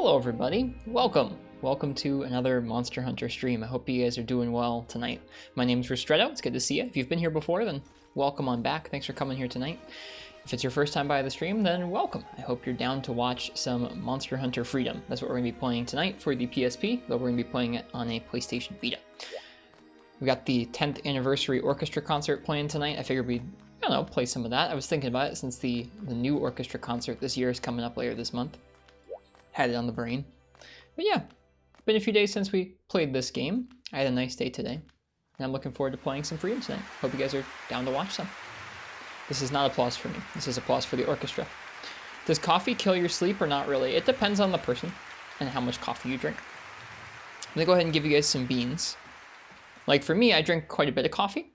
Hello everybody, welcome to another Monster Hunter stream. I hope you guys are doing well tonight. My name's Ristretto, it's good to see you. If you've been here before, then welcome on back. Thanks for coming here tonight. If it's your first time by the stream, then welcome. I hope you're down to watch some Monster Hunter Freedom. That's what we're going to be playing tonight for the PSP, though we're going to be playing it on a PlayStation Vita. We got the 10th anniversary orchestra concert playing tonight. I figured we'd, I don't know, play some of that. I was thinking about it since the new orchestra concert this year is coming up later this month. Had it on the brain. But yeah, been a few days since we played this game. I had a nice day today, and I'm looking forward to playing some Freedom tonight. Hope you guys are down to watch some. This is not applause for me. This is applause for the orchestra. Does coffee kill your sleep or not really? It depends on the person and how much coffee you drink. I'm gonna go ahead and give you guys some beans. Like for me, I drink quite a bit of coffee,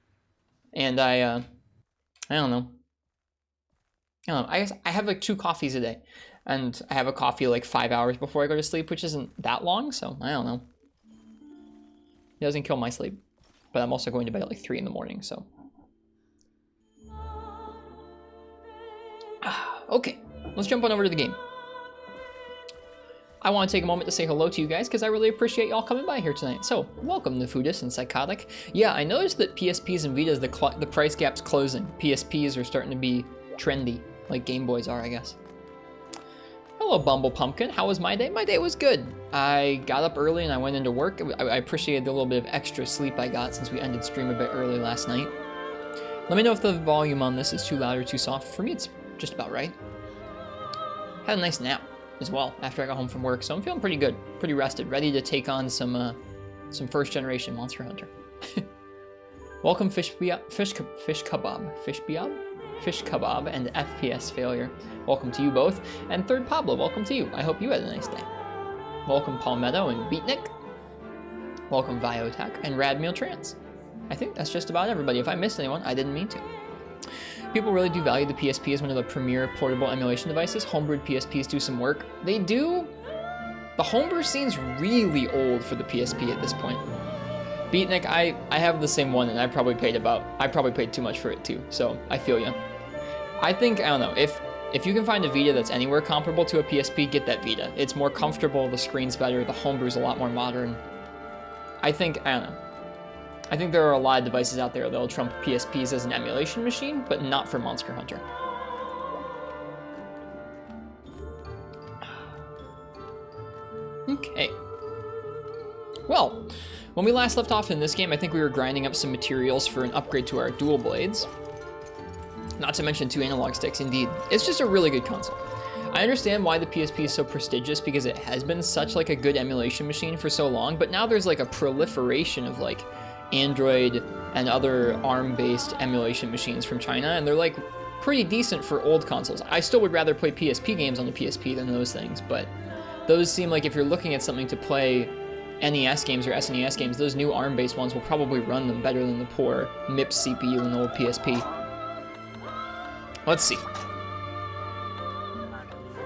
and I don't know. I guess I have like 2 coffees a day. And I have a coffee like 5 hours before I go to sleep, which isn't that long, so I don't know. It doesn't kill my sleep. But I'm also going to bed at like 3 in the morning, so. Okay, let's jump on over to the game. I want to take a moment to say hello to you guys because I really appreciate y'all coming by here tonight. So, welcome to Foodus and Psychotic. Yeah, I noticed that PSPs and Vitas, the price gap's closing. PSPs are starting to be trendy, like Game Boys are, I guess. Hello, Bumble Pumpkin. How was my day? My day was good. I got up early and I went into work. I appreciated the little bit of extra sleep I got since we ended stream a bit early last night. Let me know if the volume on this is too loud or too soft. For me, it's just about right. Had a nice nap as well after I got home from work, so I'm feeling pretty good, pretty rested, ready to take on some first generation Monster Hunter. Welcome, Fish Kebab, and FPS Failure. Welcome to you both. And Third Pablo, welcome to you. I hope you had a nice day. Welcome Palmetto and Beatnik. Welcome Viotech and Radmeal Trans. I think that's just about everybody. If I missed anyone, I didn't mean to. People really do value the PSP as one of the premier portable emulation devices. Homebrewed PSPs do some work. They do. The homebrew scene's really old for the PSP at this point. Beatnik, I have the same one, and I probably paid too much for it too, so I feel ya. I think, I don't know, if you can find a Vita that's anywhere comparable to a PSP, get that Vita. It's more comfortable, the screen's better, the homebrew's a lot more modern. I don't know. I think there are a lot of devices out there that'll trump PSPs as an emulation machine, but not for Monster Hunter. Okay. Well, when we last left off in this game, I think we were grinding up some materials for an upgrade to our dual blades. Not to mention 2 analog sticks, indeed. It's just a really good console. I understand why the PSP is so prestigious because it has been such like a good emulation machine for so long, but now there's like a proliferation of like Android and other ARM-based emulation machines from China, and they're like pretty decent for old consoles. I still would rather play PSP games on the PSP than those things, but those seem like if you're looking at something to play NES games or SNES games, those new ARM-based ones will probably run them better than the poor MIPS CPU in the old PSP. Let's see.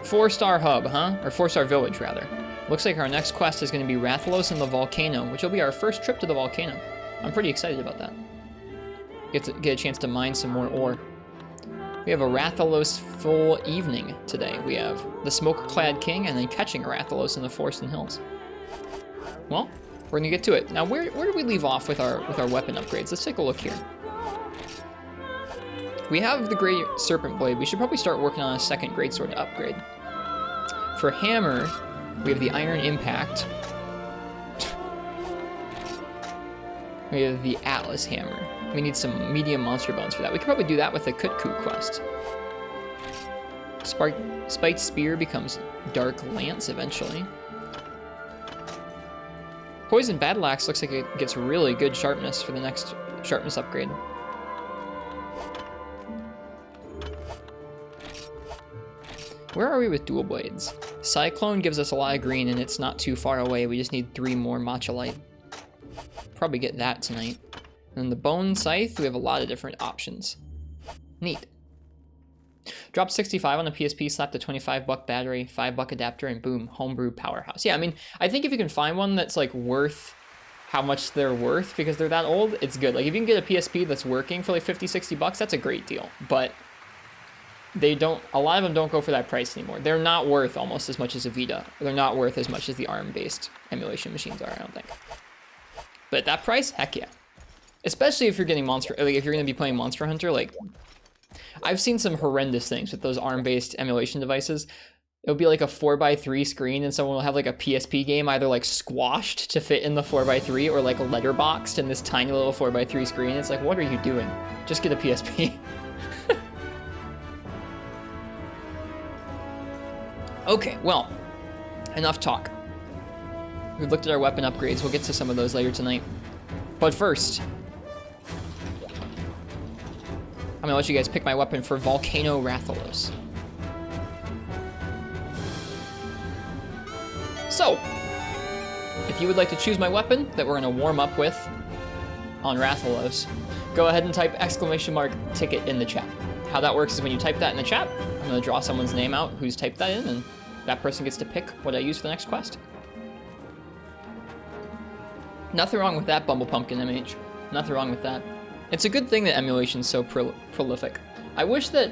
4-star hub, huh? Or 4-star village, rather. Looks like our next quest is going to be Rathalos and the volcano, which will be our first trip to the volcano. I'm pretty excited about that. Get a chance to mine some more ore. We have a Rathalos full evening today. We have the Smoke-Clad King and then catching a Rathalos in the forest and hills. Well, we're gonna get to it. Now, where did we leave off with our weapon upgrades? Let's take a look here. We have the Great Serpent Blade. We should probably start working on a second Greatsword upgrade. For hammer, we have the Iron Impact. We have the Atlas Hammer. We need some medium monster bones for that. We could probably do that with the Kutku quest. Spiked Spear becomes Dark Lance eventually. Poison Battle Axe looks like it gets really good sharpness for the next sharpness upgrade. Where are we with dual blades? Cyclone gives us a lot of green and it's not too far away. We just need 3 more matcha light. Probably get that tonight. And then the Bone Scythe, we have a lot of different options. Neat. Drop 65 on the PSP, slap the $25 battery, $5 adapter, and boom, homebrew powerhouse. Yeah, I mean, I think if you can find one that's like worth how much they're worth because they're that old, it's good. Like if you can get a PSP that's working for like 50, 60 bucks, that's a great deal. But they don't, a lot of them don't go for that price anymore. They're not worth almost as much as a Vita. They're not worth as much as the ARM-based emulation machines are, I don't think. But at that price, heck yeah. Especially if you're getting if you're going to be playing Monster Hunter, like, I've seen some horrendous things with those ARM-based emulation devices. It'll be like a 4x3 screen, and someone will have like a PSP game either like squashed to fit in the 4x3 or like letterboxed in this tiny little 4x3 screen. It's like, what are you doing? Just get a PSP. Okay, well, enough talk. We've looked at our weapon upgrades. We'll get to some of those later tonight. But first, I'm gonna let you guys pick my weapon for Volcano Rathalos. So, if you would like to choose my weapon that we're gonna warm up with on Rathalos, go ahead and type !ticket in the chat. How that works is when you type that in the chat, I'm gonna draw someone's name out who's typed that in, and that person gets to pick what I use for the next quest. Nothing wrong with that, Bumble Pumpkin MH. Nothing wrong with that. It's a good thing that emulation's so prolific. I wish that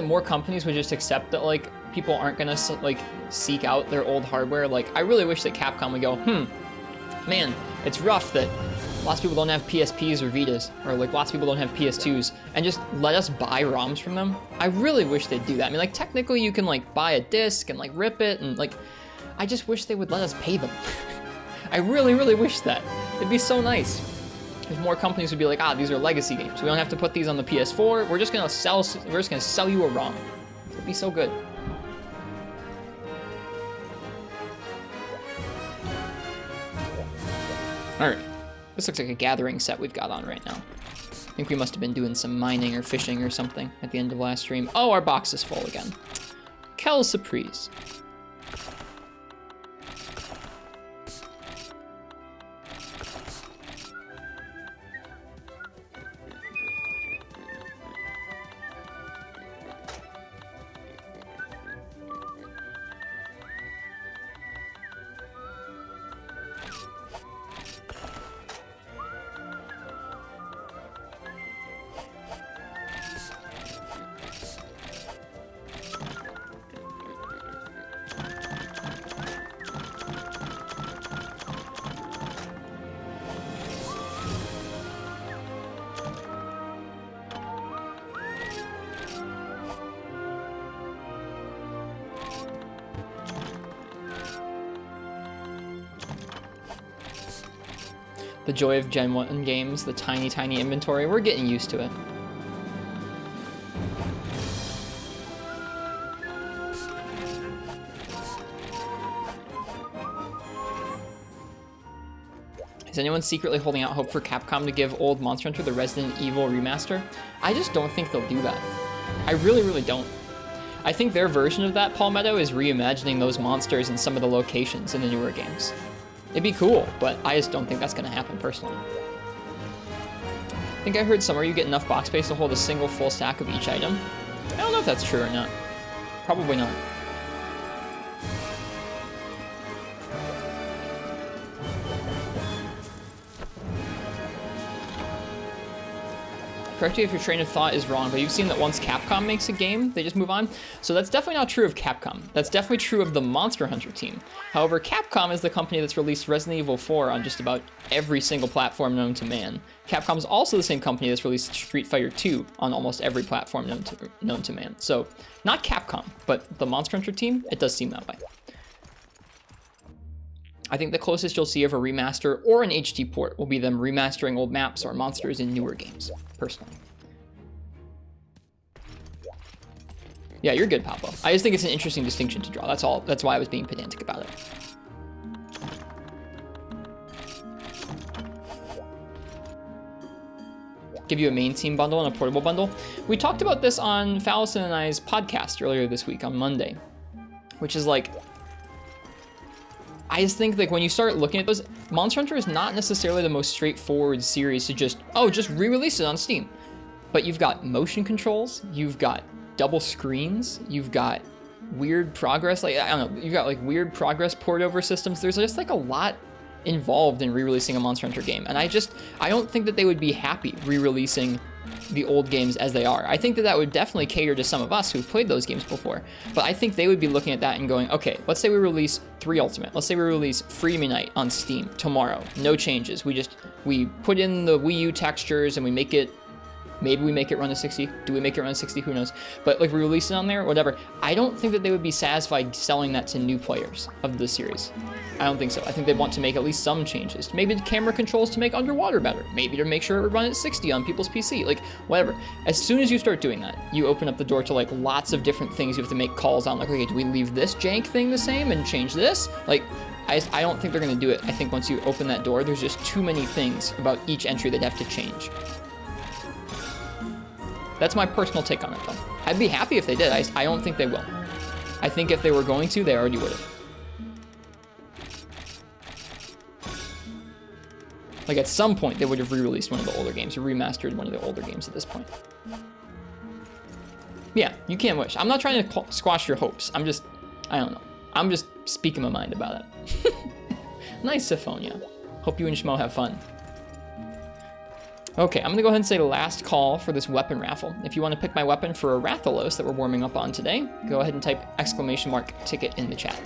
more companies would just accept that, like, people aren't gonna, like, seek out their old hardware. Like, I really wish that Capcom would go, man, it's rough that lots of people don't have PSPs or Vitas, or, like, lots of people don't have PS2s, and just let us buy ROMs from them. I really wish they'd do that. I mean, like, technically you can, like, buy a disc and, like, rip it, and, like, I just wish they would let us pay them. I really, really wish that. It'd be so nice if more companies would be like, these are legacy games. We don't have to put these on the PS4. We're just gonna sell you a ROM. It'd be so good. All right, this looks like a gathering set we've got on right now. I think we must have been doing some mining or fishing or something at the end of last stream. Oh, our box is full again. Quelle surprise. The joy of Gen 1 games, the tiny, tiny inventory. We're getting used to it. Is anyone secretly holding out hope for Capcom to give old Monster Hunter the Resident Evil remaster? I just don't think they'll do that. I really, really don't. I think their version of that, Palmetto, is reimagining those monsters in some of the locations in the newer games. It'd be cool, but I just don't think that's going to happen personally. I think I heard somewhere you get enough box space to hold a single full stack of each item. I don't know if that's true or not. Probably not. Correct you if your train of thought is wrong, but you've seen that once Capcom makes a game, they just move on. So that's definitely not true of Capcom. That's definitely true of the Monster Hunter team. However, Capcom is the company that's released Resident Evil 4 on just about every single platform known to man. Capcom is also the same company that's released Street Fighter 2 on almost every platform known to man. So not Capcom, but the Monster Hunter team, it does seem that way. I think the closest you'll see of a remaster or an HD port will be them remastering old maps or monsters in newer games, personally. Yeah, you're good, Pablo. I just think it's an interesting distinction to draw. That's all. That's why I was being pedantic about it. Give you a main team bundle and a portable bundle. We talked about this on Fallison and I's podcast earlier this week on Monday, which is like, I just think like when you start looking at those, Monster Hunter is not necessarily the most straightforward series to just re-release it on Steam. But you've got motion controls, you've got double screens, you've got weird progress, like, I don't know, you've got like weird progress port over systems. There's just like a lot involved in re-releasing a Monster Hunter game. And I don't think that they would be happy re-releasing the old games as they are. I think that would definitely cater to some of us who've played those games before. But I think they would be looking at that and going, okay, let's say we release 3 Ultimate. Let's say we release Freedom Unite on Steam tomorrow. No changes. We put in the Wii U textures and we make it. Maybe we make it run to 60. Do we make it run to 60? Who knows? But like we release it on there, whatever. I don't think that they would be satisfied selling that to new players of the series. I don't think so. I think they'd want to make at least some changes. Maybe the camera controls to make underwater better. Maybe to make sure it would run at 60 on people's PC. Like, whatever. As soon as you start doing that, you open up the door to like lots of different things you have to make calls on. Like, okay, do we leave this jank thing the same and change this? Like, I don't think they're going to do it. I think once you open that door, there's just too many things about each entry they'd have to change. That's my personal take on it, though. I'd be happy if they did. I don't think they will. I think if they were going to, they already would have. Like, at some point, they would have re-released one of the older games, or remastered one of the older games at this point. Yeah, you can't wish. I'm not trying to squash your hopes. I don't know. I'm just speaking my mind about it. Nice, Syphonia. Hope you and Shmo have fun. Okay, I'm gonna go ahead and say the last call for this weapon raffle. If you want to pick my weapon for a Rathalos that we're warming up on today, go ahead and type !ticket in the chat.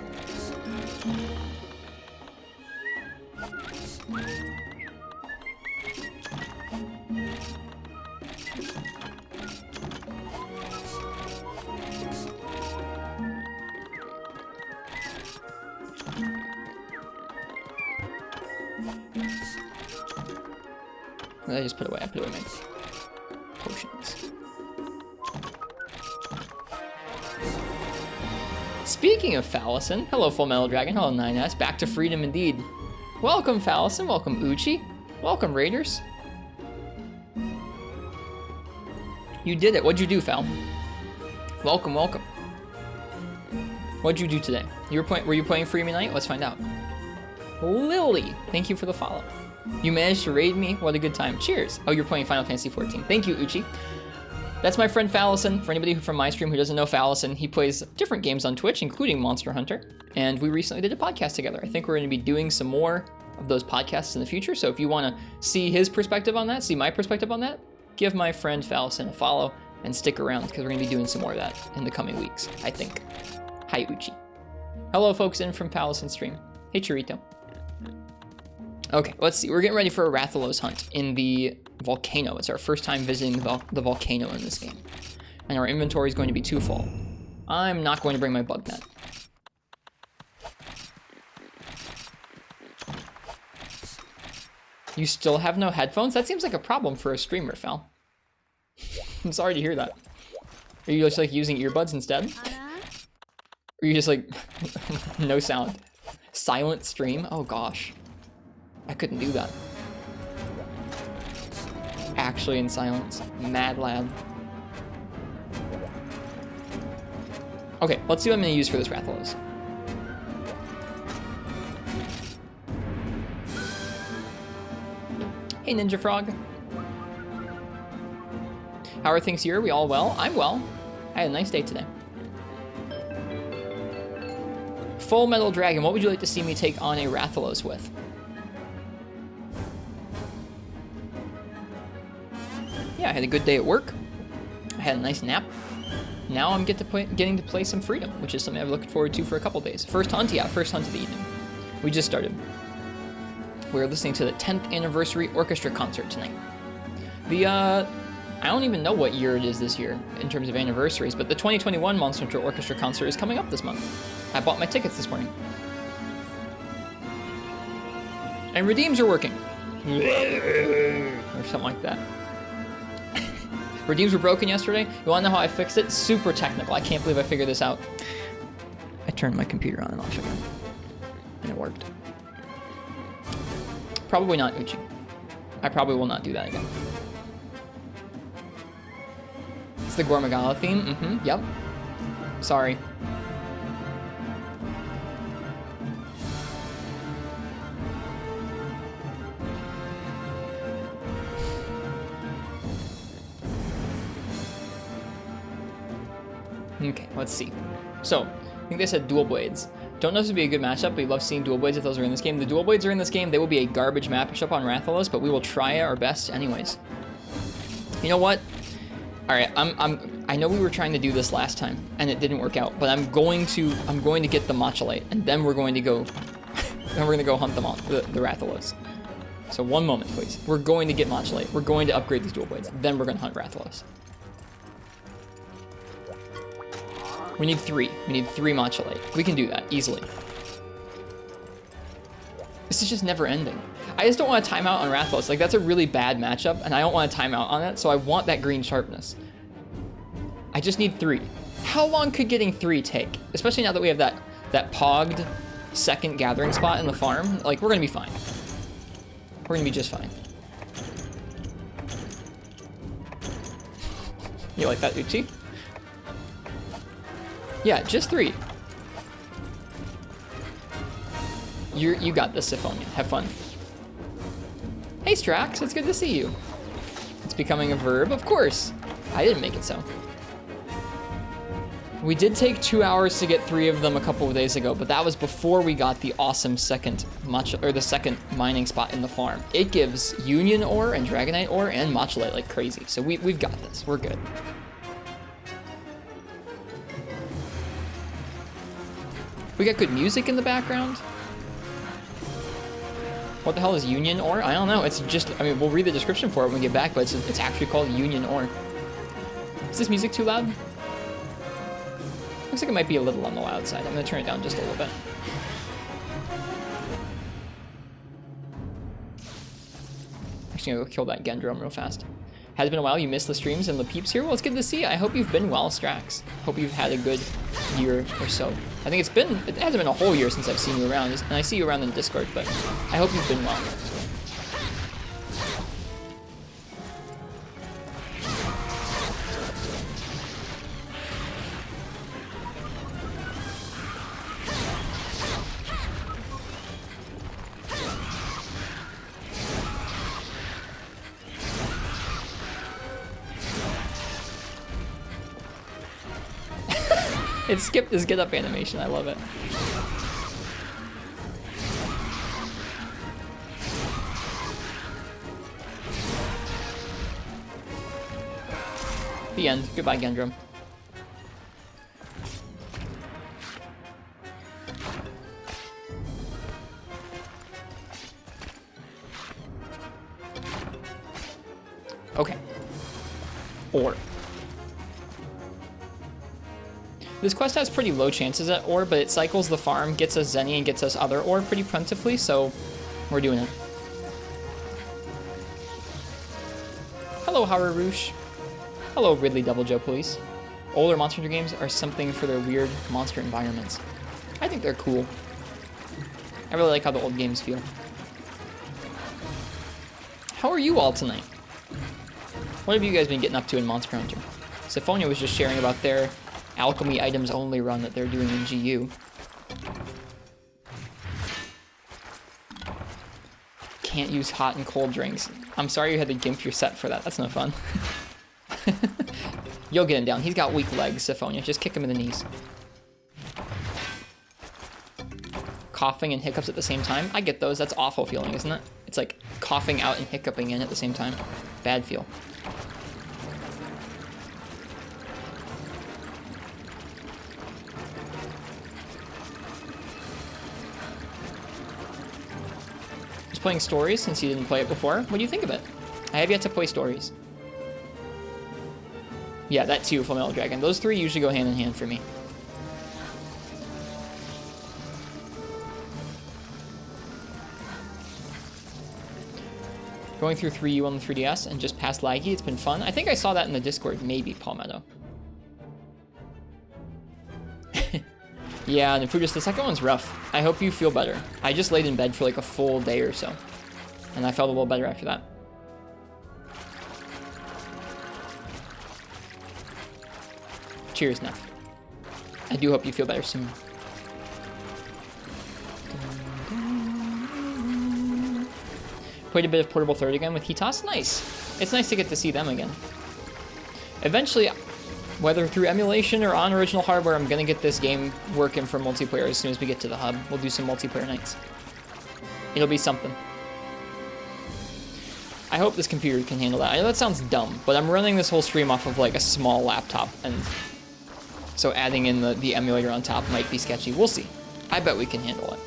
I just put away. I put away my potions. Speaking of Fallison, hello Full Metal Dragon, hello 9S, back to freedom indeed. Welcome Fallison, welcome Uchi, welcome Raiders. You did it. What'd you do, Fal? Welcome, welcome. What'd you do today? Were you playing Freedom Unite? Let's find out. Lily, thank you for the follow. You managed to raid me? What a good time. Cheers. Oh, you're playing Final Fantasy XIV. Thank you, Uchi. That's my friend Fallison. For anybody from my stream who doesn't know Fallison, he plays different games on Twitch, including Monster Hunter. And we recently did a podcast together. I think we're going to be doing some more of those podcasts in the future. So if you want to see his perspective on that, see my perspective on that, give my friend Fallison a follow and stick around because we're going to be doing some more of that in the coming weeks, I think. Hi, Uchi. Hello, folks in from Fallison's stream. Hey, Chirito. Okay, let's see. We're getting ready for a Rathalos hunt in the volcano. It's our first time visiting the volcano in this game. And our inventory is going to be too full. I'm not going to bring my bug net. You still have no headphones? That seems like a problem for a streamer, Fal. I'm sorry to hear that. Are you just like using earbuds instead? Or are you just like no sound? Silent stream? Oh gosh. I couldn't do that. Actually in silence. Mad lad. Okay, let's see what I'm gonna use for this Rathalos. Hey Ninja Frog. How are things here? Are we all well? I'm well. I had a nice day today. Full Metal Dragon, what would you like to see me take on a Rathalos with? Yeah, I had a good day at work. I had a nice nap. Now I'm getting to play some Freedom, which is something I've looked forward to for a couple days. First hunt, yeah, first hunt of the evening. We just started. We're listening to the 10th anniversary orchestra concert tonight. I don't even know what year it is this year in terms of anniversaries, but the 2021 Monster Hunter Orchestra concert is coming up this month. I bought my tickets this morning. And redeems are working. Or something like that. Redeems were broken yesterday. You wanna know how I fixed it? Super technical. I can't believe I figured this out. I turned my computer on and off again. And it worked. Probably not, Uchi. I probably will not do that again. It's the Gormagala theme? Yep. Sorry. Okay, let's see. So, I think they said dual blades. Don't know if this would be a good matchup, but we love seeing dual blades if those are in this game. The dual blades are in this game. They will be a garbage matchup on Rathalos, but we will try our best anyways. You know what? All right, I know we were trying to do this last time and it didn't work out, but I'm going to get the Matcha Light, and then we're going to go hunt them all, the Rathalos. So one moment, please. We're going to get Matcha Light. We're going to upgrade these dual blades. Then we're going to hunt Rathalos. We need 3. We need 3 Matcha Light. We can do that easily. This is just never ending. I just don't want to time out on Rathalos. Like, that's a really bad matchup, and I don't want to time out on it, so I want that green sharpness. I just need 3. How long could getting 3 take? Especially now that we have that pogged second gathering spot in the farm. Like, we're going to be fine. We're going to be just fine. You like that, Uchi? Yeah, just 3. You got this, Siphonia. Have fun. Hey, Strax, it's good to see you. It's becoming a verb, of course. I didn't make it so. We did take 2 hours to get 3 of them a couple of days ago, but that was before we got the awesome second mining spot in the farm. It gives Union ore and Dragonite ore and Matcha Light like crazy, so we've got this. We're good. We got good music in the background. What the hell is Union ore? I don't know. It's just, I mean, we'll read the description for it when we get back, but it's actually called Union ore. Is this music too loud? Looks like it might be a little on the loud side. I'm gonna turn it down just a little bit. Actually, I'm gonna go kill that Gendrome real fast. Has been a while. You missed the streams and the peeps here. Well, it's good to see you. I hope you've been well, Strax. Hope you've had a good year or so. I think it hasn't been a whole year since I've seen you around, and I see you around in Discord, but I hope you've been well. It skipped his get up animation. I love it. The end. Goodbye, Gendrome. Okay. Ore. This quest has pretty low chances at ore, but it cycles the farm, gets us Zenny, and gets us other ore pretty plentifully, so we're doing it. Hello, Harurush. Hello, Ridley Double Joe Police. Older Monster Hunter games are something for their weird monster environments. I think they're cool. I really like how the old games feel. How are you all tonight? What have you guys been getting up to in Monster Hunter? Siphonia was just sharing about their alchemy items only run that they're doing in GU. Can't use hot and cold drinks. I'm sorry you had to gimp your set for that. That's no fun. You'll get him down. He's got weak legs, Siphonia. Just kick him in the knees. Coughing and hiccups at the same time. I get those. That's awful feeling, isn't it? It's like coughing out and hiccuping in at the same time. Bad feel. Playing Stories since you didn't play it before. What do you think of it? I have yet to play Stories. Yeah, that too, Full Metal Dragon. Those 3 usually go hand in hand for me. Going through 3U on the 3DS and just past laggy, it's been fun. I think I saw that in the Discord, maybe, Palmetto. Yeah, and Fujis, the second one's rough. I hope you feel better. I just laid in bed for like a full day or so, and I felt a little better after that. Cheers, Neff. I do hope you feel better soon. Played a bit of Portable Third again with Hitas. Nice. It's nice to get to see them again. Eventually, whether through emulation or on original hardware, I'm gonna get this game working for multiplayer as soon as we get to the hub. We'll do some multiplayer nights. It'll be something. I hope this computer can handle that. I know that sounds dumb, but I'm running this whole stream off of like a small laptop, and so adding in the emulator on top might be sketchy. We'll see. I bet we can handle it.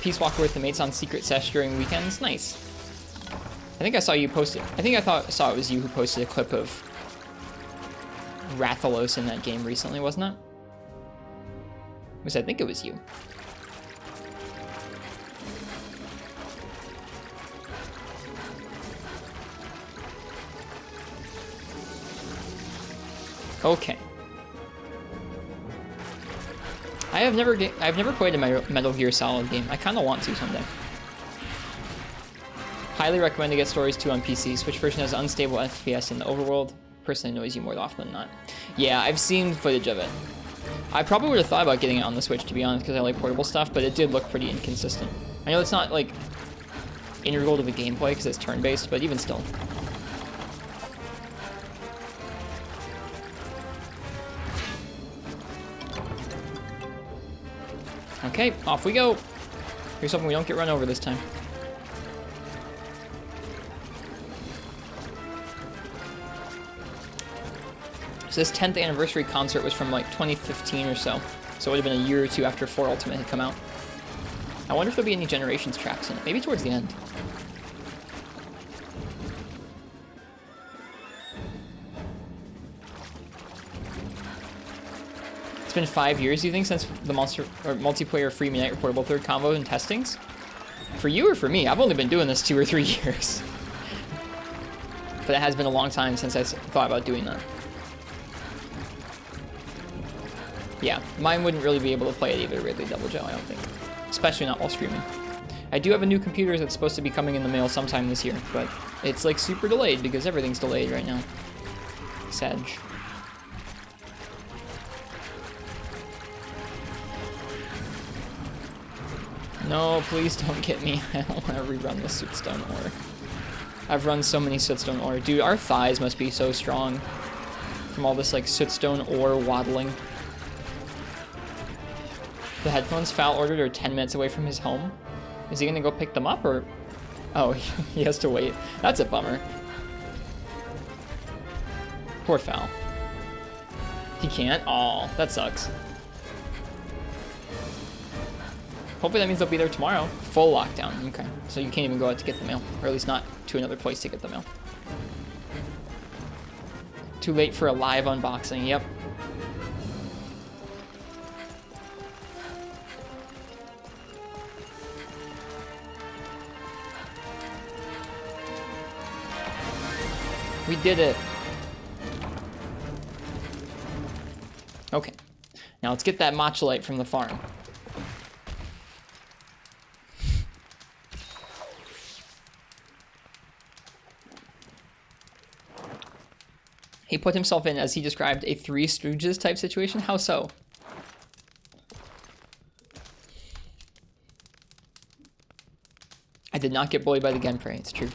Peace Walker with the mates on Secret Sesh during weekends. Nice. I think I saw you post it. I think I saw it was you who posted a clip of Rathalos in that game recently, wasn't it? I think it was you. Okay. I've never played a Metal Gear Solid game. I kind of want to someday. Highly recommend to get Stories 2 on PC. Switch version has unstable FPS in the overworld. Personally annoys you more often than not. Yeah, I've seen footage of it. I probably would have thought about getting it on the Switch, to be honest, because I like portable stuff, but it did look pretty inconsistent. I know it's not, like, integral to the gameplay because it's turn-based, but even still. Okay, off we go. Here's hoping we don't get run over this time. So this 10th anniversary concert was from like 2015 or so. So it would have been a year or two after 4 Ultimate had come out. I wonder if there'll be any Generations tracks in it. Maybe towards the end. It's been 5 years, you think, since the multiplayer free Midnight Reportable third combo and testings? For you or for me? I've only been doing this 2 or 3 years. But it has been a long time since I thought about doing that. Yeah, mine wouldn't really be able to play it either, Ridley Double Joe, I don't think. Especially not while streaming. I do have a new computer that's supposed to be coming in the mail sometime this year, but it's like super delayed because everything's delayed right now. Sag. No, please don't get me. I don't want to rerun the Sootstone ore. I've run so many Sootstone ore. Dude, our thighs must be so strong from all this like Sootstone ore waddling. The headphones Foul ordered are 10 minutes away from his home. Is he gonna go pick them up or? Oh, he has to wait. That's a bummer. Poor Foul. He can't? Aw, that sucks. Hopefully that means they'll be there tomorrow. Full lockdown. Okay. So you can't even go out to get the mail. Or at least not to another place to get the mail. Too late for a live unboxing. Yep. We did it. Okay. Now let's get that matcha light from the farm. He put himself in, as he described, a Three Stooges type situation. How so? I did not get bullied by the Genprey, it's true.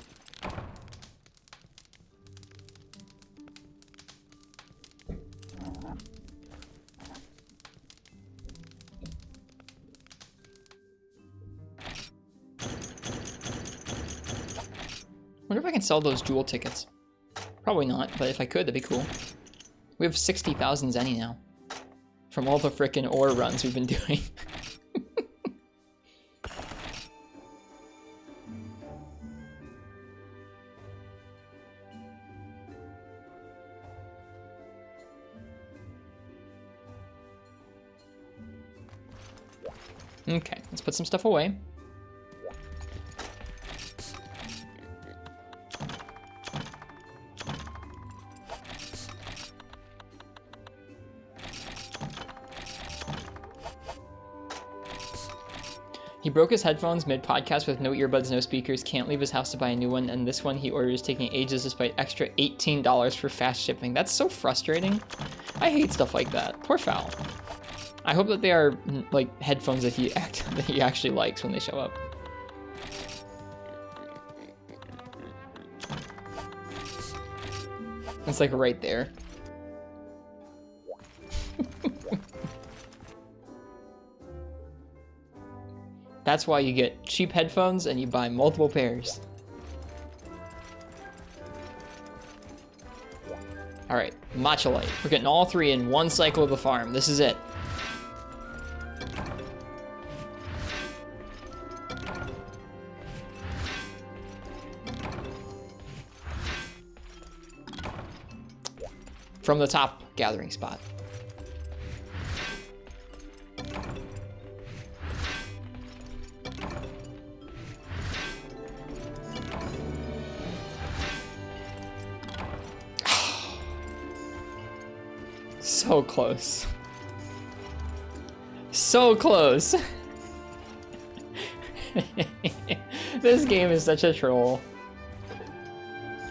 Wonder if I can sell those jewel tickets. Probably not, but if I could, that'd be cool. We have 60,000 Zenny now. From all the frickin' ore runs we've been doing. Okay, let's put some stuff away. He broke his headphones mid-podcast with no earbuds, no speakers, can't leave his house to buy a new one, and this one he orders taking ages despite extra $18 for fast shipping. That's so frustrating. I hate stuff like that. Poor Foul. I hope that they are like headphones that he actually likes when they show up. It's like right there. That's why you get cheap headphones and you buy multiple pairs. All right, Matcha Light. We're getting all three in one cycle of the farm. This is it. From the top gathering spot. So close. So close. This game is such a troll.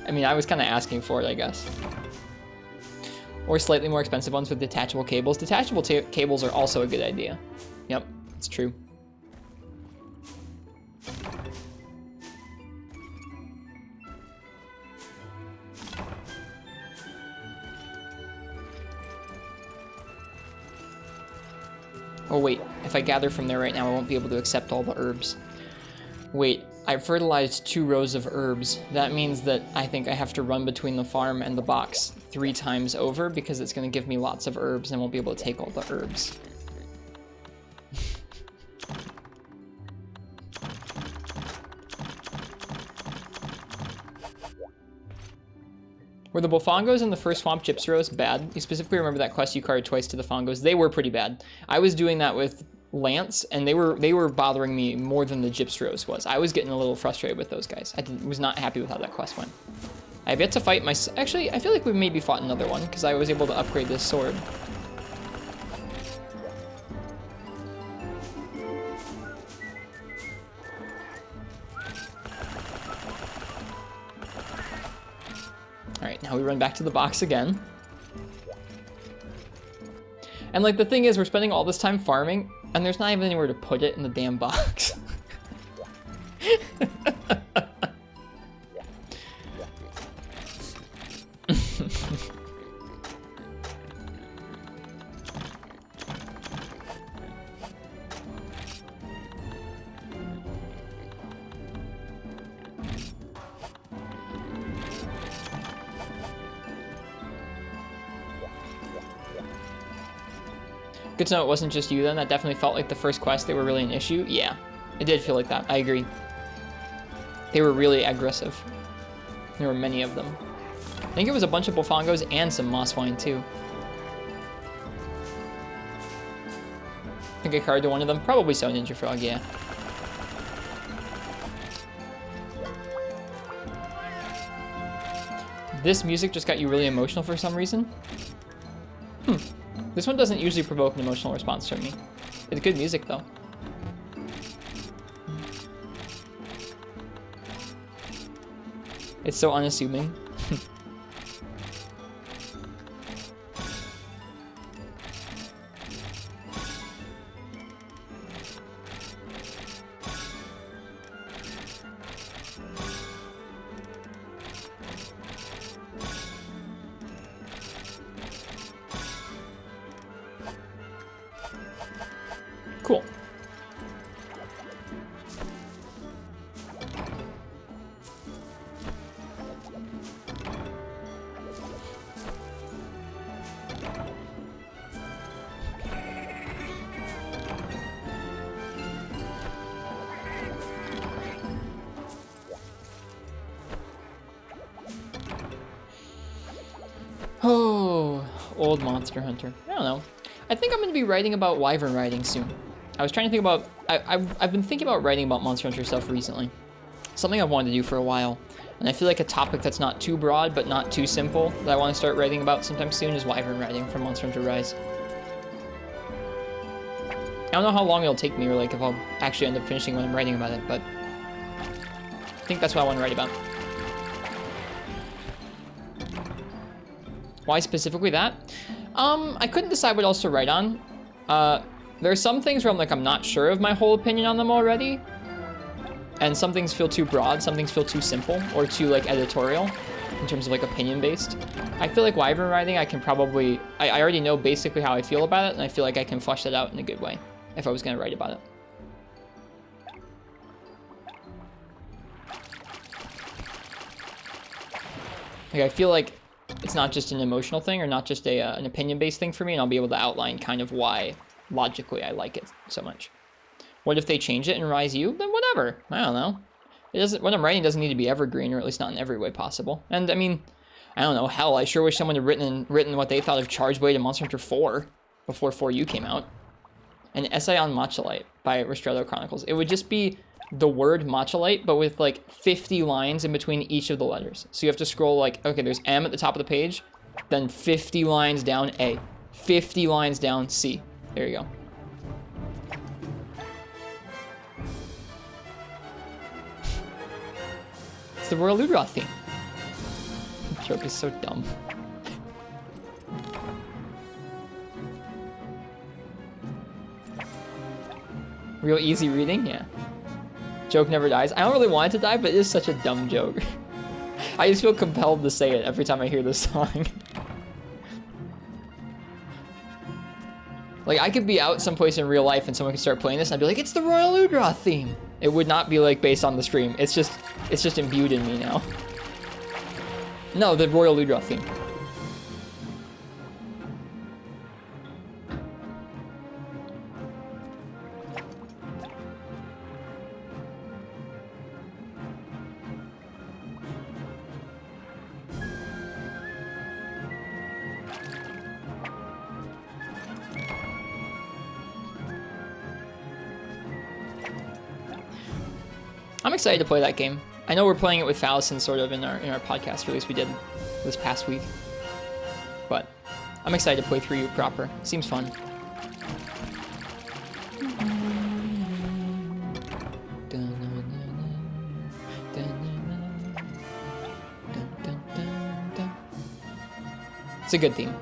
I mean, I was kind of asking for it, I guess. Or slightly more expensive ones with detachable cables. Detachable cables are also a good idea. Yep, it's true. Oh wait, if I gather from there right now, I won't be able to accept all the herbs. Wait, I fertilized 2 rows of herbs. That means that I think I have to run between the farm and the box 3 times over because it's going to give me lots of herbs and I won't be able to take all the herbs. Were the Bofangos in the first Swamp Gypsy Rose bad? You specifically remember that quest you carried twice to the Fongos. They were pretty bad. I was doing that with Lance, and they were bothering me more than the Gypsy Rose was. I was getting a little frustrated with those guys. I was not happy with how that quest went. I have yet to fight my... Actually, I feel like we maybe fought another one, because I was able to upgrade this sword. Alright, now we run back to the box again. And like the thing is, we're spending all this time farming, and there's not even anywhere to put it in the damn box. Good to know it wasn't just you then. That definitely felt like the first quest, they were really an issue. Yeah, it did feel like that. I agree. They were really aggressive. There were many of them. I think it was a bunch of Bofangos and some Mosswine too. I think I carried to one of them. Probably so, Ninja Frog, yeah. This music just got you really emotional for some reason? This one doesn't usually provoke an emotional response from me. It's good music, though. It's so unassuming. Cool. Oh, old Monster Hunter. I don't know. I think I'm going to be writing about wyvern riding soon. I was trying to think about... I've been thinking about writing about Monster Hunter stuff recently. Something I've wanted to do for a while. And I feel like a topic that's not too broad, but not too simple, that I want to start writing about sometime soon is wyvern riding from Monster Hunter Rise. I don't know how long it'll take me, or like if I'll actually end up finishing when I'm writing about it, but... I think that's what I want to write about. Why specifically that? I couldn't decide what else to write on. There are some things where I'm like, I'm not sure of my whole opinion on them already. And some things feel too broad, some things feel too simple or too like editorial in terms of like opinion based. I feel like wyvern riding, I can probably, I already know basically how I feel about it, and I feel like I can flesh that out in a good way if I was gonna write about it. Like, I feel like it's not just an emotional thing or not just an opinion-based thing for me, and I'll be able to outline kind of why, logically, I like it so much. What if they change it in Rise U? Then whatever. I don't know. It doesn't. What I'm writing doesn't need to be evergreen, or at least not in every way possible. And, I mean, I don't know. Hell, I sure wish someone had written what they thought of Charge Blade and Monster Hunter 4 before 4U came out. An essay on Matchalite by Ristretto Chronicles. It would just be the word Matchalite, but with like 50 lines in between each of the letters. So you have to scroll like, okay, there's M at the top of the page, then 50 lines down A, 50 lines down C. There you go. It's the Royal Ludroth theme. The joke is so dumb. Real easy reading, yeah. Joke never dies. I don't really want it to die, but it is such a dumb joke. I just feel compelled to say it every time I hear this song. Like, I could be out someplace in real life and someone could start playing this and I'd be like, it's the Royal Ludroth theme. It would not be like based on the stream. It's just imbued in me now. No, the Royal Ludroth theme. I'm excited to play that game. I know we're playing it with Fallison sort of in our podcast release we did this past week. But I'm excited to play through you proper. Seems fun. It's a good theme.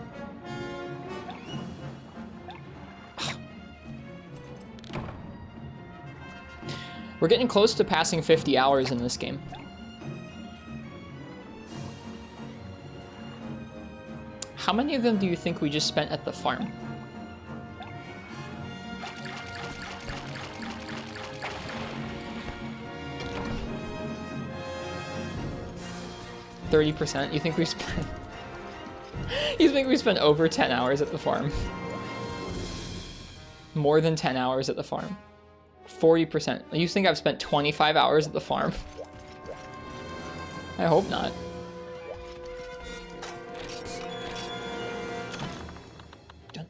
We're getting close to passing 50 hours in this game. How many of them do you think we just spent at the farm? %? You think we spent... You think we spent over 10 hours at the farm? More than 10 hours at the farm. 40%. You think I've spent 25 hours at the farm? I hope not. Done.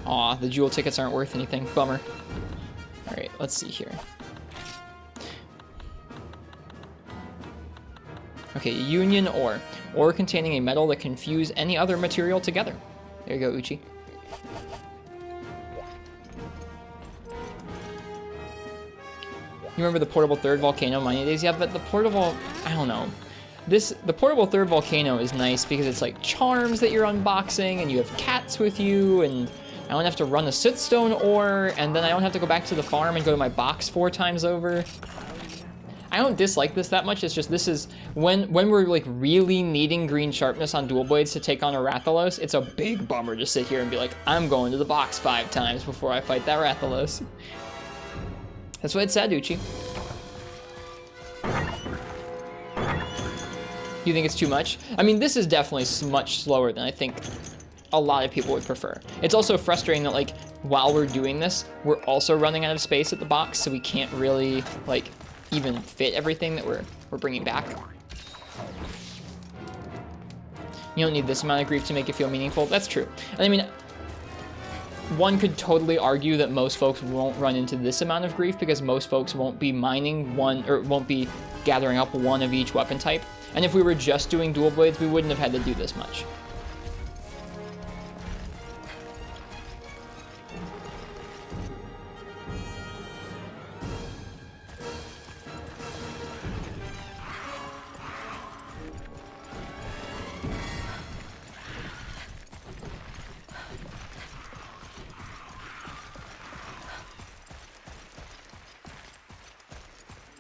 Aw, the jewel tickets aren't worth anything. Bummer. Alright, let's see here. Okay, union ore. Ore containing a metal that can fuse any other material together. There you go, Uchi. You remember the portable third volcano mining days? Yeah, but the portable, I don't know. The portable third volcano is nice because it's like charms that you're unboxing and you have cats with you and I don't have to run a sootstone ore and then I don't have to go back to the farm and go to my box 4 times over. I don't dislike this that much. It's just this is when we're like really needing green sharpness on dual blades to take on a Rathalos, it's a big bummer to sit here and be like, I'm going to the box 5 times before I fight that Rathalos. That's what it said, Uchi. You think it's too much? I mean, this is definitely much slower than I think a lot of people would prefer. It's also frustrating that like while we're doing this, we're also running out of space at the box, so we can't really like even fit everything that we're bringing back. You don't need this amount of grief to make it feel meaningful. That's true. And I mean, one could totally argue that most folks won't run into this amount of grief because most folks won't be mining one, or won't be gathering up one of each weapon type. And if we were just doing dual blades, we wouldn't have had to do this much.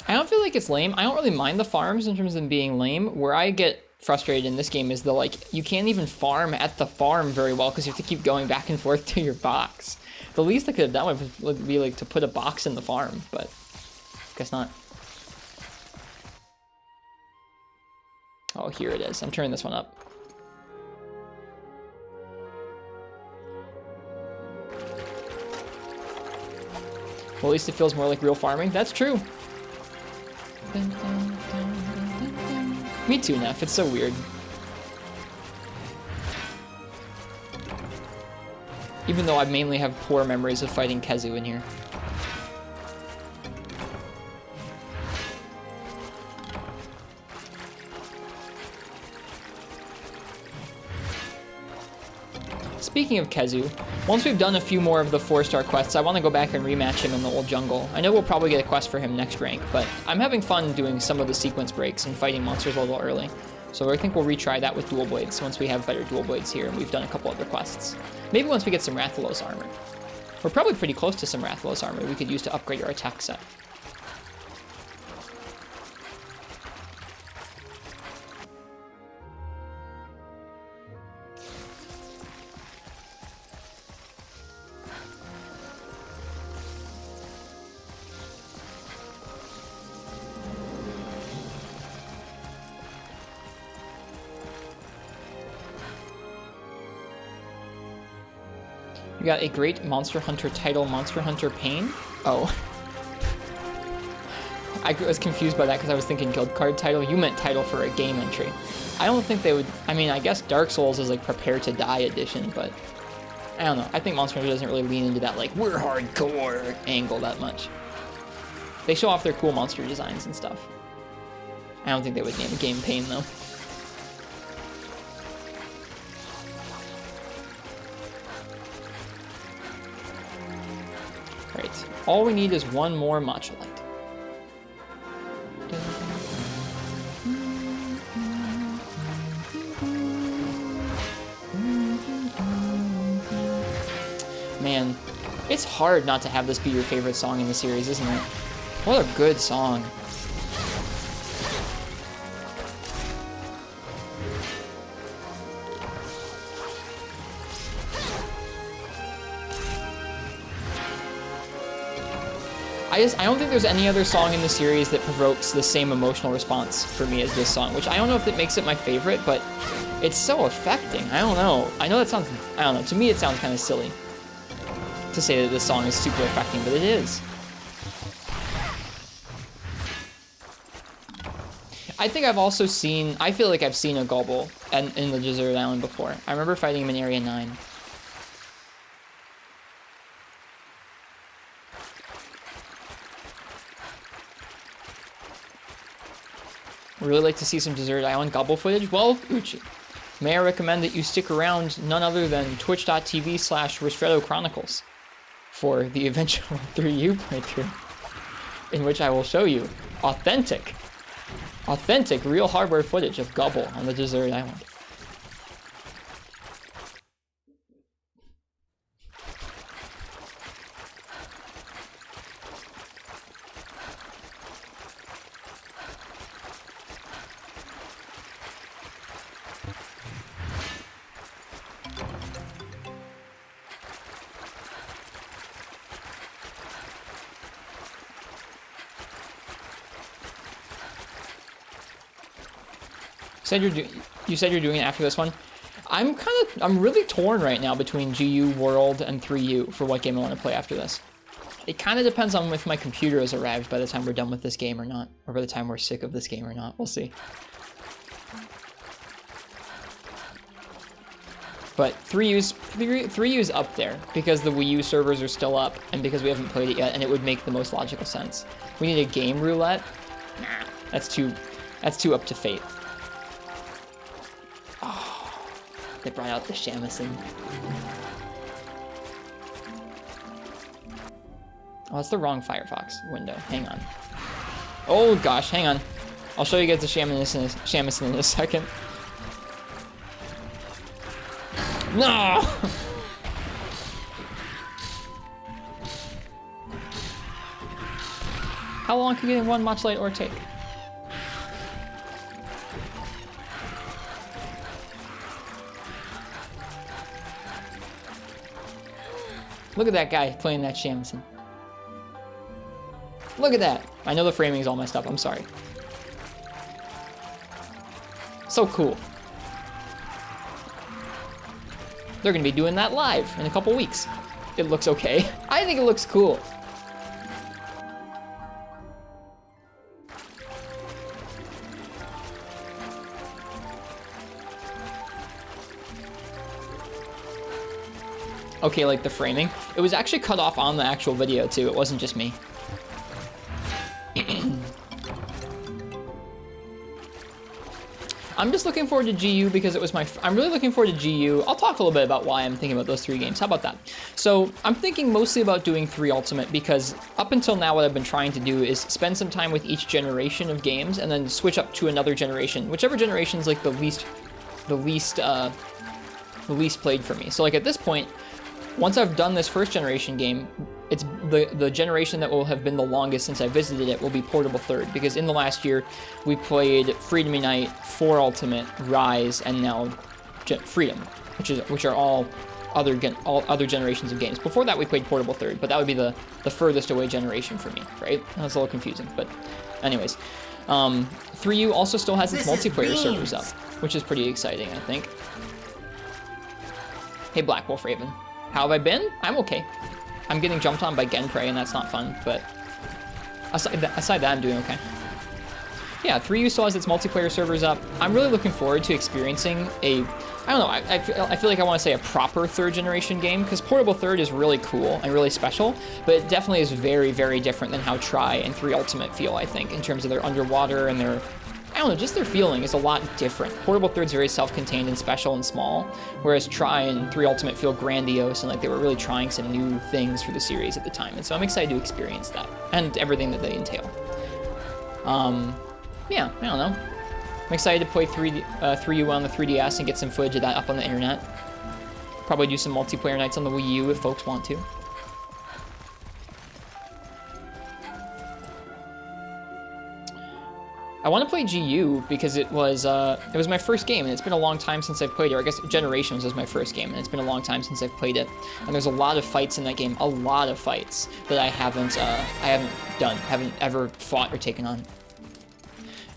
I don't feel like it's lame. I don't really mind the farms in terms of them being lame. Where I get frustrated in this game is the, like, you can't even farm at the farm very well because you have to keep going back and forth to your box. The least I could have done would be like to put a box in the farm, but guess not. Oh, here it is. I'm turning this one up. Well, at least it feels more like real farming. That's true. Me too, Neff. It's so weird. Even though I mainly have poor memories of fighting Kezu in here. Speaking of Kezu, once we've done a few more of the 4-star quests, I want to go back and rematch him in the old jungle. I know we'll probably get a quest for him next rank, but I'm having fun doing some of the sequence breaks and fighting monsters a little early. So I think we'll retry that with dual blades once we have better dual blades here and we've done a couple other quests. Maybe once we get some Rathalos armor. We're probably pretty close to some Rathalos armor we could use to upgrade our attack set. You got a great Monster Hunter title, Monster Hunter Pain? Oh. I was confused by that because I was thinking guild card title. You meant title for a game entry. I don't think they would... I mean, I guess Dark Souls is like Prepare to Die edition, but... I don't know. I think Monster Hunter doesn't really lean into that, like, we're hardcore angle that much. They show off their cool monster designs and stuff. I don't think they would name a game Pain, though. Right. All we need is one more matcha light. Man, it's hard not to have this be your favorite song in the series, isn't it? What a good song. I don't think there's any other song in the series that provokes the same emotional response for me as this song, which I don't know if that makes it my favorite, but it's so affecting. I don't know. I know that sounds, I don't know. To me, it sounds kind of silly to say that this song is super affecting, but it is. I think I've also seen, I feel like I've seen a Gobble in the Desert Island before. I remember fighting him in Area 9. Really like to see some Desert Island Gobble footage? Well, Uchi, may I recommend that you stick around none other than twitch.tv/Ristretto Chronicles for the eventual 3U playthrough, in which I will show you authentic real hardware footage of Gobble on the Desert Island. You said you're doing it after this one. I'm really torn right now between GU, World, and 3U for what game I want to play after this. It kind of depends on if my computer has arrived by the time we're done with this game or not, or by the time we're sick of this game or not. We'll see. But 3U's up there because the Wii U servers are still up and because we haven't played it yet, and it would make the most logical sense. We need a game roulette. Nah, that's too up to fate. Oh, they brought out the shamisen. Oh, it's the wrong Firefox window. Hang on. Oh gosh, hang on. I'll show you guys the shamisen in a second. No! How long can getting one match light or take? Look at that guy playing that shamisen. Look at that. I know the framing is all messed up. I'm sorry. So cool. They're gonna be doing that live in a couple weeks. It looks okay. I think it looks cool. Okay, like the framing. It was actually cut off on the actual video too. It wasn't just me. I'm just looking forward to GU because it was I'm really looking forward to GU. I'll talk a little bit about why I'm thinking about those 3 games. How about that? So I'm thinking mostly about doing 3 Ultimate because up until now what I've been trying to do is spend some time with each generation of games and then switch up to another generation, whichever generation is like the least played for me. So like at this point, once I've done this first generation game, it's the generation that will have been the longest since I visited it will be Portable Third, because in the last year we played Freedom Unite, 4 Ultimate, Rise, and now Freedom, which are all other generations of games. Before that we played Portable Third, but that would be the furthest away generation for me, right? That's a little confusing, but anyways. 3U also still has its multiplayer servers up, which is pretty exciting, I think. Hey Black Wolf Raven. How have I been? I'm okay. I'm getting jumped on by Genprey, and that's not fun, but aside that, I'm doing okay. Yeah, 3U still has its multiplayer servers up. I'm really looking forward to experiencing I don't know, I feel like I want to say a proper 3rd generation game, because Portable Third is really cool and really special, but it definitely is very, very different than how Tri and 3 Ultimate feel, I think, in terms of their underwater and their, I don't know, just their feeling is a lot different. Portable Third's very self-contained and special and small, whereas Tri and 3 Ultimate feel grandiose and like they were really trying some new things for the series at the time. And so I'm excited to experience that and everything that they entail. Yeah, I don't know. I'm excited to play 3U on the 3DS and get some footage of that up on the internet. Probably do some multiplayer nights on the Wii U if folks want to. I want to play GU because it was my first game, and it's been a long time since I've played it. Or I guess Generations was my first game, and it's been a long time since I've played it. And there's a lot of fights in that game, a lot of fights that I haven't ever fought or taken on.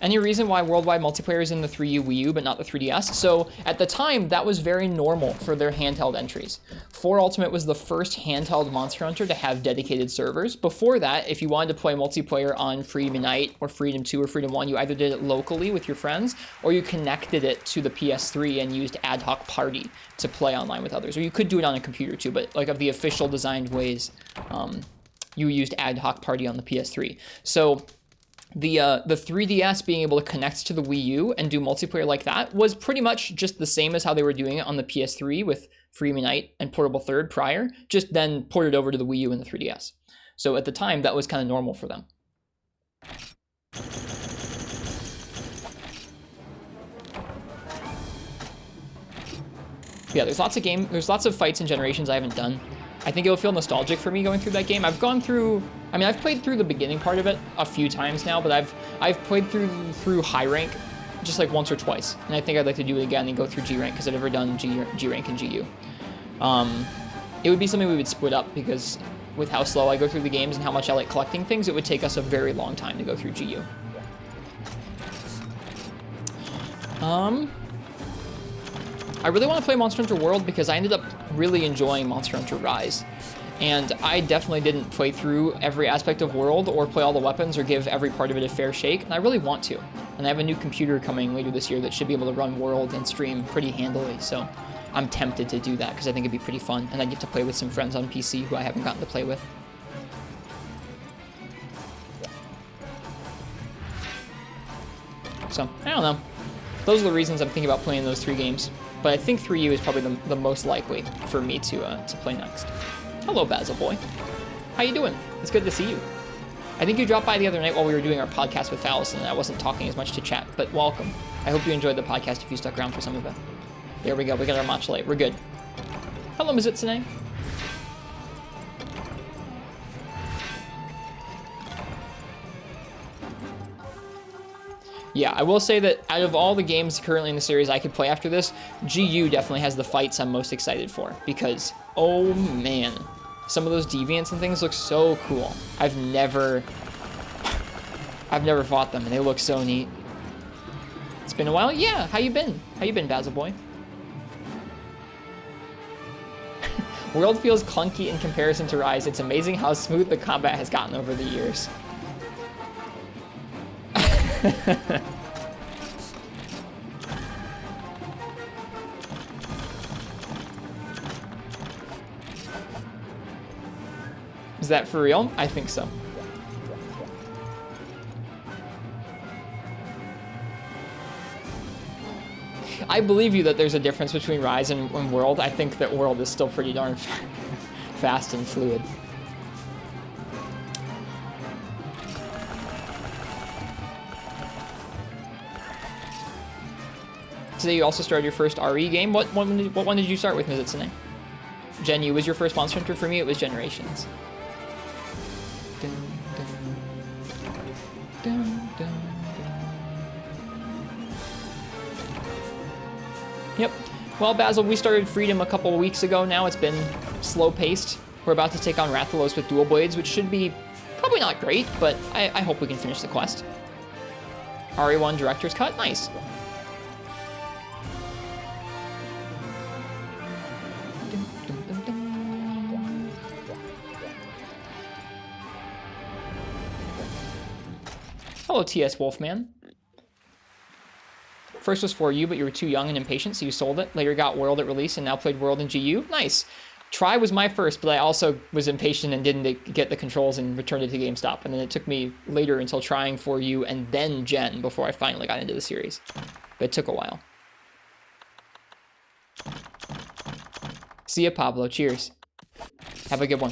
Any reason why worldwide multiplayer is in the 3U Wii U but not the 3DS? So at the time, that was very normal for their handheld entries. 4 Ultimate was the first handheld Monster Hunter to have dedicated servers. Before that, if you wanted to play multiplayer on Freedom Unite or Freedom 2 or Freedom 1, you either did it locally with your friends or you connected it to the PS3 and used Ad Hoc Party to play online with others. Or you could do it on a computer too, but like of the official designed ways, you used Ad Hoc Party on the PS3. So the 3DS being able to connect to the Wii U and do multiplayer like that was pretty much just the same as how they were doing it on the PS3 with Freedom Unite and Portable Third prior, just then ported over to the Wii U and the 3DS. So at the time, that was kind of normal for them. Yeah, there's lots of fights and Generations I haven't done. I think it'll feel nostalgic for me going through that game. I've played through the beginning part of it a few times now, but I've played through high rank just like once or twice, and I think I'd like to do it again and go through G rank because I've never done G rank and GU. It would be something we would split up because with how slow I go through the games and how much I like collecting things, it would take us a very long time to go through GU. I really want to play Monster Hunter World because I ended up really enjoying Monster Hunter Rise. And I definitely didn't play through every aspect of World or play all the weapons or give every part of it a fair shake, and I really want to. And I have a new computer coming later this year that should be able to run World and stream pretty handily, so I'm tempted to do that because I think it'd be pretty fun, and I get to play with some friends on PC who I haven't gotten to play with. So, I don't know. Those are the reasons I'm thinking about playing those 3 games. But I think 3U is probably the most likely for me to play next. Hello, Basil Boy. How you doing? It's good to see you. I think you dropped by the other night while we were doing our podcast with Allison, and I wasn't talking as much to chat, but welcome. I hope you enjoyed the podcast if you stuck around for some of it. There we go. We got our match light. We're good. Hello, Mizutsune. Yeah, I will say that out of all the games currently in the series I could play after this, GU definitely has the fights I'm most excited for, because, oh man, some of those deviants and things look so cool. I've never fought them, and they look so neat. It's been a while? Yeah, how you been? How you been, Basil Boy? World feels clunky in comparison to Rise. It's amazing how smooth the combat has gotten over the years. Is that for real? I think so. I believe you that there's a difference between Rise and World. I think that World is still pretty darn fast and fluid. Today you also started your first RE game. What one did you start with, Mizutsune? Gen U was your first Monster Hunter. For me, it was Generations. Dun, dun, dun, dun, dun. Yep. Well, Basil, we started Freedom a couple of weeks ago now. It's been slow-paced. We're about to take on Rathalos with dual blades, which should be probably not great, but I hope we can finish the quest. RE1 Director's Cut. Nice. Hello, TS Wolfman. First was for you, but you were too young and impatient, so you sold it. Later got World at release and now played World in GU. Nice. Try was my first, but I also was impatient and didn't get the controls and returned it to GameStop. And then it took me later until trying for you and then Gen before I finally got into the series. But it took a while. See ya, Pablo. Cheers. Have a good one.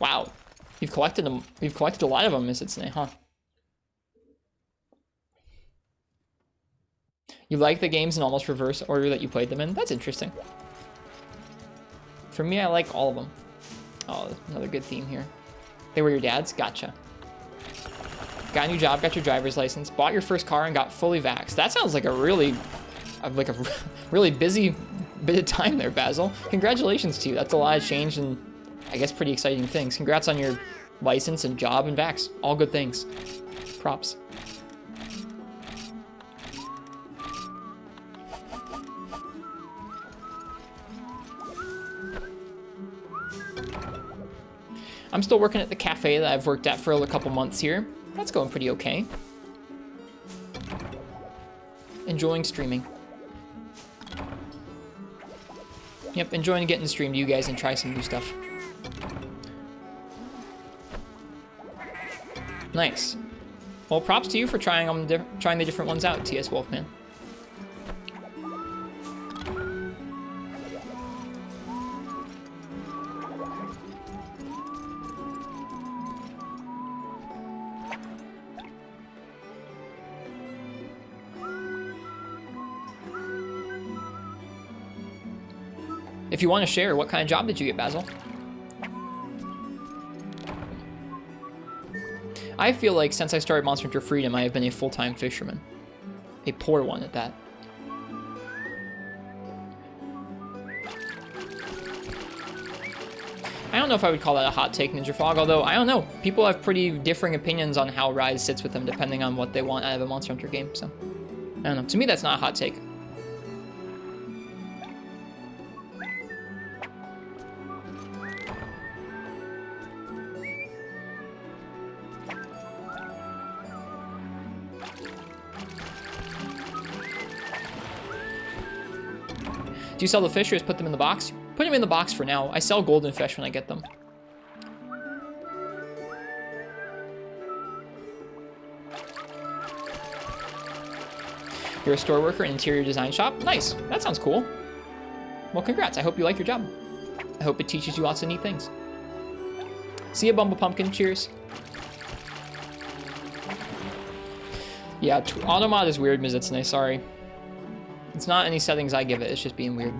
Wow, you've collected them. You've collected a lot of them, Mizutsune, huh? You like the games in almost reverse order that you played them in? That's interesting. For me, I like all of them. Oh, another good theme here. They were your dad's? Gotcha. Got a new job, got your driver's license, bought your first car, and got fully vaxxed. That sounds like a really busy bit of time there, Basil. Congratulations to you. That's a lot of change and I guess pretty exciting things. Congrats on your license and job and vax. All good things. Props. I'm still working at the cafe that I've worked at for a couple months here. That's going pretty okay. Enjoying streaming. Yep, enjoying getting to stream to you guys and try some new stuff. Nice. Well, props to you for trying the different ones out, TS Wolfman. If you want to share, what kind of job did you get, Basil? I feel like since I started Monster Hunter Freedom, I have been a full-time fisherman. A poor one at that. I don't know if I would call that a hot take, Ninja Fog, although, I don't know. People have pretty differing opinions on how Rise sits with them, depending on what they want out of a Monster Hunter game, so... I don't know. To me, that's not a hot take. you sell the fish or just put them in the box? Put them in the box for now. I sell golden fish when I get them. You're a store worker in interior design shop? Nice. That sounds cool. Well, congrats. I hope you like your job. I hope it teaches you lots of neat things. See ya, Bumble Pumpkin. Cheers. Yeah, automod is weird, Mizitsune. Sorry. It's not any settings I give it. It's just being weird.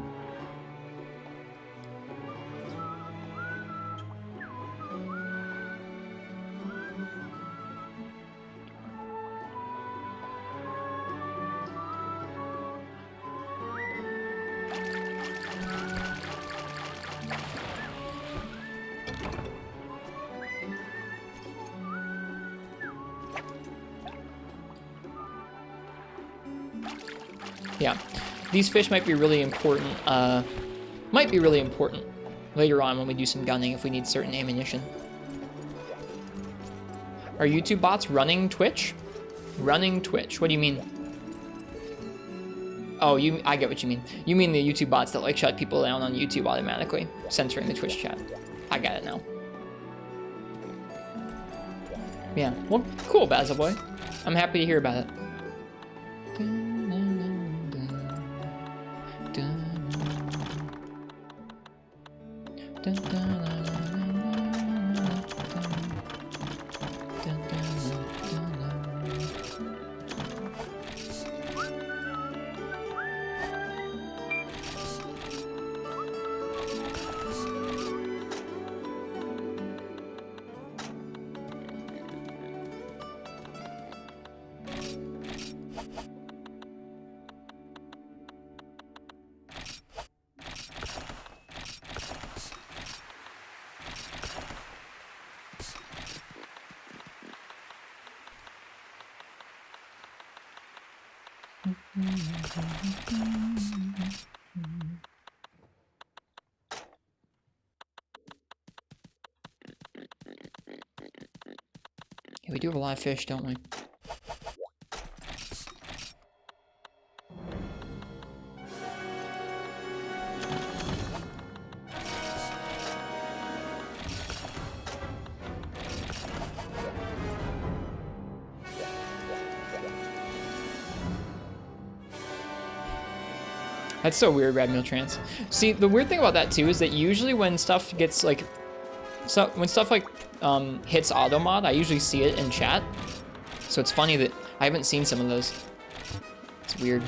Yeah, these fish might be really important. Later on when we do some gunning if we need certain ammunition. Are YouTube bots running Twitch? Running Twitch. What do you mean? Oh, I get what you mean. You mean the YouTube bots that like shut people down on YouTube automatically, censoring the Twitch chat. I got it now. Yeah. Well, cool, Basil Boy. I'm happy to hear about it. Yeah, we do have a lot of fish, don't we? That's so weird, Rad Meal Trance. See, the weird thing about that too is that usually when stuff gets like, when stuff like hits automod, I usually see it in chat. So it's funny that I haven't seen some of those. It's weird.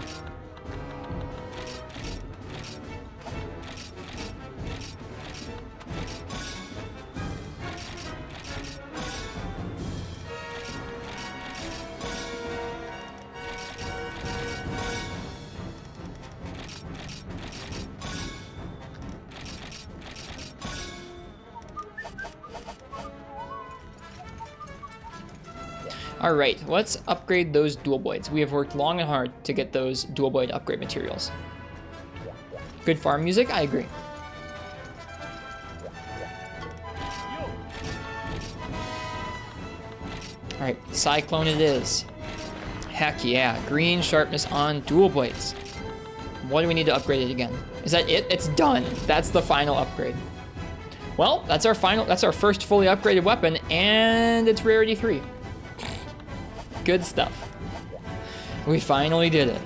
Alright, let's upgrade those dual blades. We have worked long and hard to get those dual blade upgrade materials. Good farm music? I agree. Alright, Cyclone it is. Heck yeah, green sharpness on dual blades. What do we need to upgrade it again? Is that it? It's done. That's the final upgrade. Well, that's our first fully upgraded weapon, and it's rarity 3. Good stuff. We finally did it.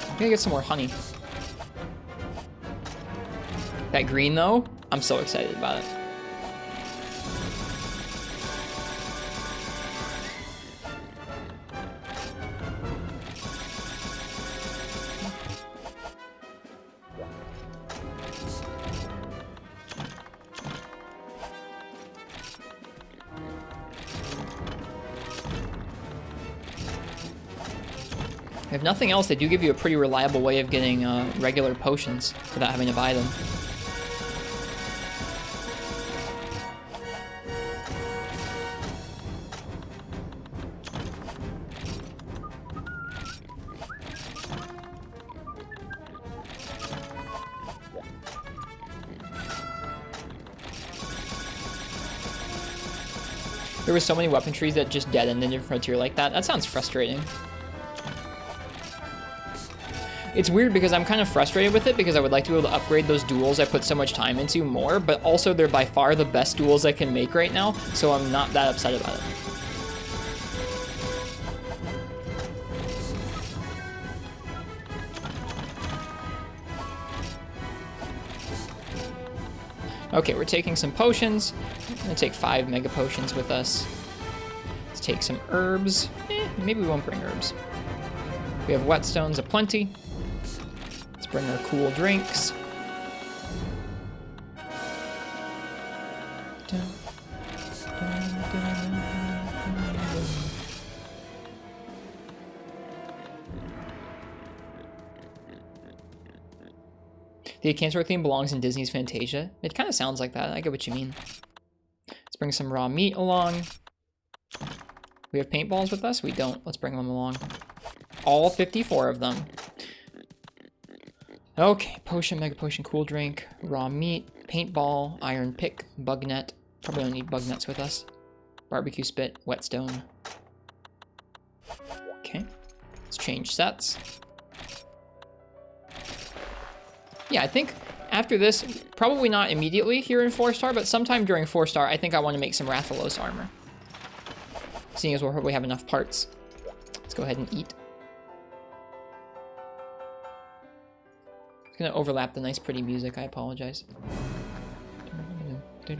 I'm gonna get some more honey. That green though, I'm so excited about it. If nothing else, they do give you a pretty reliable way of getting regular potions without having to buy them. There were so many weapon trees that just dead-ended in Frontier like that. That sounds frustrating. It's weird because I'm kind of frustrated with it because I would like to be able to upgrade those duels I put so much time into more, but also they're by far the best duels I can make right now, so I'm not that upset about it. Okay, we're taking some potions. I'm gonna take 5 mega potions with us. Let's take some herbs. Maybe we won't bring herbs. We have whetstones aplenty. Let's bring our cool drinks. The Acantor theme belongs in Disney's Fantasia. It kind of sounds like that. I get what you mean. Let's bring some raw meat along. We have paintballs with us? We don't. Let's bring them along. All 54 of them. Okay, potion, mega potion, cool drink, raw meat, paintball, iron pick, bug net. Probably don't need bug nets with us. Barbecue spit, whetstone. Okay, let's change sets. Yeah, I think after this, probably not immediately here in 4-star, but sometime during 4-star, I think I want to make some Rathalos armor. Seeing as we'll probably have enough parts. Let's go ahead and eat. It's gonna overlap the nice pretty music, I apologize. I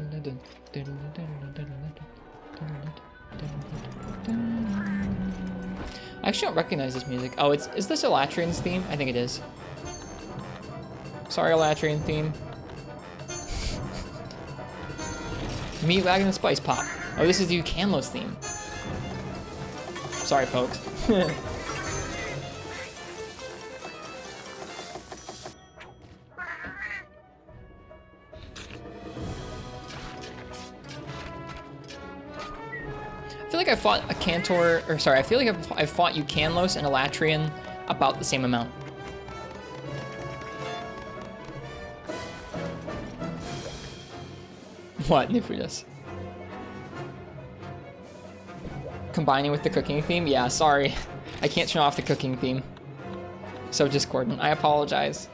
actually don't recognize this music. Oh, is this Elatrian's theme? I think it is. Sorry, Elatrian theme. Meat wagon and spice pop. Oh, this is the Ucanlos theme. Sorry, folks. I feel like I fought a Cantor, or sorry, I feel like I've fought Ucanlos and Elatrian about the same amount. What, Nifridus? Combining with the cooking theme? Yeah, sorry. I can't turn off the cooking theme. So discordant. I apologize.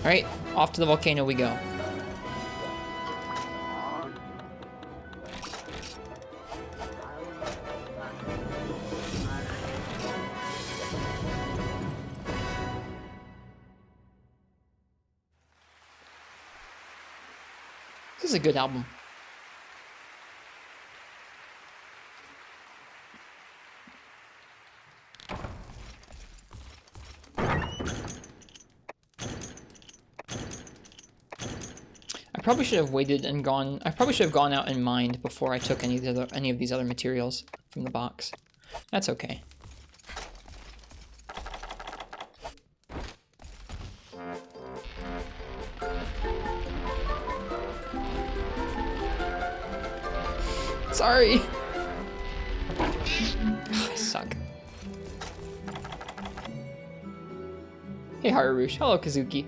Alright, off to the volcano we go. This is a good album. I probably should have waited and gone. I probably should have gone out and mined before I took any of these other materials from the box. That's okay. Sorry. I suck. Hey Harurush. Hello Kazuki.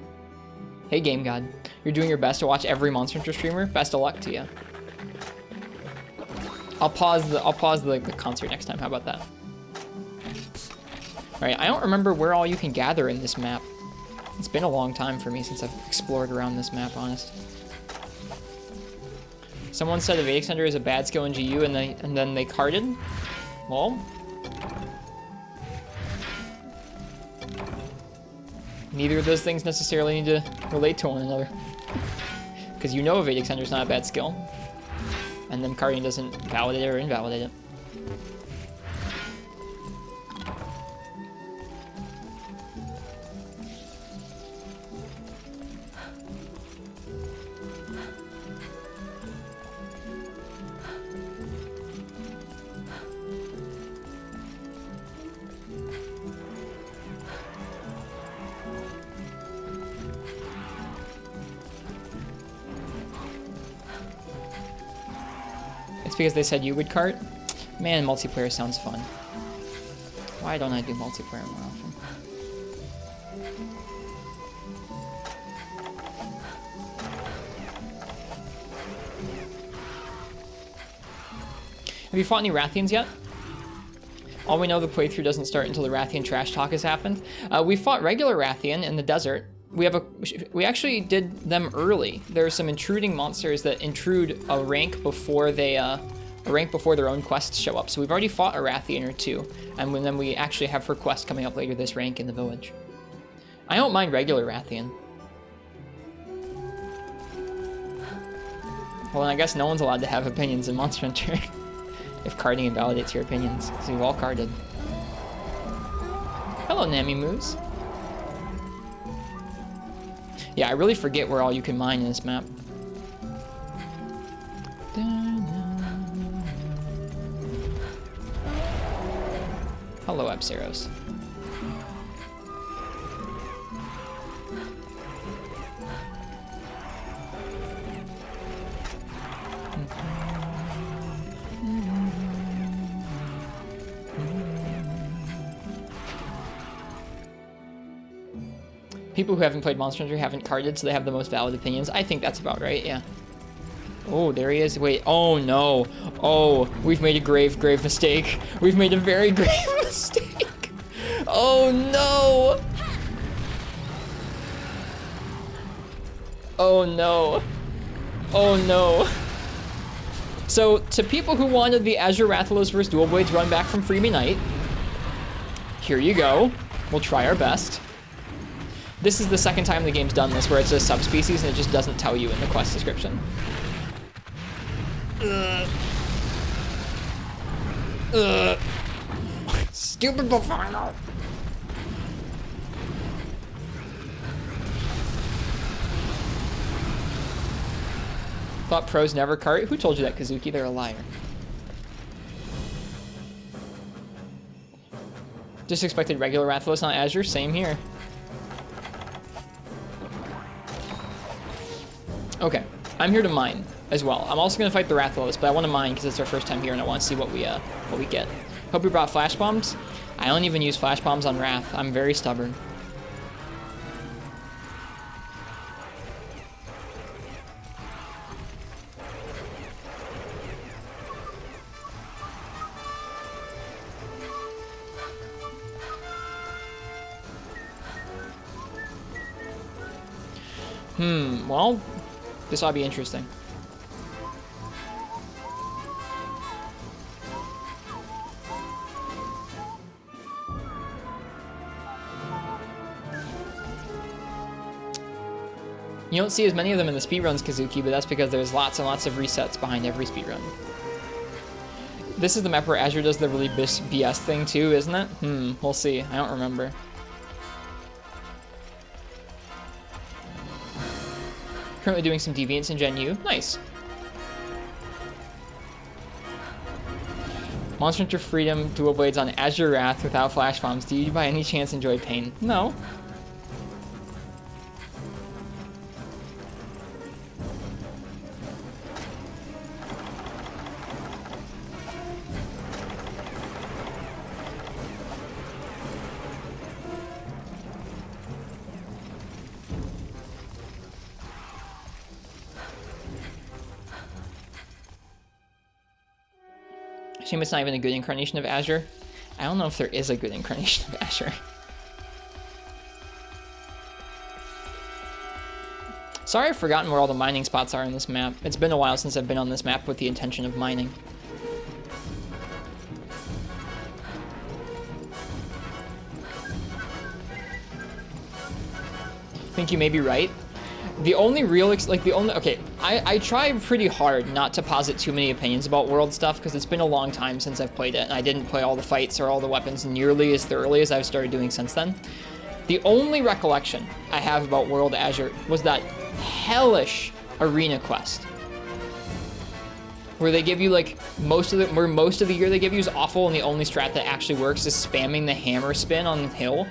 Hey Game God. You're doing your best to watch every Monster Hunter streamer. Best of luck to you. I'll pause the concert next time. How about that? All right. I don't remember where all you can gather in this map. It's been a long time for me since I've explored around this map, honest. Someone said Evade Extender is a bad skill in GU and then they carded. Well, neither of those things necessarily need to relate to one another. Because you know Evade Extender is not a bad skill. And then carding doesn't validate it or invalidate it. because they said you would cart. Man, multiplayer sounds fun. Why don't I do multiplayer more often? Have you fought any Rathians yet? All we know, the playthrough doesn't start until the Rathian trash talk has happened. We fought regular Rathian in the desert. We actually did them early. There are some intruding monsters that intrude a rank before their own quests show up. So we've already fought a Rathian or two, and then we actually have her quest coming up later this rank in the village. I don't mind regular Rathian. Well, I guess no one's allowed to have opinions in Monster Hunter. If carding invalidates your opinions, because we've all carded. Hello, Nami Moose. Yeah, I really forget where all you can mine in this map. Hello, Apsaros. People who haven't played Monster Hunter haven't carded, so they have the most valid opinions. I think that's about right, yeah. Oh, there he is. Wait, oh no. Oh, we've made a grave mistake. We've made a very grave mistake. Oh no. Oh no. Oh no. So, to people who wanted the Azure Rathalos vs. Dual Blades run back from Freebie Night, here you go. We'll try our best. This is the second time the game's done this, where it's a subspecies and it just doesn't tell you in the quest description. Stupid Bufano. Thought pros never cart? Who told you that, Kazuki? They're a liar. Just expected regular Rathalos on Azure? Same here. Okay, I'm here to mine as well. I'm also gonna fight the Rathalos, but I want to mine because it's our first time here and I want to see what we get. Hope we brought flash bombs. I don't even use flash bombs on Wrath. I'm very stubborn. Well, this ought to be interesting. You don't see as many of them in the speedruns, Kazuki, but that's because there's lots and lots of resets behind every speedrun. This is the map where Azure does the really BS thing too, isn't it? We'll see. I don't remember. Currently doing some Deviants in Gen U. Nice. Monster Hunter Freedom Dual Blades on Azure Wrath without flash bombs. Do you by any chance enjoy pain? No. Shame it's not even a good incarnation of Azure. I don't know if there is a good incarnation of Azure. Sorry, I've forgotten where all the mining spots are in this map. It's been a while since I've been on this map with the intention of mining. I think you may be right. The only real, okay, I try pretty hard not to posit too many opinions about world stuff because it's been a long time since I've played it and I didn't play all the fights or all the weapons nearly as thoroughly as I've started doing since then. The only recollection I have about World Azure was that hellish arena quest where they give you like most of the gear they give you is awful and the only strat that actually works is spamming the hammer spin on the hill.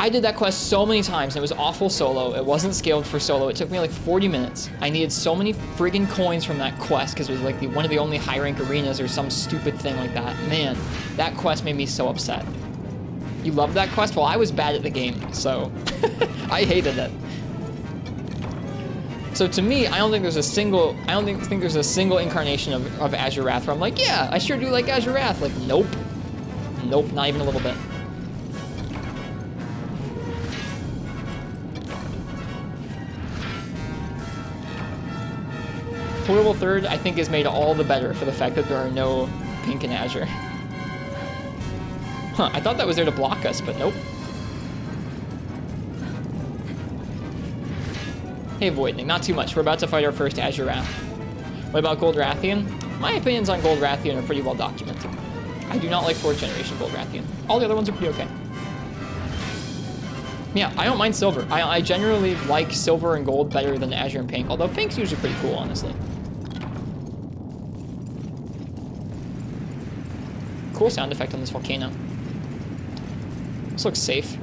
I did that quest so many times, and it was awful solo. It wasn't scaled for solo. It took me like 40 minutes. I needed so many friggin' coins from that quest because it was like one of the only high rank arenas or some stupid thing like that. Man, that quest made me so upset. You loved that quest? Well, I was bad at the game, so I hated it. So to me, I don't think there's a single incarnation of Azure Wrath where I'm like, yeah, I sure do like Azure Wrath. Like, nope. Nope, not even a little bit. Portable third, I think, is made all the better for the fact that there are no pink and azure. Huh, I thought that was there to block us, but nope. Hey, Voidning, not too much. We're about to fight our first Azure Wrath. What about Gold Rathian? My opinions on Gold Rathian are pretty well documented. I do not like 4th generation Gold Rathian. All the other ones are pretty okay. Yeah, I don't mind silver. I generally like silver and gold better than azure and pink, although pink's usually pretty cool, honestly. Cool sound effect on this volcano. This looks safe.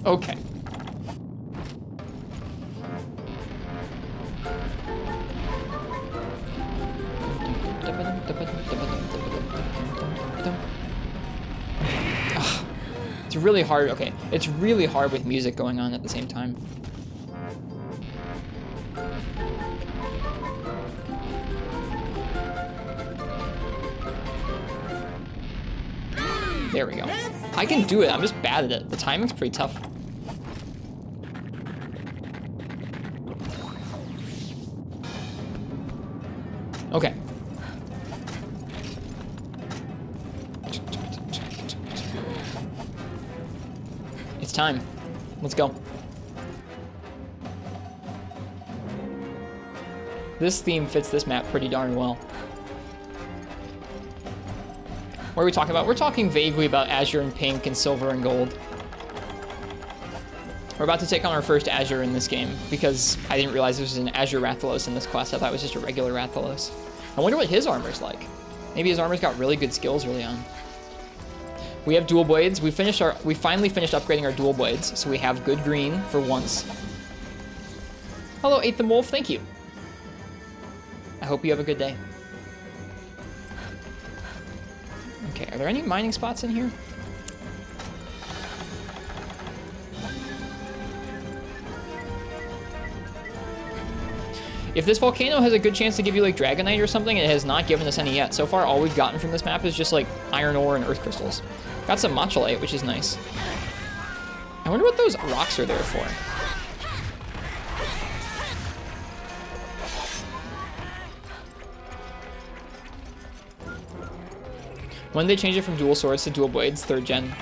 Okay. It's really hard. Okay, it's really hard with music going on at the same time. There we go. I can do it. I'm just bad at it. The timing's pretty tough. Okay. It's time. Let's go. This theme fits this map pretty darn well. What are we talking about? We're talking vaguely about azure and pink and silver and gold. We're about to take on our first azure in this game because I didn't realize there was an azure Rathalos in this quest. I thought it was just a regular Rathalos. I wonder what his armor's like. Maybe his armor's got really good skills early on. We have dual blades. We finally finished upgrading our dual blades, so we have good green for once. Hello, Eighth Wolf. Thank you. I hope you have a good day. Okay, are there any mining spots in here? If this volcano has a good chance to give you like Dragonite or something, it has not given us any yet. So far, all we've gotten from this map is just like iron ore and earth crystals. Got some Matchalite, which is nice. I wonder what those rocks are there for. When they change it from dual swords to dual blades, 3rd gen.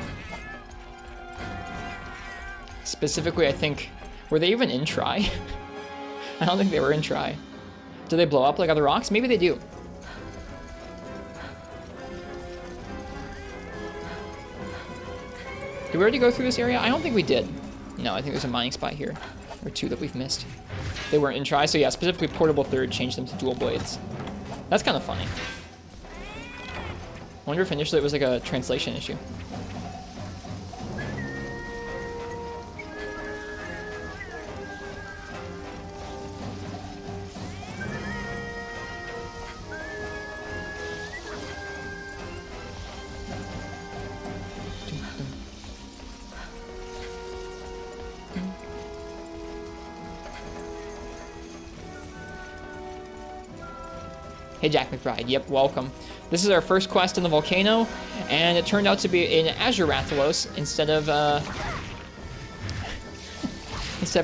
Specifically, I think, were they even in Try? I don't think they were in Try. Do they blow up like other rocks? Maybe they do. Did we already go through this area? I don't think we did. No, I think there's a mining spot here. Or 2 that we've missed. They weren't in Try, so yeah, specifically Portable 3rd changed them to dual blades. That's kind of funny. I wonder if initially it was like a translation issue. Hey, Jack McBride. Yep, welcome. This is our first quest in the volcano, and it turned out to be an Azure Rathalos instead of a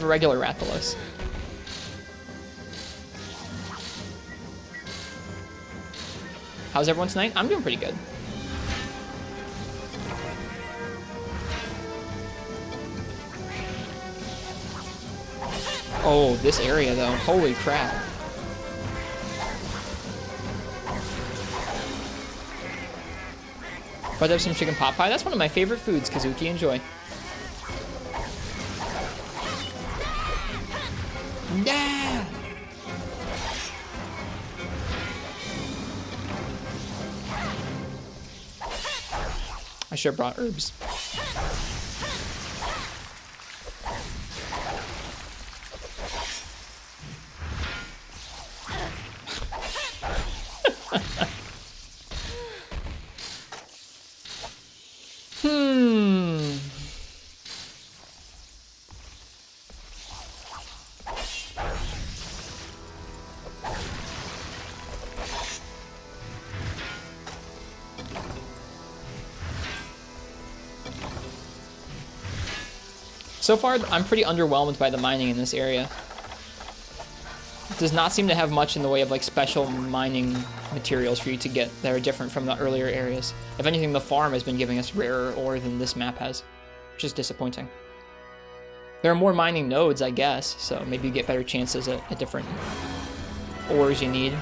regular Rathalos. How's everyone tonight? I'm doing pretty good. Oh, this area though. Holy crap. About to have some chicken pot pie. That's one of my favorite foods, Kazuki. Enjoy. Yeah! should have brought herbs. So far, I'm pretty underwhelmed by the mining in this area. It does not seem to have much in the way of like special mining materials for you to get that are different from the earlier areas. If anything, the farm has been giving us rarer ore than this map has, which is disappointing. There are more mining nodes, I guess, so maybe you get better chances at different ores you need.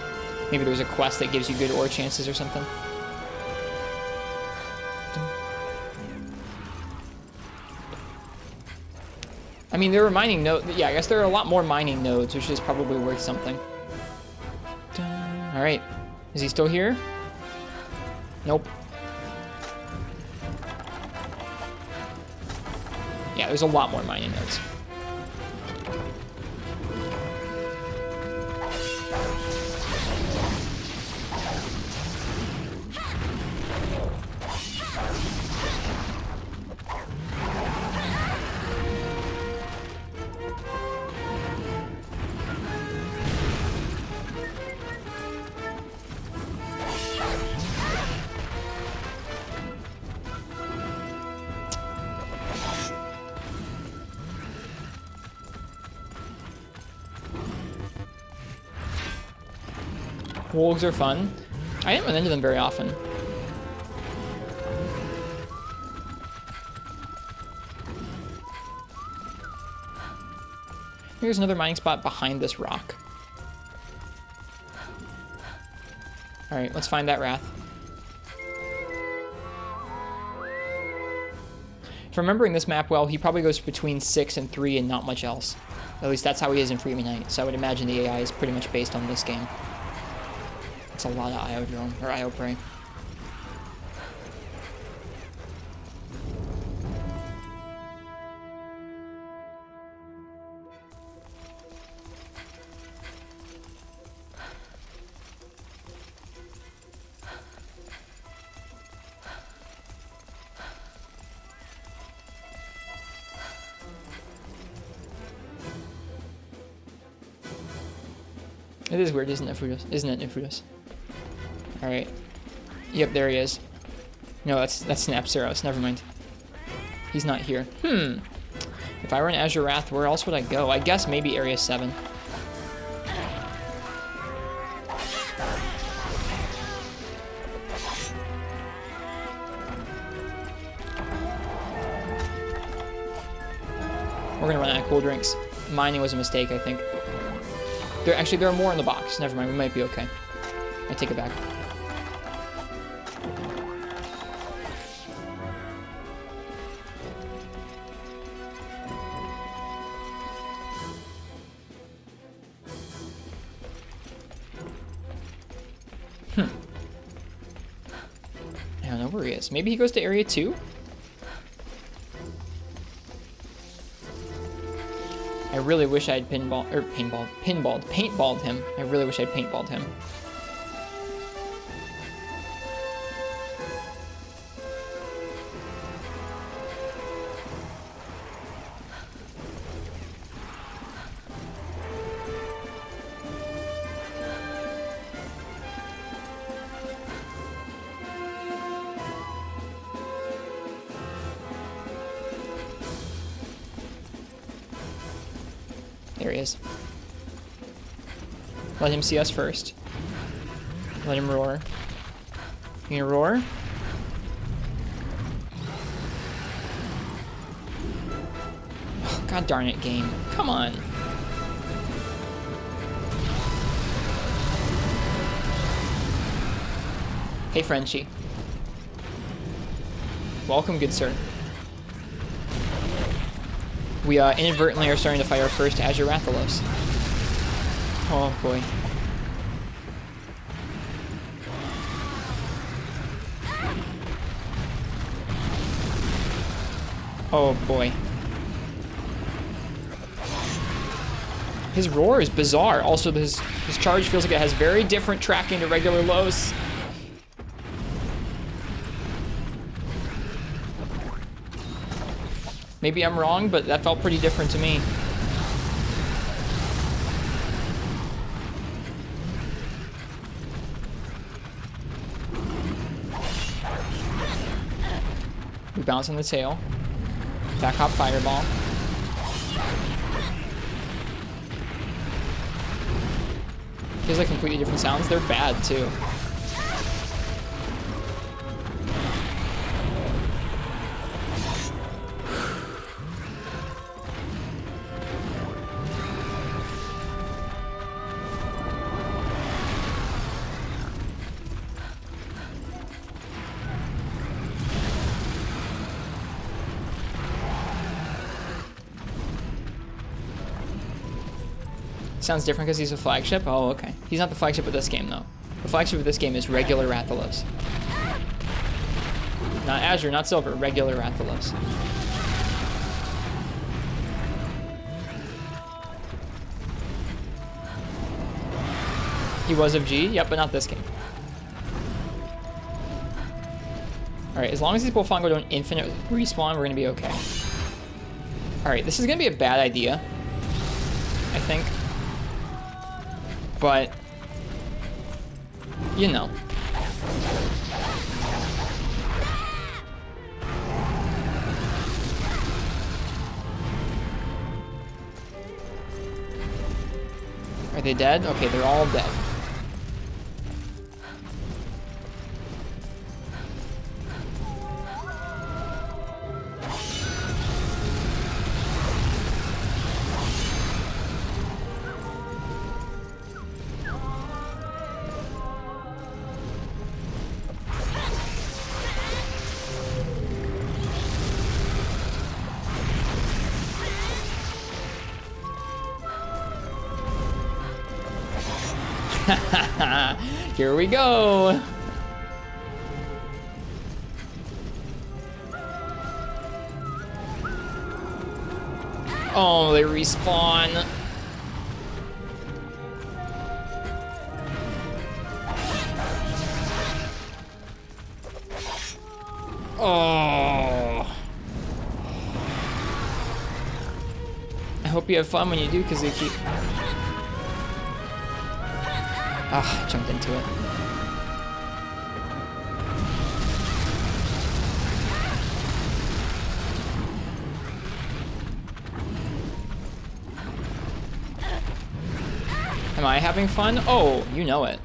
Maybe there's a quest that gives you good ore chances or something. I mean, there were mining nodes. Yeah, I guess there are a lot more mining nodes, which is probably worth something. All right. Is he still here? Nope. Yeah, there's a lot more mining nodes. Wolves are fun. I didn't run into them very often. Here's another mining spot behind this rock. Alright, let's find that Wrath. If remembering this map well, he probably goes between 6 and 3 and not much else. At least that's how he is in Freemi Night, so I would imagine the AI is pretty much based on this game. It's a lot of IO drone, or IO prey. It is weird, isn't it, Nefudus? Alright. Yep, there he is. No, that's Snapseros. Never mind. He's not here. If I were in Azure Wrath, where else would I go? I guess maybe Area 7. We're gonna run out of cool drinks. Mining was a mistake, I think. There are more in the box. Never mind, we might be okay. I take it back. I don't know where he is. Maybe he goes to Area 2? I really wish I'd paintballed him. I really wish I'd paintballed him. There he is. Let him see us first. Let him roar. You gonna roar? Oh, God darn it, game. Come on. Hey, Frenchie. Welcome, good sir. We inadvertently are starting to fight our first Azure Rathalos. Oh boy. Oh boy. His roar is bizarre. Also, his charge feels like it has very different tracking to regular lows. Maybe I'm wrong, but that felt pretty different to me. We bounce on the tail. Back hop fireball. Feels like completely different sounds. They're bad too. Sounds different because he's a flagship? Oh, okay. He's not the flagship of this game, though. The flagship of this game is regular Rathalos. Not Azure, not Silver, regular Rathalos. He was of G? Yep, but not this game. Alright, as long as these Bullfongo don't infinite respawn, we're gonna be okay. Alright, this is gonna be a bad idea, I think. But, you know. Are they dead? Okay, they're all dead. Here we go. Oh, they respawn. Oh. I hope you have fun when you do, because they keep... Ah, I jumped into it. Am I having fun? Oh, you know it.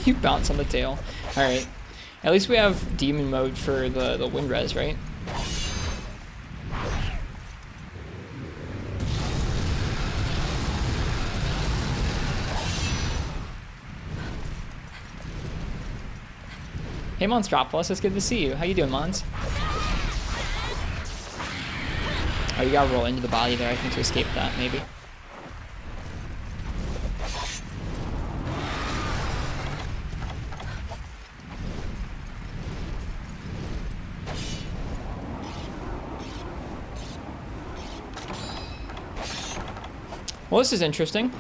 You bounce on the tail. Alright. At least we have demon mode for the wind res, right? Hey Monstropolis, it's good to see you. How you doing, Mons? Oh, you gotta roll into the body there, I think, to escape that, maybe. Well, this is interesting.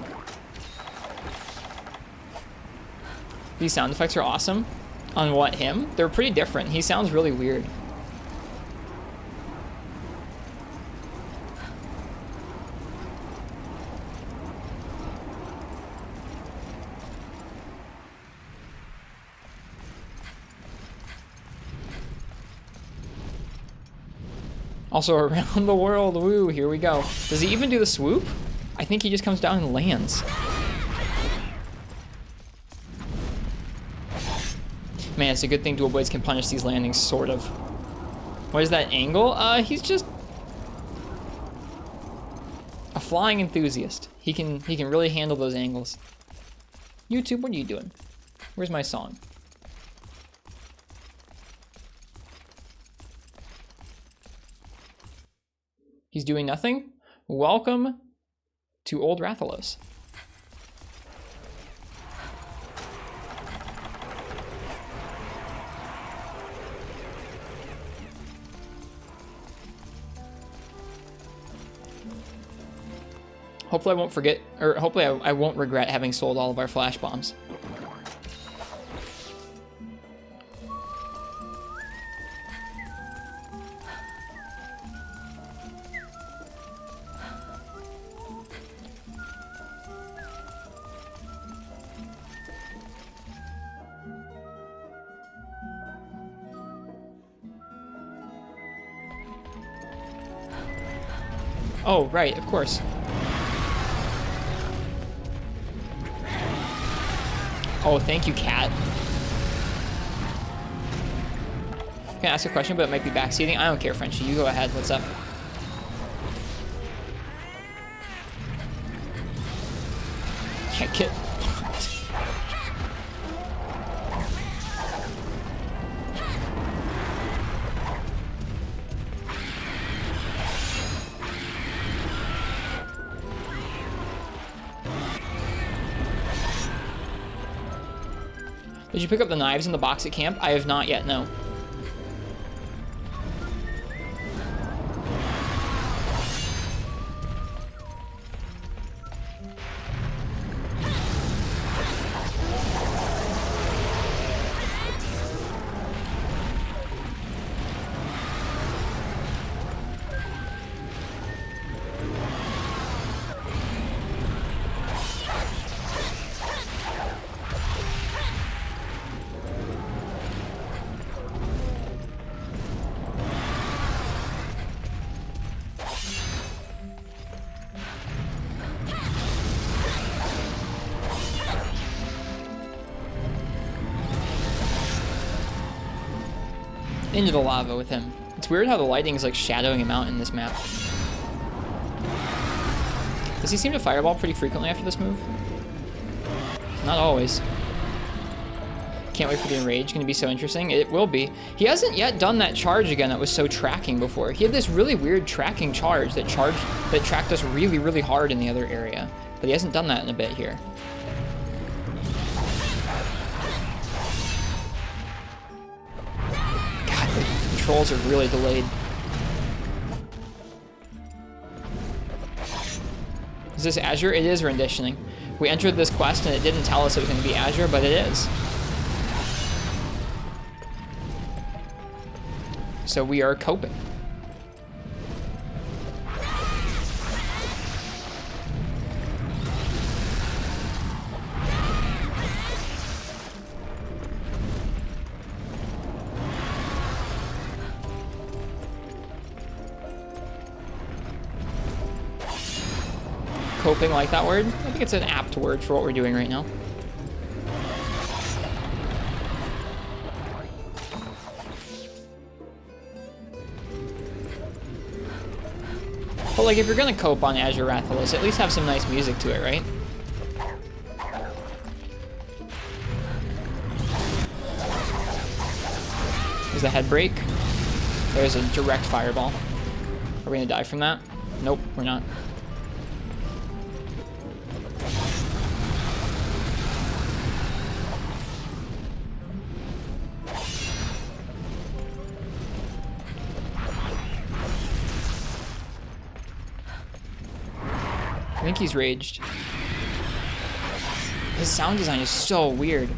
These sound effects are awesome. On what, him? They're pretty different. He sounds really weird. Also around the world, woo, here we go. Does he even do the swoop? I think he just comes down and lands. Man, it's a good thing dual blades can punish these landings, sort of. What is that angle? He's just a flying enthusiast. He can really handle those angles. YouTube, what are you doing? Where's my song? He's doing nothing? Welcome to Old Rathalos. Hopefully I won't forget, or hopefully I won't regret having sold all of our flash bombs. Oh, right, of course. Oh, thank you, cat. Can I ask a question, but it might be backseating? I don't care, Frenchie. You go ahead. What's up? Can't get... Did you pick up the knives in the box at camp? I have not yet, no. Into the lava with him. It's weird how the lighting is like shadowing him out in this map. Does he seem to fireball pretty frequently after this move? Not always. Can't wait for the enrage. Gonna be so interesting. It will be. He hasn't yet done that charge again that was so tracking before. He had this really weird tracking charge that tracked us really, really hard in the other area. But he hasn't done that in a bit here. Controls are really delayed. Is this Azure? It is renditioning. We entered this quest and it didn't tell us it was going to be Azure, but it is. So we are coping. Coping, like that word? I think it's an apt word for what we're doing right now. But like, if you're gonna cope on Azure Rathalos, at least have some nice music to it, right? There's the head break. There's a direct fireball. Are we gonna die from that? Nope, we're not. I think he's raged. His sound design is so weird.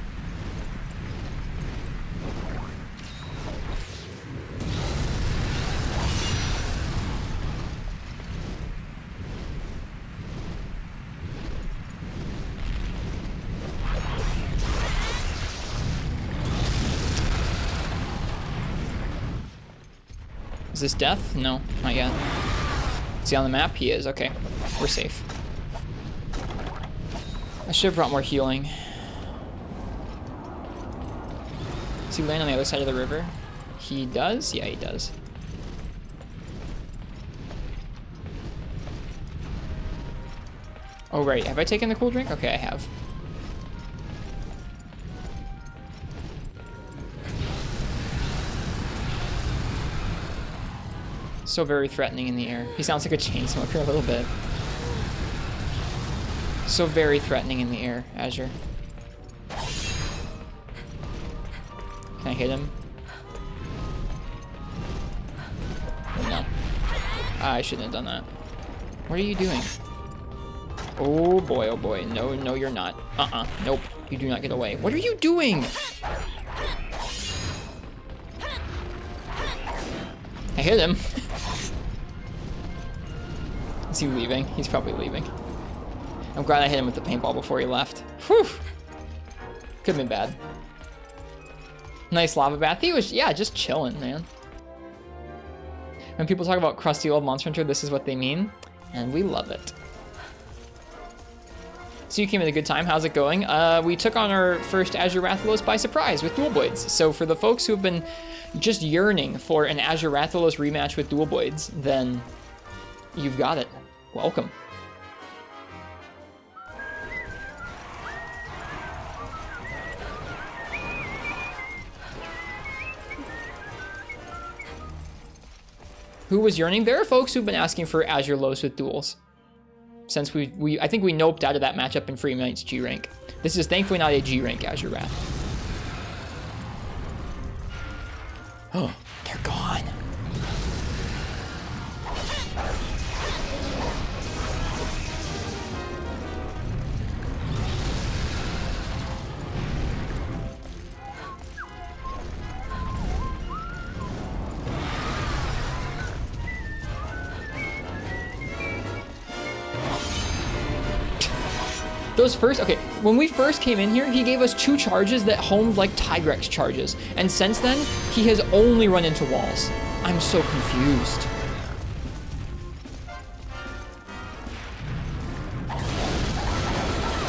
Is this death? No, not yet. Is he on the map? He is. Okay, we're safe. I should have brought more healing. Does he land on the other side of the river? He does? Yeah, he does. Oh, right. Have I taken the cool drink? Okay, I have. So very threatening in the air. He sounds like a chain smoker a little bit. So very threatening in the air, Azure. Can I hit him? No. I shouldn't have done that. What are you doing? Oh boy, oh boy. No, no, you're not. Nope. You do not get away. What are you doing? I hit him. Is he leaving? He's probably leaving. I'm glad I hit him with the paintball before he left. Whew. Could have been bad. Nice lava bath. He was, yeah, just chilling, man. When people talk about crusty old Monster Hunter, this is what they mean, and we love it. So you came at a good time. How's it going? We took on our first Azure Rathalos by surprise with Dual Blades. So for the folks who have been just yearning for an Azure Rathalos rematch with Dual Blades, then you've got it. Welcome. Who was yearning? There are folks who've been asking for Azure Los with duels. Since I think we noped out of that matchup in Free Knight's G rank. This is thankfully not a G rank Azure Wrath. Oh, they're gone. Those first, okay, when we first came in here, he gave us 2 charges that homed like Tigrex charges. And since then, he has only run into walls. I'm so confused.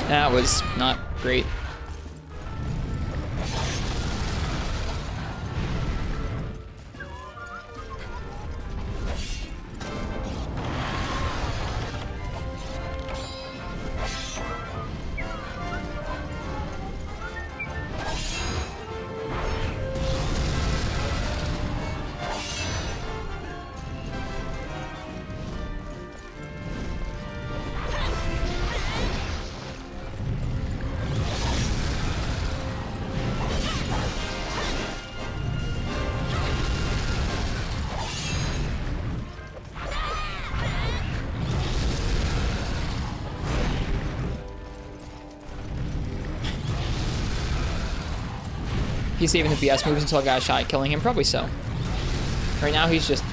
That was not great. He's saving the BS moves until I got a shot at killing him. Probably so. Right now he's just...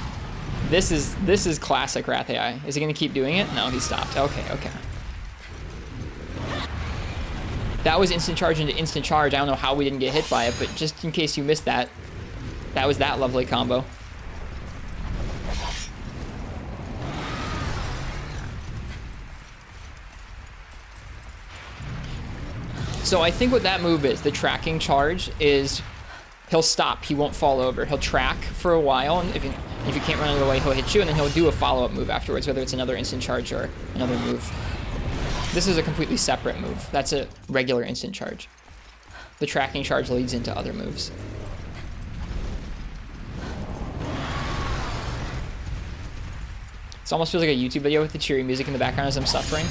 This is classic Wrath AI. Is he going to keep doing it? No, he stopped. Okay, okay. That was instant charge into instant charge. I don't know how we didn't get hit by it, but just in case you missed that, that was that lovely combo. So I think what that move is, the tracking charge, is he'll stop. He won't fall over. He'll track for a while, and if you can't run out of the way, he'll hit you, and then he'll do a follow-up move afterwards, whether it's another instant charge or another move. This is a completely separate move. That's a regular instant charge. The tracking charge leads into other moves. It almost feels like a YouTube video with the cheery music in the background as I'm suffering.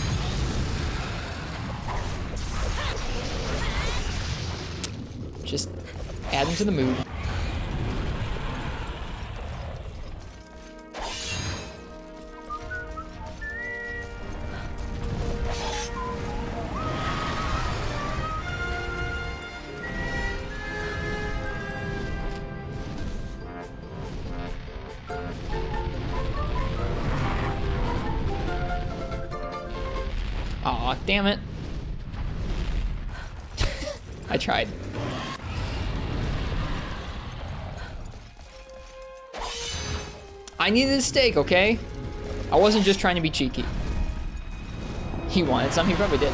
Just add them to the mood. Aw, damn it. I tried. I needed a steak, okay? I wasn't just trying to be cheeky. He wanted some, he probably did.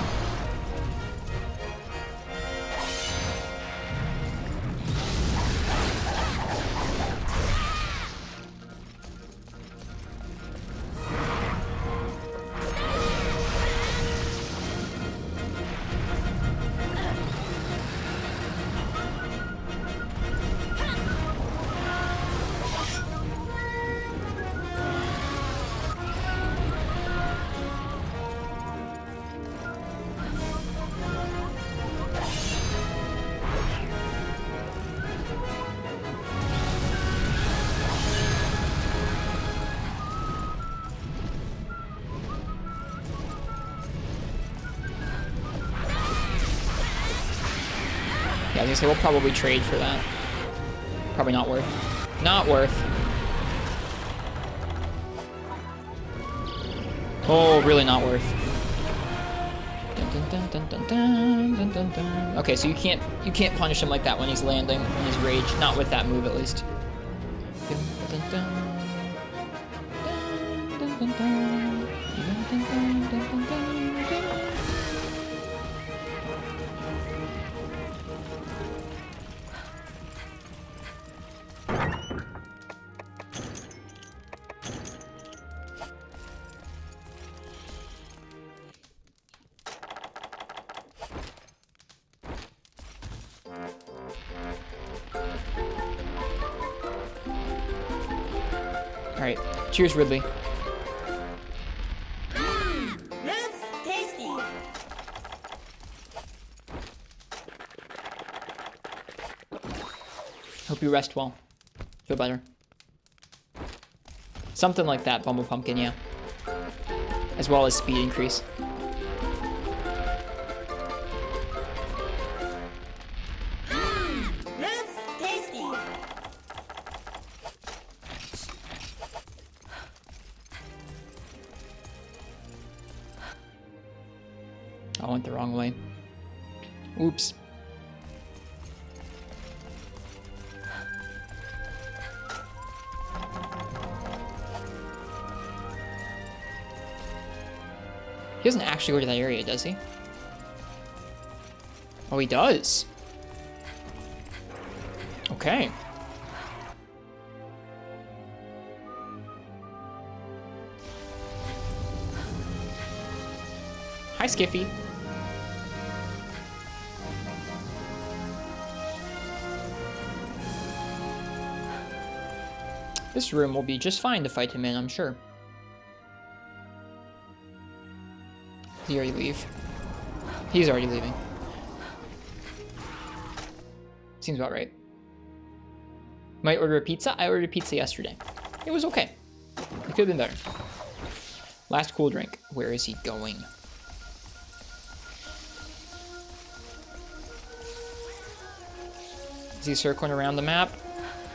Yeah, I was gonna say we'll probably trade for that. Probably not worth. Not worth. Oh, really not worth. Okay, so you can't punish him like that when he's landing in his rage. Not with that move, at least. Alright, cheers, Ridley. That's tasty. Hope you rest well. Feel better. Something like that, Bumble Pumpkin, yeah. As well as speed increase. That's tasty. I went the wrong way. Oops. He doesn't actually go to that area, does he? Oh, he does. Okay. Hi, Skiffy. This room will be just fine to fight him in, I'm sure. Did he already leave? He's already leaving. Seems about right. Might order a pizza? I ordered a pizza yesterday. It was okay. It could have been better. Last cool drink. Where is he going? Is he circling around the map?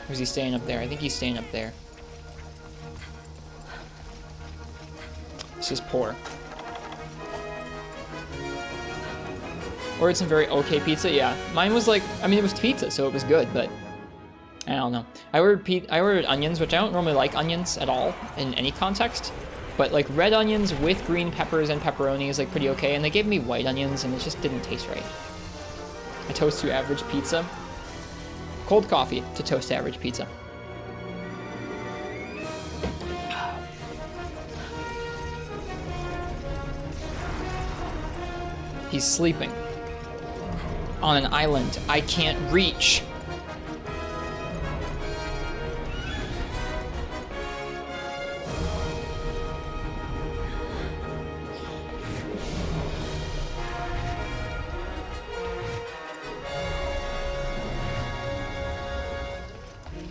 Or is he staying up there? I think he's staying up there. This is poor. Ordered some very okay pizza, yeah. Mine was like, I mean, it was pizza, so it was good, but I don't know. I ordered onions, which I don't normally like onions at all in any context, but like red onions with green peppers and pepperoni is like pretty okay, and they gave me white onions, and it just didn't taste right. I toast to average pizza. Cold coffee to toast to average pizza. He's sleeping on an island I can't reach.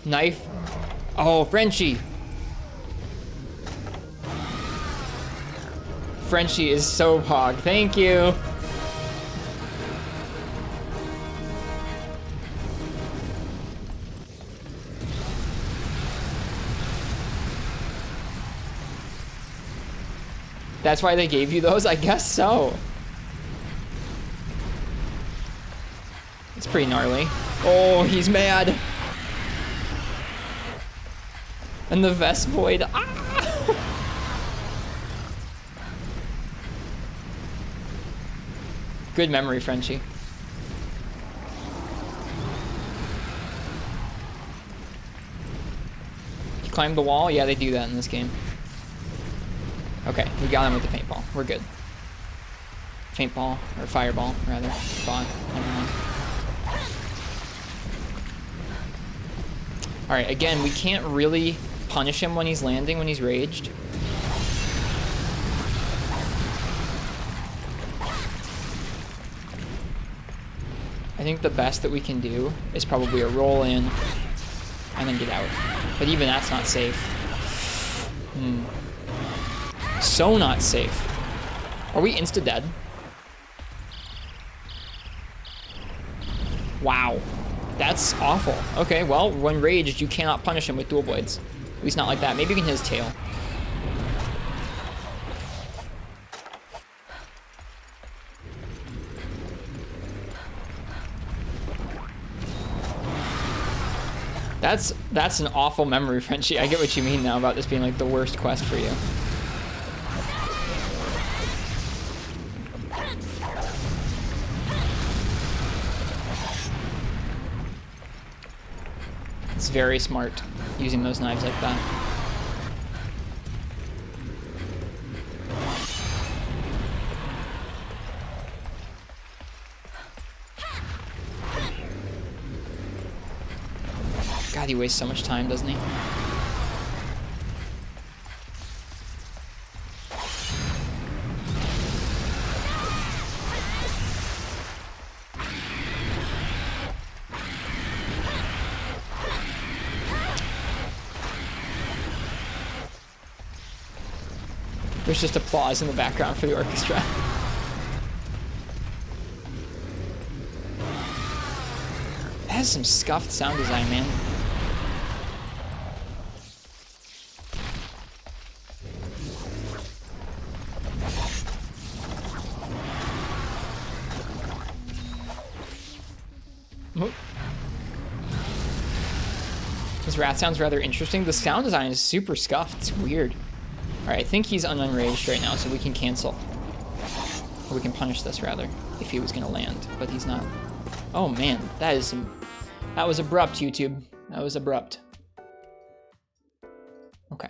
Knife. Oh, Frenchie. Frenchie is so pog. Thank you. That's why they gave you those? I guess so. It's pretty gnarly. Oh, he's mad. And the Vest Void. Ah! Good memory, Frenchie. You climb the wall? Yeah, they do that in this game. Okay, we got him with the paintball. We're good. Paintball, or fireball, rather. Thought. Never mind. Alright, again, we can't really punish him when he's landing, when he's raged. I think the best that we can do is probably a roll in and then get out. But even that's not safe. So not safe. Are we insta-dead? Wow. That's awful. Okay, well, when raged, you cannot punish him with dual blades. At least not like that. Maybe you can hit his tail. That's an awful memory, Frenchie. I get what you mean now about this being like the worst quest for you. It's very smart using those knives like that. God, he wastes so much time, doesn't he? There's just applause in the background for the orchestra. That has some scuffed sound design, man. This rat sounds rather interesting. The sound design is super scuffed. It's weird. Alright, I think he's unenraged right now, so we can cancel. Or we can punish this, rather, if he was going to land. But he's not. Oh, man. That was abrupt, YouTube. That was abrupt. Okay.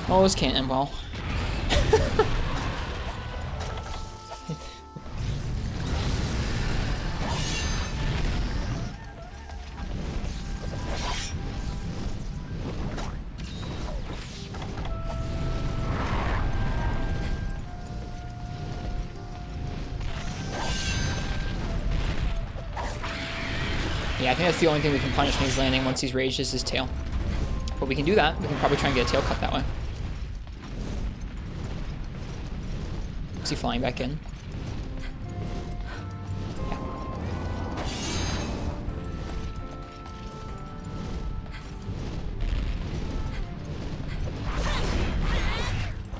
Oh, this can't end well. Yeah, I think that's the only thing we can punish when he's landing once he's raged is his tail. But we can do that. We can probably try and get a tail cut that way. Is he flying back in? Yeah.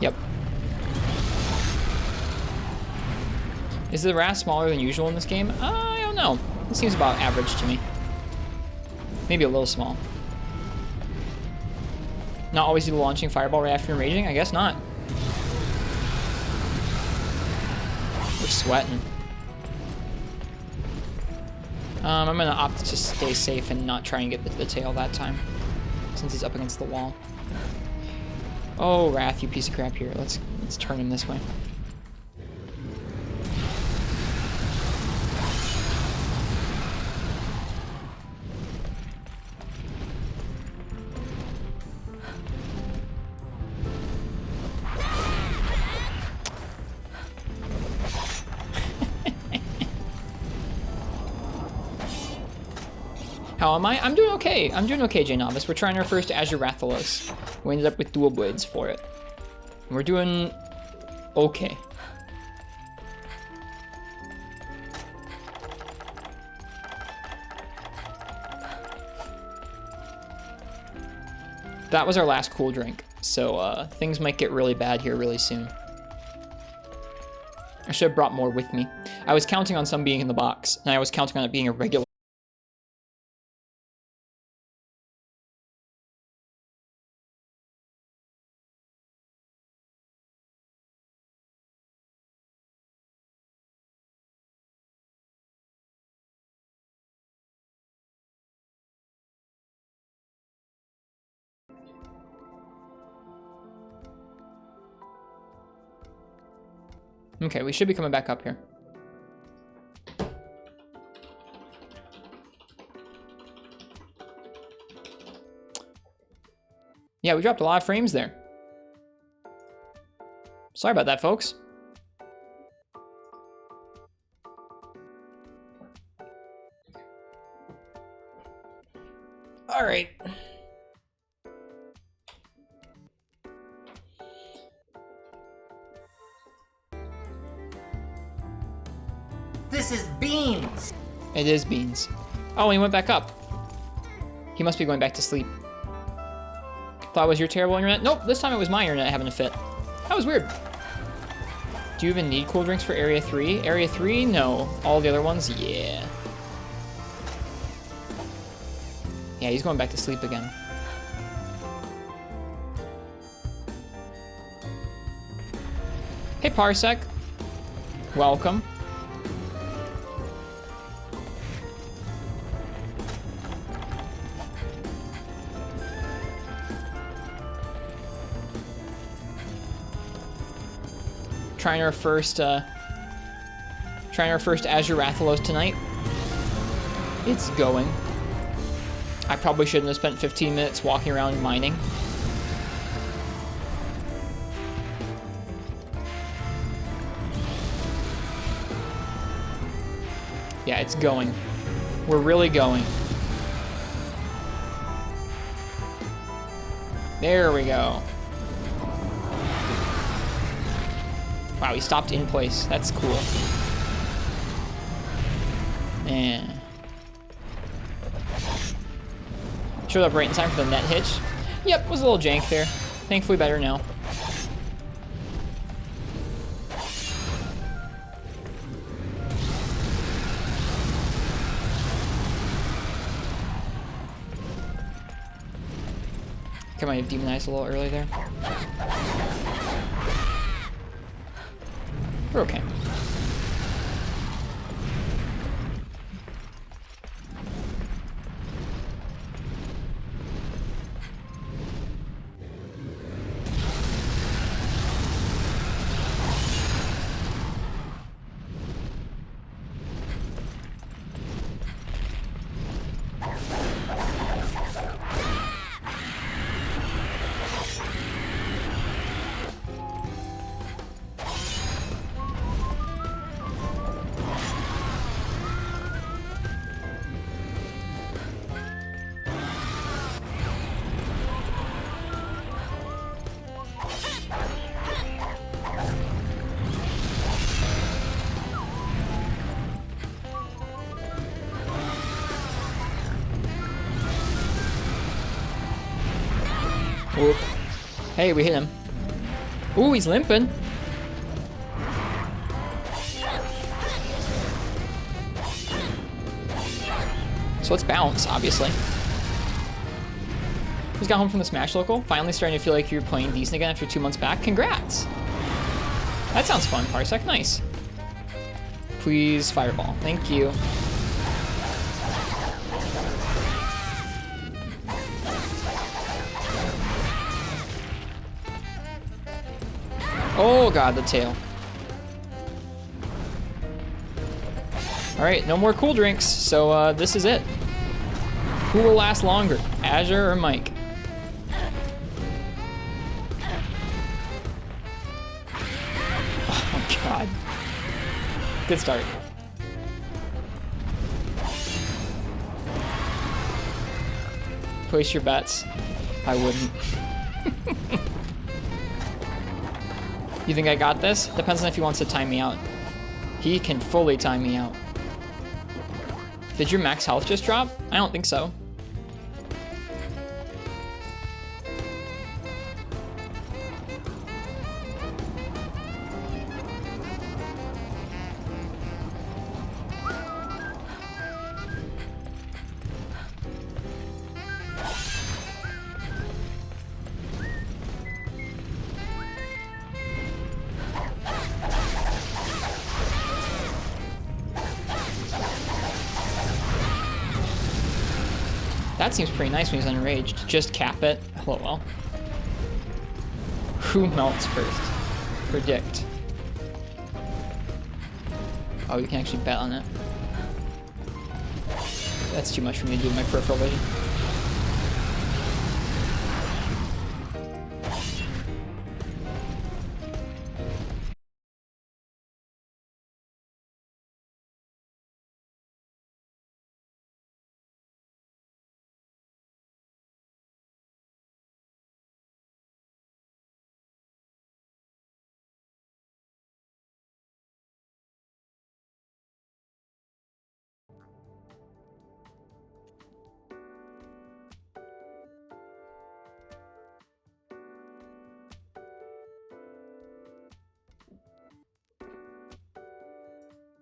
Yep. Is the rat smaller than usual in this game? I don't know. It seems about average to me. Maybe a little small. Not always do the launching fireball right after enraging? I guess not. We're sweating. I'm gonna opt to stay safe and not try and get the tail that time, since he's up against the wall. Oh, Wrath, you piece of crap! Here, let's turn him this way. How am I? I'm doing okay. I'm doing okay, J Novice. We're trying our first Azure Rathalos. We ended up with dual blades for it. We're doing okay. That was our last cool drink, so things might get really bad here really soon. I should have brought more with me. I was counting on some being in the box, and I was counting on it being a regular. Okay, we should be coming back up here. Yeah, we dropped a lot of frames there. Sorry about that, folks. All right. This is Beans! It is Beans. Oh, he went back up. He must be going back to sleep. Thought it was your terrible internet? Nope, this time it was my internet having a fit. That was weird. Do you even need cool drinks for Area 3? Area 3? No. All the other ones? Yeah. Yeah, he's going back to sleep again. Hey, Parsec. Welcome. Trying our first Azure Rathalos tonight. It's going. I probably shouldn't have spent 15 minutes walking around mining. Yeah, it's going. We're really going. There we go. Wow, he stopped in place. That's cool. Man. Showed up right in time for the net hitch. Yep, was a little jank there. Thankfully better now. I might have demonized a little early there. We're okay. Whoop. Hey, we hit him. Ooh, he's limping. So let's bounce, obviously. Just got home from the Smash Local. Finally starting to feel like you're playing decent again after 2 months back. Congrats. That sounds fun, Parsec. Nice. Please, Fireball. Thank you. Oh god, the tail. Alright, no more cool drinks, so this is it. Who will last longer, Azure or Mike? Oh god. Good start. Place your bets. I wouldn't. You think I got this? Depends on if he wants to time me out. He can fully time me out. Did your max health just drop? I don't think so. That seems pretty nice when he's enraged. Just cap it. Oh well. Who melts first? Predict. Oh, you can actually bet on it. That's too much for me to do with my peripheral vision.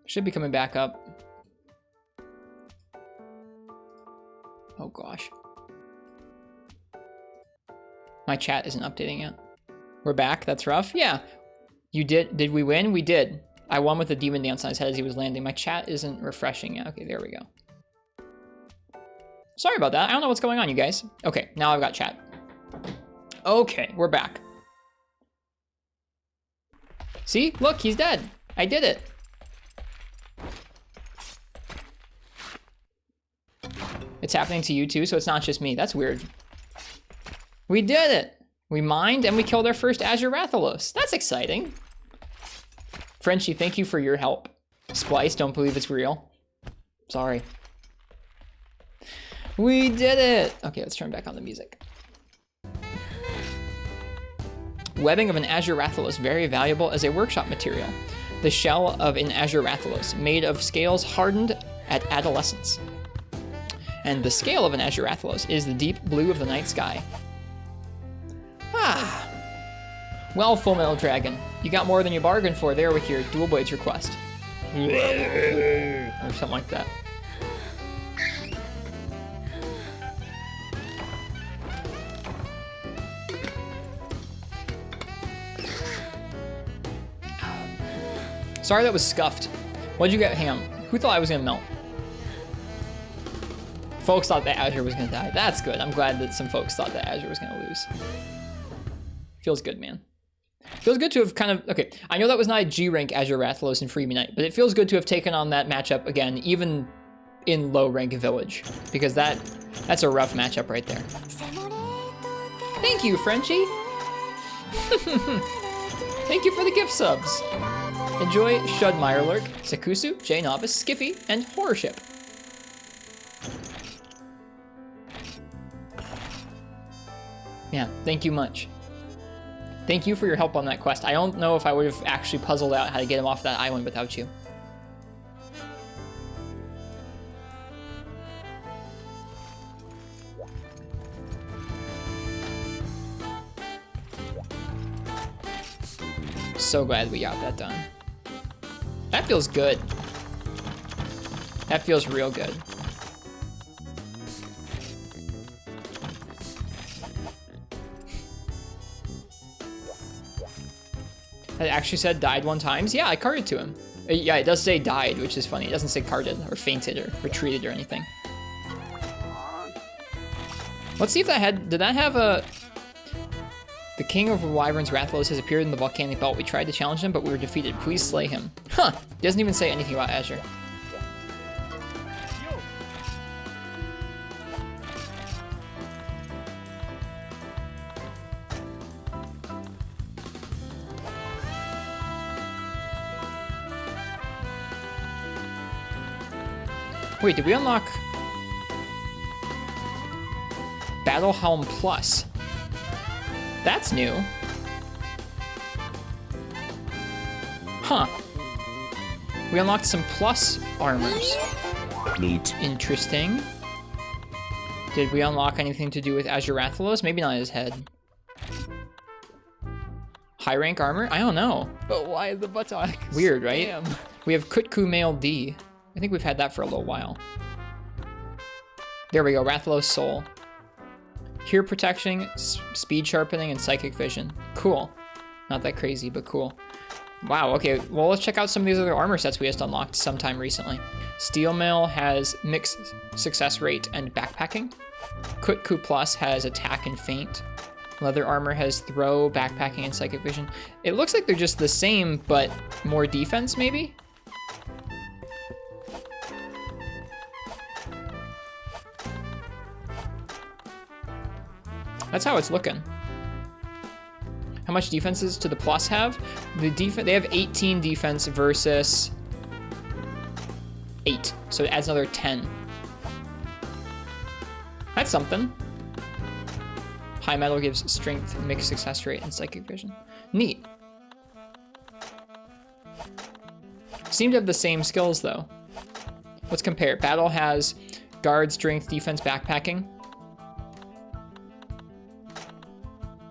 Should be coming back up. Oh gosh. My chat isn't updating yet. We're back, that's rough. Yeah. You did we win? We did. I won with the demon dance on his head as he was landing. My chat isn't refreshing yet. Okay, there we go. Sorry about that. I don't know what's going on, you guys. Okay, now I've got chat. Okay, we're back. See? Look, he's dead. I did it. It's happening to you too, so it's not just me. That's weird. We did it! We mined and we killed our first Azure Rathalos. That's exciting. Frenchie, thank you for your help. Splice, don't believe it's real. Sorry. We did it! Okay, let's turn back on the music. Webbing of an Azure Rathalos, very valuable as a workshop material. The shell of an Azure Rathalos, made of scales hardened at adolescence. And the scale of an Azure Rathalos is the deep blue of the night sky. Ah. Well, Full Metal Dragon, you got more than you bargained for there with your Dual Blades request. Or something like that. Sorry that was scuffed. What'd you get, Ham? Who thought I was gonna melt? Folks thought that Azure was gonna die. That's good. I'm glad that some folks thought that Azure was gonna lose. Feels good, man. Feels good to have kind of, okay, I know that was not a G rank Azure Rathalos in Freebie Night, but it feels good to have taken on that matchup again, even in low rank Village, because that's a rough matchup right there. Thank you, Frenchie. Thank you for the gift subs. Enjoy Shudmirelurk, Sakusu, J Novice, Skiffy, and Horrorship. Yeah, thank you much. Thank you for your help on that quest. I don't know if I would have actually puzzled out how to get him off that island without you. So glad we got that done. That feels good. That feels real good. It actually said died 1 time. Yeah, I carded to him. Yeah, it does say died, which is funny. It doesn't say carded or fainted or retreated or anything. Let's see if that had, did that have a... The king of Wyvern's Rathalos has appeared in the volcanic belt. We tried to challenge him, but we were defeated. Please slay him. Huh, it doesn't even say anything about Azure. Wait, did we unlock Battle Helm Plus. That's new. Huh. We unlocked some plus armors. Neat. Interesting. Did we unlock anything to do with Azurathalos? Maybe not his head. High rank armor? I don't know. But why the buttocks? Weird, right? Damn. We have Kutku Male D. I think we've had that for a little while. There we go, Rathalos Soul. Hear protection, speed sharpening, and psychic vision. Cool. Not that crazy, but cool. Wow, okay, well let's check out some of these other armor sets we just unlocked sometime recently. Steel Mail has mixed success rate and backpacking. Kutku Plus has attack and feint. Leather armor has throw, backpacking, and psychic vision. It looks like they're just the same, but more defense maybe? That's how it's looking. How much defenses do the plus have? They have 18 defense versus 8, so it adds another 10. That's something. High metal gives strength, mixed success rate, and psychic vision. Neat. Seem to have the same skills though. Let's compare. Battle has guard, strength, defense, backpacking.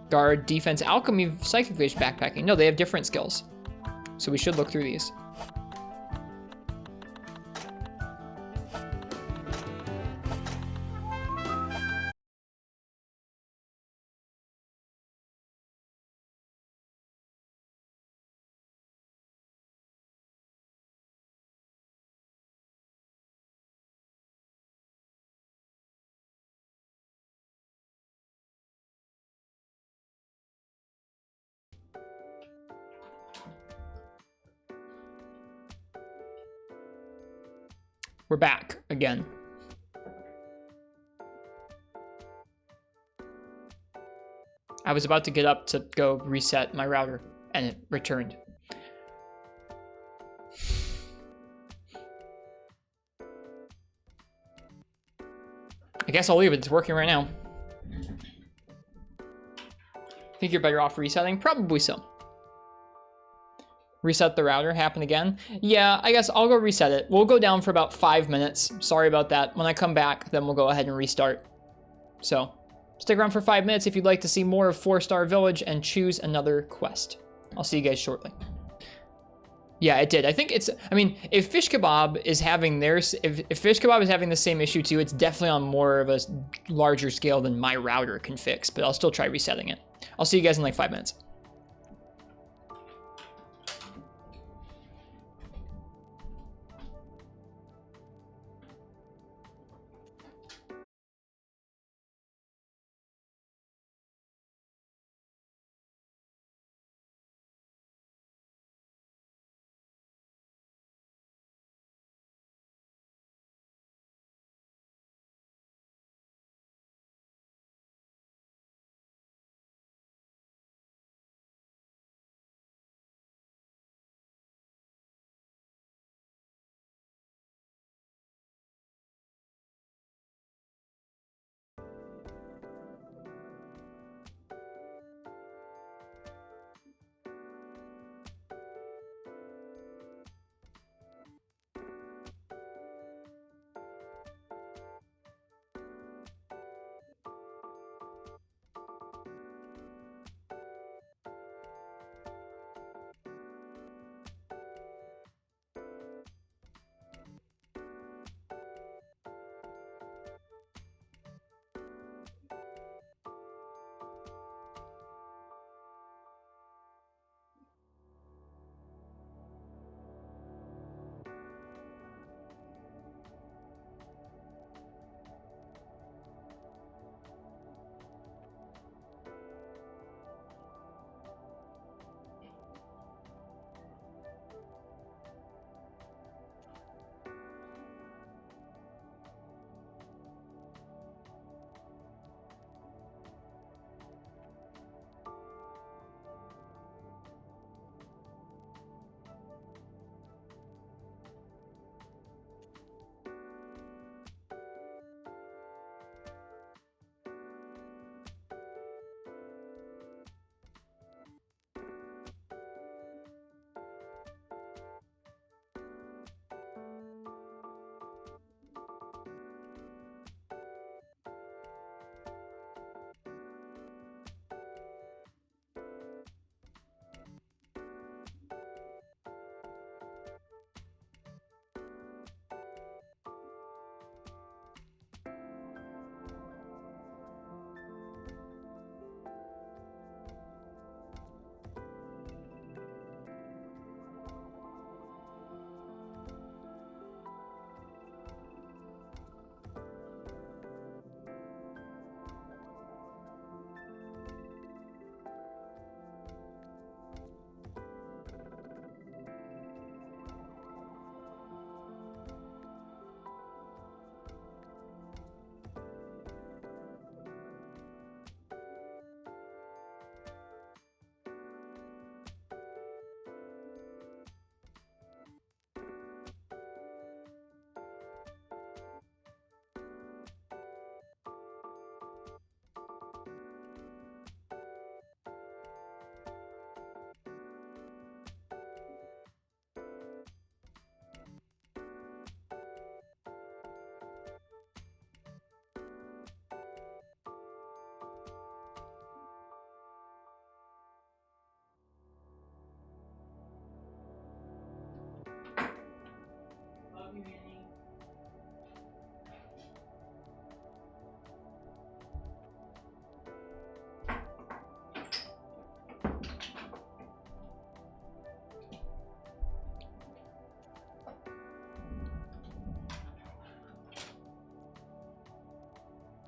Guard, defense, alchemy, psychic vision, backpacking. No, they have different skills. So we should look through these. We're back again. I was about to get up to go reset my router and it returned. I guess I'll leave it. It's working right now. Think you're better off resetting? Probably so. Reset the router, happen again. Yeah, I guess I'll go reset it. We'll go down for about 5 minutes. Sorry about that. When I come back, then we'll go ahead and restart. So, stick around for 5 minutes if you'd like to see more of 4-Star Village and choose another quest. I'll see you guys shortly. Yeah, it did. I think it's, I mean, if Fish Kebab is having theirs, if Fish Kebab is having the same issue too, it's definitely on more of a larger scale than my router can fix, but I'll still try resetting it. I'll see you guys in like 5 minutes.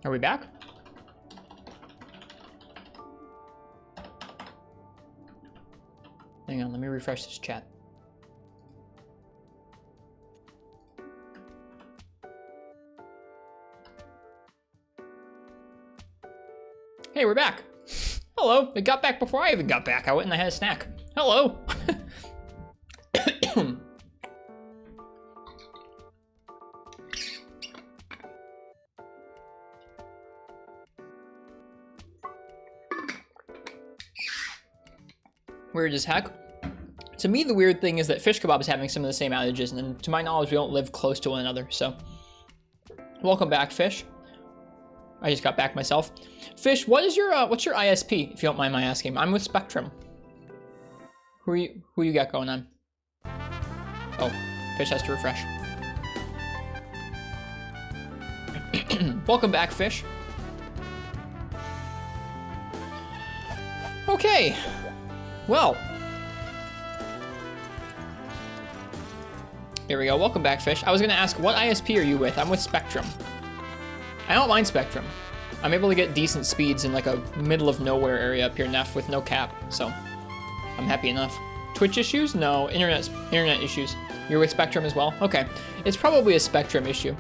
Are we back? Hang on, let me refresh this chat. Hey, we're back. Hello. It got back before I even got back. I went and I had a snack. Hello. Weird as heck. To me, the weird thing is that Fish Kebab is having some of the same outages, and to my knowledge, we don't live close to one another, so. Welcome back, Fish. I just got back myself. Fish, what's your ISP, if you don't mind my asking? I'm with Spectrum. Who you got going on? Oh, Fish has to refresh. Welcome back, Fish. Okay. Well. Here we go. Welcome back, Fish. I was going to ask, what ISP are you with? I'm with Spectrum. I don't mind Spectrum. I'm able to get decent speeds in like a middle of nowhere area up here, Neff, with no cap, so I'm happy enough. Twitch issues? No. Internet issues. You're with Spectrum as well? Okay. It's probably a Spectrum issue.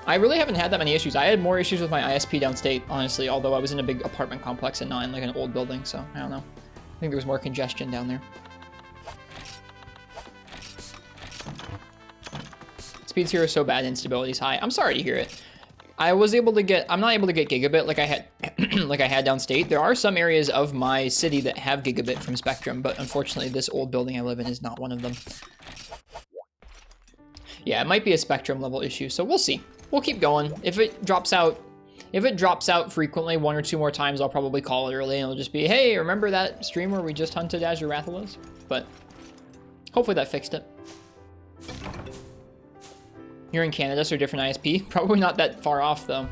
I really haven't had that many issues. I had more issues with my ISP downstate, honestly, although I was in a big apartment complex and not in like an old building, so I don't know. I think there was more congestion down there. Speeds here are so bad, instability's high. I'm sorry to hear it. I'm not able to get gigabit like I had like I had downstate. There are some areas of my city that have gigabit from Spectrum, but unfortunately this old building I live in is not one of them. Yeah, it might be a Spectrum level issue, so we'll see. We'll keep going. If it drops out frequently, one or two more times, I'll probably call it early and it'll just be, hey, remember that stream where we just hunted Azure Rathalos? But hopefully that fixed it. You're in Canada, so a different ISP. Probably not that far off, though.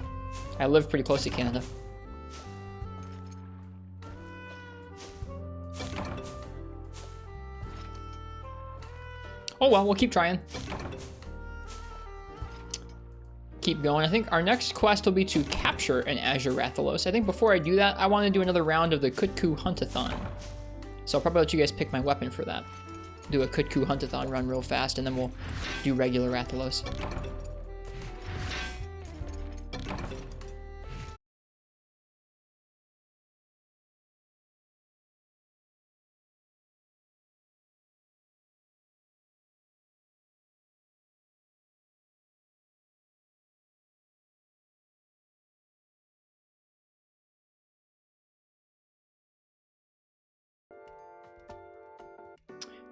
I live pretty close to Canada. Oh well, we'll keep trying. Keep going. I think our next quest will be to capture an Azure Rathalos. I think before I do that, I want to do another round of the Kutku Huntathon. So I'll probably let you guys pick my weapon for that. Do a Kutku Huntathon run real fast, and then we'll do regular Rathalos.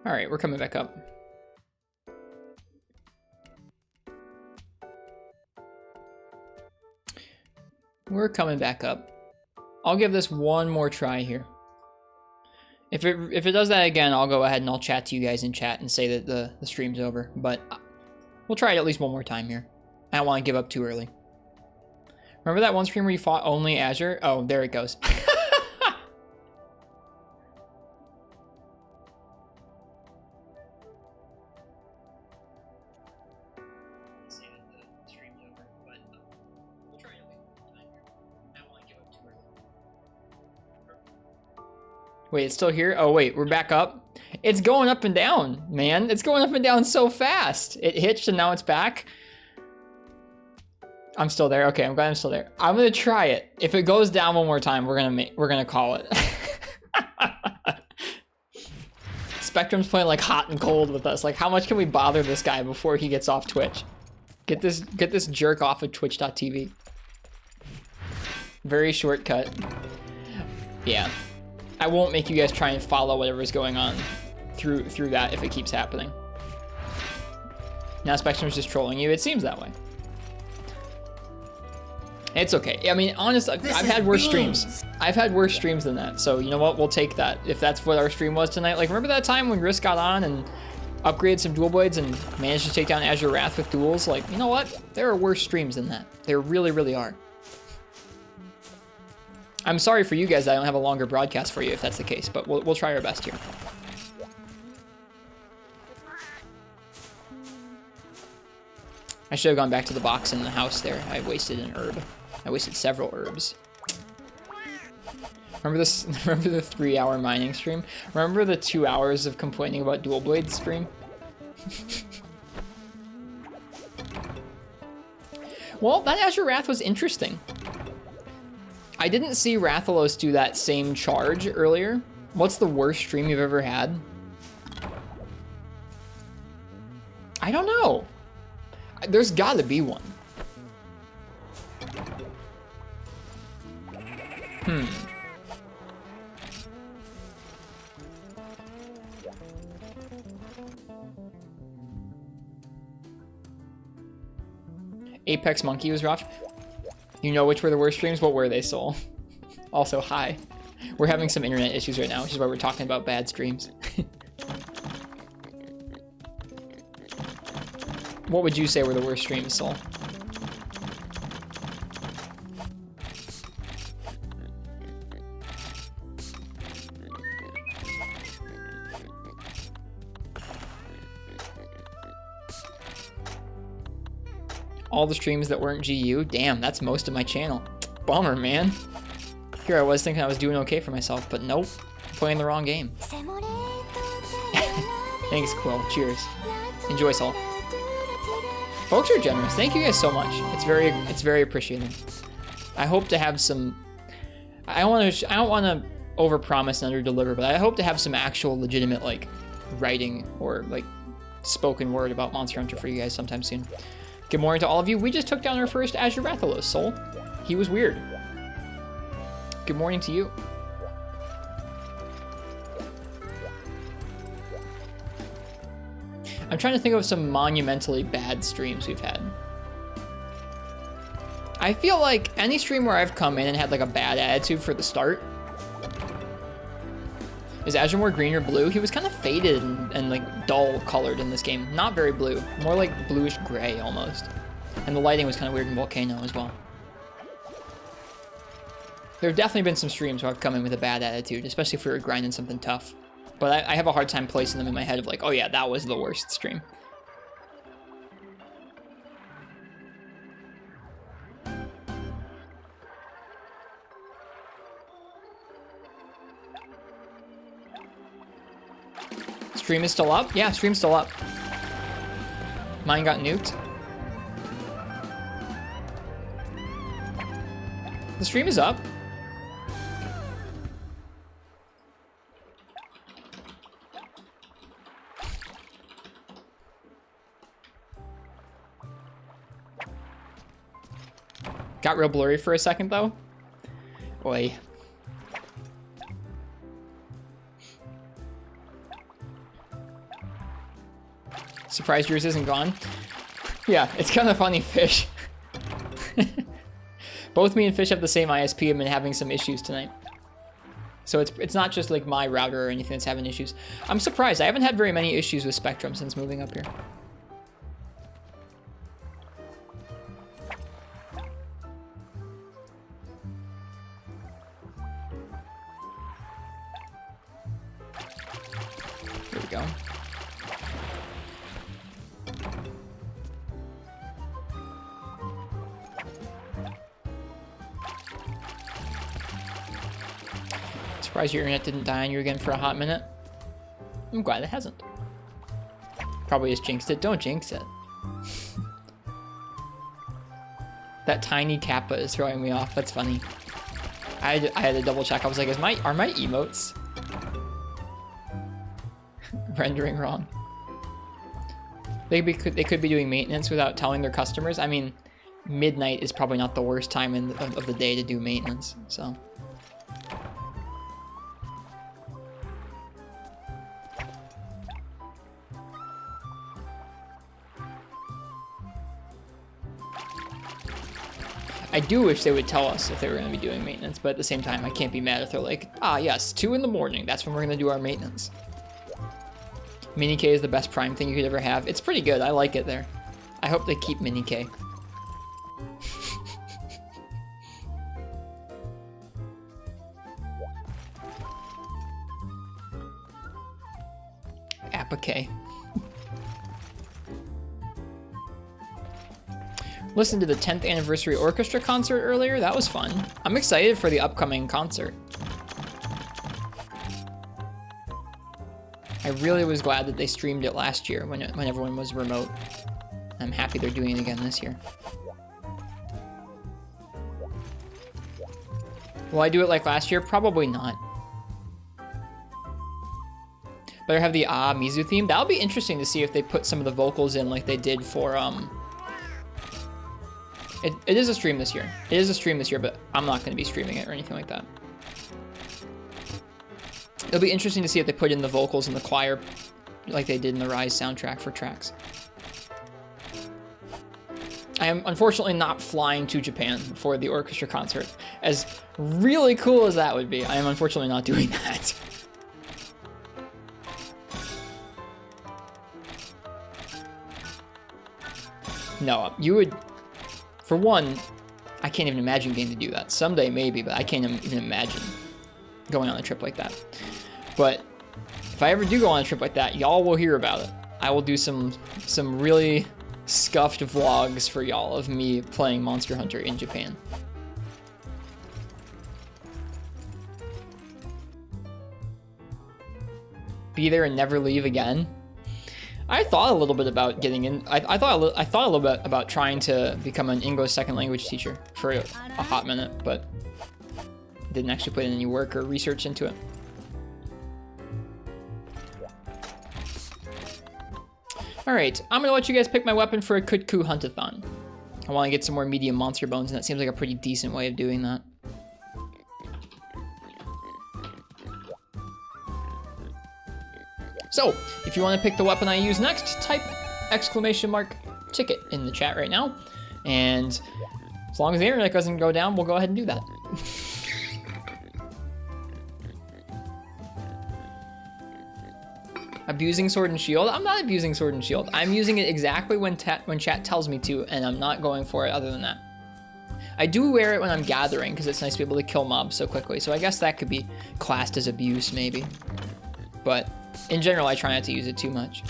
All right, we're coming back up. We're coming back up. I'll give this one more try here. If it does that again, I'll go ahead and I'll chat to you guys in chat and say that the stream's over. But we'll try it at least one more time here. I don't want to give up too early. Remember that one stream where you fought only Azure? Oh, there it goes. Wait, it's still here? Oh, wait, we're back up. It's going up and down, man. It's going up and down so fast. It hitched and now it's back. I'm still there. Okay, I'm glad I'm still there. I'm gonna try it. If it goes down one more time, we're gonna call it. Spectrum's playing like hot and cold with us. Like, how much can we bother this guy before he gets off Twitch? Get this jerk off of twitch.tv. Very shortcut. Yeah. I won't make you guys try and follow whatever's going on through that if it keeps happening. Now Spectrum's just trolling you. It seems that way. It's okay. I mean, honestly, I've had worse streams. I've had worse streams than that. So you know what? We'll take that. If that's what our stream was tonight. Like, remember that time when Risk got on and upgraded some dual blades and managed to take down Azure Wrath with duels? Like, you know what? There are worse streams than that. There really, really are. I'm sorry for you guys that I don't have a longer broadcast for you if that's the case, but we'll try our best here. I should have gone back to the box in the house there. I wasted an herb. I wasted several herbs. Remember this? Remember the 3-hour mining stream? Remember the 2 hours of complaining about dual blades stream? Well, that Azure Wrath was interesting. I didn't see Rathalos do that same charge earlier. What's the worst stream you've ever had? I don't know. There's gotta be one. Apex Monkey was rough. You know which were the worst streams? What were they, Soul? Also, hi. We're having some internet issues right now, which is why we're talking about bad streams. What would you say were the worst streams, Soul? All the streams that weren't GU? Damn, that's most of my channel. Bummer, man. Here I was thinking I was doing okay for myself, but nope. Playing the wrong game. Thanks, Quill. Cheers. Enjoy, Soul. Folks are generous. Thank you guys so much. It's very appreciated. I hope to have some... I don't want to overpromise and underdeliver, but I hope to have some actual legitimate, like, writing or, like, spoken word about Monster Hunter for you guys sometime soon. Good morning to all of you. We just took down our first Azure Rathalos, Soul. He was weird. Good morning to you. I'm trying to think of some monumentally bad streams we've had. I feel like any stream where I've come in and had like a bad attitude for the start. Is Azure more green or blue? He was kind of faded and like dull colored in this game. Not very blue, more like bluish gray almost. And the lighting was kind of weird in Volcano as well. There have definitely been some streams where I've come in with a bad attitude, especially if we were grinding something tough. But I have a hard time placing them in my head of like, oh yeah, that was the worst stream. Stream is still up? Yeah, stream's still up. Mine got nuked. The stream is up. Got real blurry for a second though. Boy. Surprised yours isn't gone. Yeah, it's kind of funny, Fish. Both me and Fish have the same ISP. I've been having some issues tonight. So it's not just like my router or anything that's having issues. I'm surprised. I haven't had very many issues with Spectrum since moving up here. Here we go. Surprised your internet didn't die on you again for a hot minute. I'm glad it hasn't. Probably just jinxed it. Don't jinx it. That tiny kappa is throwing me off. That's funny. I had to double check. I was like, are my emotes rendering wrong? They could be doing maintenance without telling their customers. I mean, midnight is probably not the worst time of the day to do maintenance. So. I do wish they would tell us if they were going to be doing maintenance, but at the same time, I can't be mad if they're like, ah, yes, 2 in the morning, that's when we're going to do our maintenance. Mini K is the best Prime thing you could ever have. It's pretty good. I like it there. I hope they keep Mini K. Appa K. listened to the 10th anniversary orchestra concert earlier. That was fun. I'm excited for the upcoming concert. I really was glad that they streamed it last year when everyone was remote. I'm happy they're doing it again this year. Will I do it like last year? Probably not. Better have the Mizu theme. That'll be interesting to see if they put some of the vocals in like they did for It is a stream this year. It is a stream this year, but I'm not going to be streaming it or anything like that. It'll be interesting to see if they put in the vocals and the choir like they did in the Rise soundtrack for tracks. I am unfortunately not flying to Japan for the orchestra concert. As really cool as that would be, I am unfortunately not doing that. No, you would... For one, I can't even imagine getting to do that. Someday maybe, but I can't even imagine going on a trip like that. But if I ever do go on a trip like that, y'all will hear about it. I will do some really scuffed vlogs for y'all of me playing Monster Hunter in Japan. Be there and never leave again. I thought a little bit about getting in. I thought a little bit about trying to become an English second language teacher for a hot minute, but didn't actually put in any work or research into it. All right, I'm gonna let you guys pick my weapon for a Kutku Huntathon. I want to get some more medium monster bones, and that seems like a pretty decent way of doing that. So, if you want to pick the weapon I use next, type !ticket in the chat right now. And as long as the internet doesn't go down, we'll go ahead and do that. Abusing Sword and Shield? I'm not abusing Sword and Shield. I'm using it exactly when chat tells me to, and I'm not going for it other than that. I do wear it when I'm gathering, because it's nice to be able to kill mobs so quickly, so I guess that could be classed as abuse, maybe. But in general, I try not to use it too much.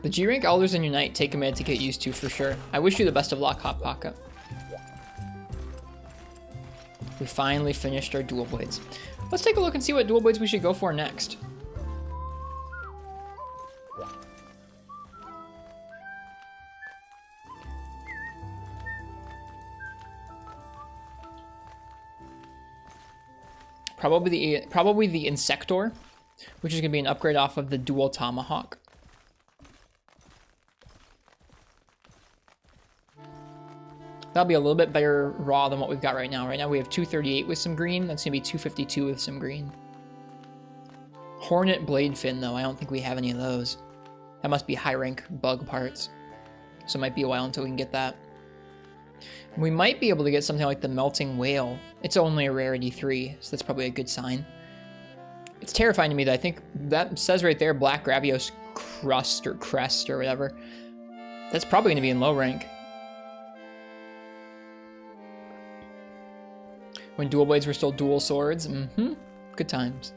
The G-Rank Elders in Unite take a minute to get used to for sure. I wish you the best of luck, Hot Pocket. We finally finished our dual blades. Let's take a look and see what dual blades we should go for next. Probably the Insector, which is going to be an upgrade off of the Dual Tomahawk. That'll be a little bit better raw than what we've got right now. Right now we have 238 with some green. That's going to be 252 with some green. Hornet Blade Fin, though. I don't think we have any of those. That must be high rank bug parts. So it might be a while until we can get that. We might be able to get something like the Melting Whale. It's only a rarity 3, so that's probably a good sign. It's terrifying to me that I think that says right there, Black Gravios Crust or Crest or whatever. That's probably going to be in low rank. When dual blades were still dual swords. Good times.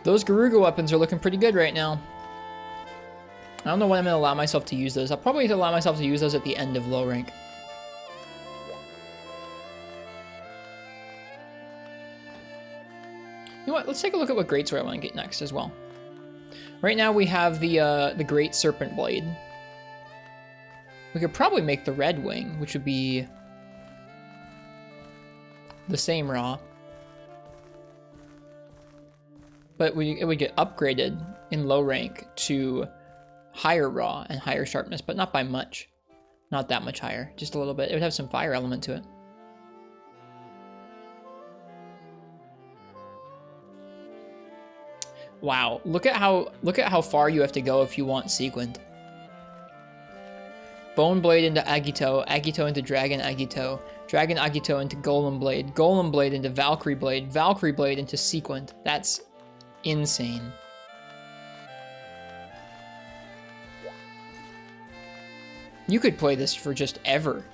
Those Garuga weapons are looking pretty good right now. I don't know when I'm going to allow myself to use those. I'll probably allow myself to use those at the end of low rank. You know what? Let's take a look at what greatsword I want to get next as well. Right now we have the Great Serpent Blade. We could probably make the Red Wing, which would be the same raw. But it would get upgraded in low rank to higher raw and higher sharpness, but not by much. Not that much higher, just a little bit. It would have some fire element to it. Wow, look at how far you have to go if you want sequined. Bone Blade into Agito, Agito into Dragon Agito, Dragon Agito into Golem Blade into Valkyrie Blade into sequined. That's insane. You could play this for just ever.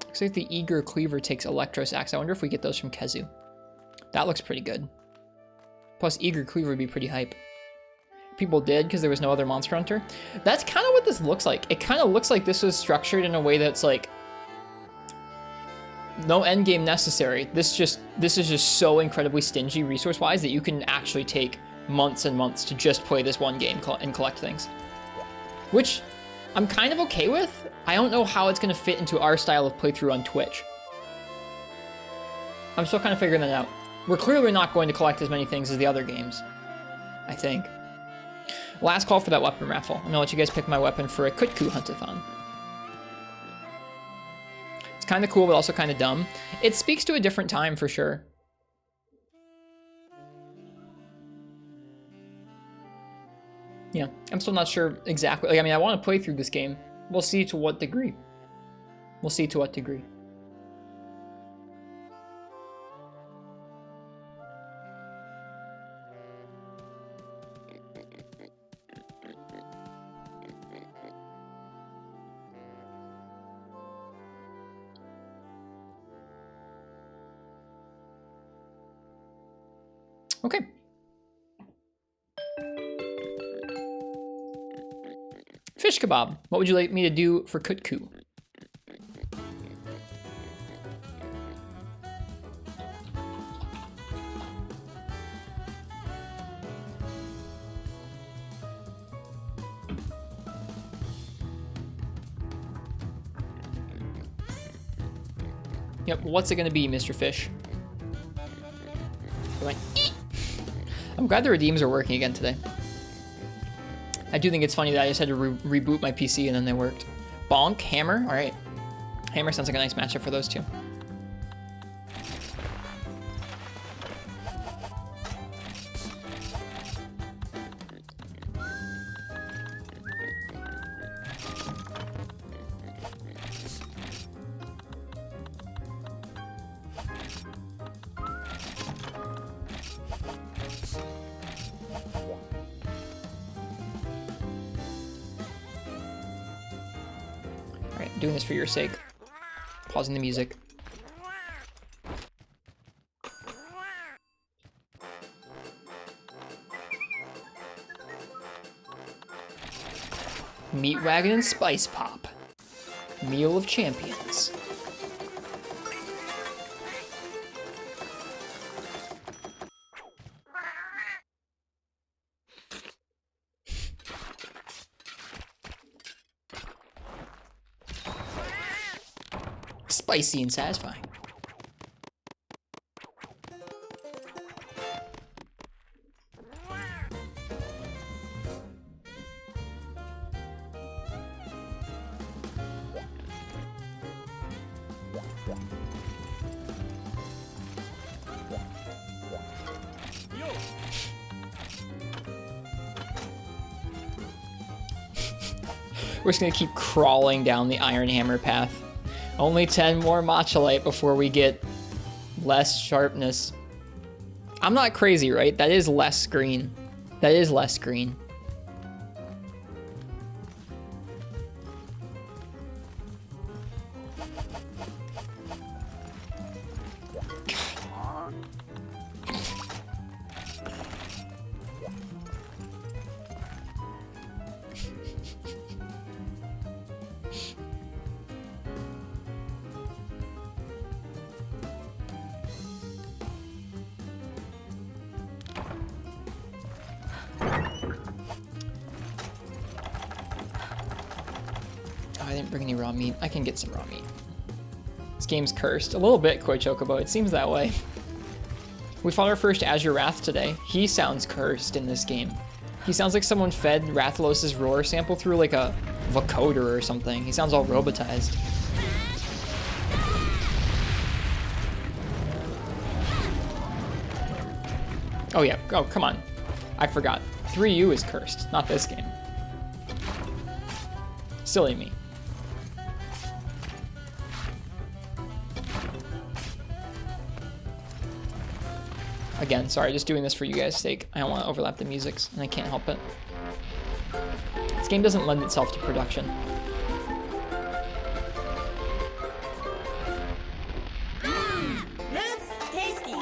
Looks like the Eager Cleaver takes Electros Axe. I wonder if we get those from Kezu. That looks pretty good. Plus, Eager Cleaver would be pretty hype. People did because there was no other Monster Hunter. That's kind of what this looks like. It kind of looks like this was structured in a way that's like no end game necessary. This is just so incredibly stingy resource-wise that you can actually take months and months to just play this one game and collect things, which I'm kind of okay with. I don't know how it's going to fit into our style of playthrough on Twitch. I'm still kind of figuring that out. We're clearly not going to collect as many things as the other games, I think. Last call for that weapon raffle. I'm gonna let you guys pick my weapon for a Kutku Huntathon. It's kind of cool, but also kind of dumb. It speaks to a different time for sure. Yeah, I'm still not sure exactly. Like, I mean, I want to play through this game. We'll see to what degree. We'll see to what degree. Okay. Fish kebab. What would you like me to do for Kutku? Yep, what's it gonna be, Mr. Fish? I'm glad the redeems are working again today. I do think it's funny that I just had to reboot my PC and then they worked. Bonk, Hammer, all right. Hammer sounds like a nice matchup for those two. Doing this for your sake. Pausing the music. Meat Wagon and Spice Pop. Meal of Champions. Spicy and satisfying. We're just gonna keep crawling down the Iron Hammer path. Only 10 more Matchalite before we get less sharpness. I'm not crazy, right? That is less green. That is less green. didn't bring any raw meat. I can get some raw meat. This game's cursed. A little bit, Koi Chocobo. It seems that way. We fought our first Azure Wrath today. He sounds cursed in this game. He sounds like someone fed Rathalos' roar sample through like a vocoder or something. He sounds all robotized. Oh yeah, oh come on. I forgot. 3U is cursed, not this game. Silly me. Again, sorry, just doing this for you guys' sake. I don't want to overlap the musics, and I can't help it. This game doesn't lend itself to production. That's tasty.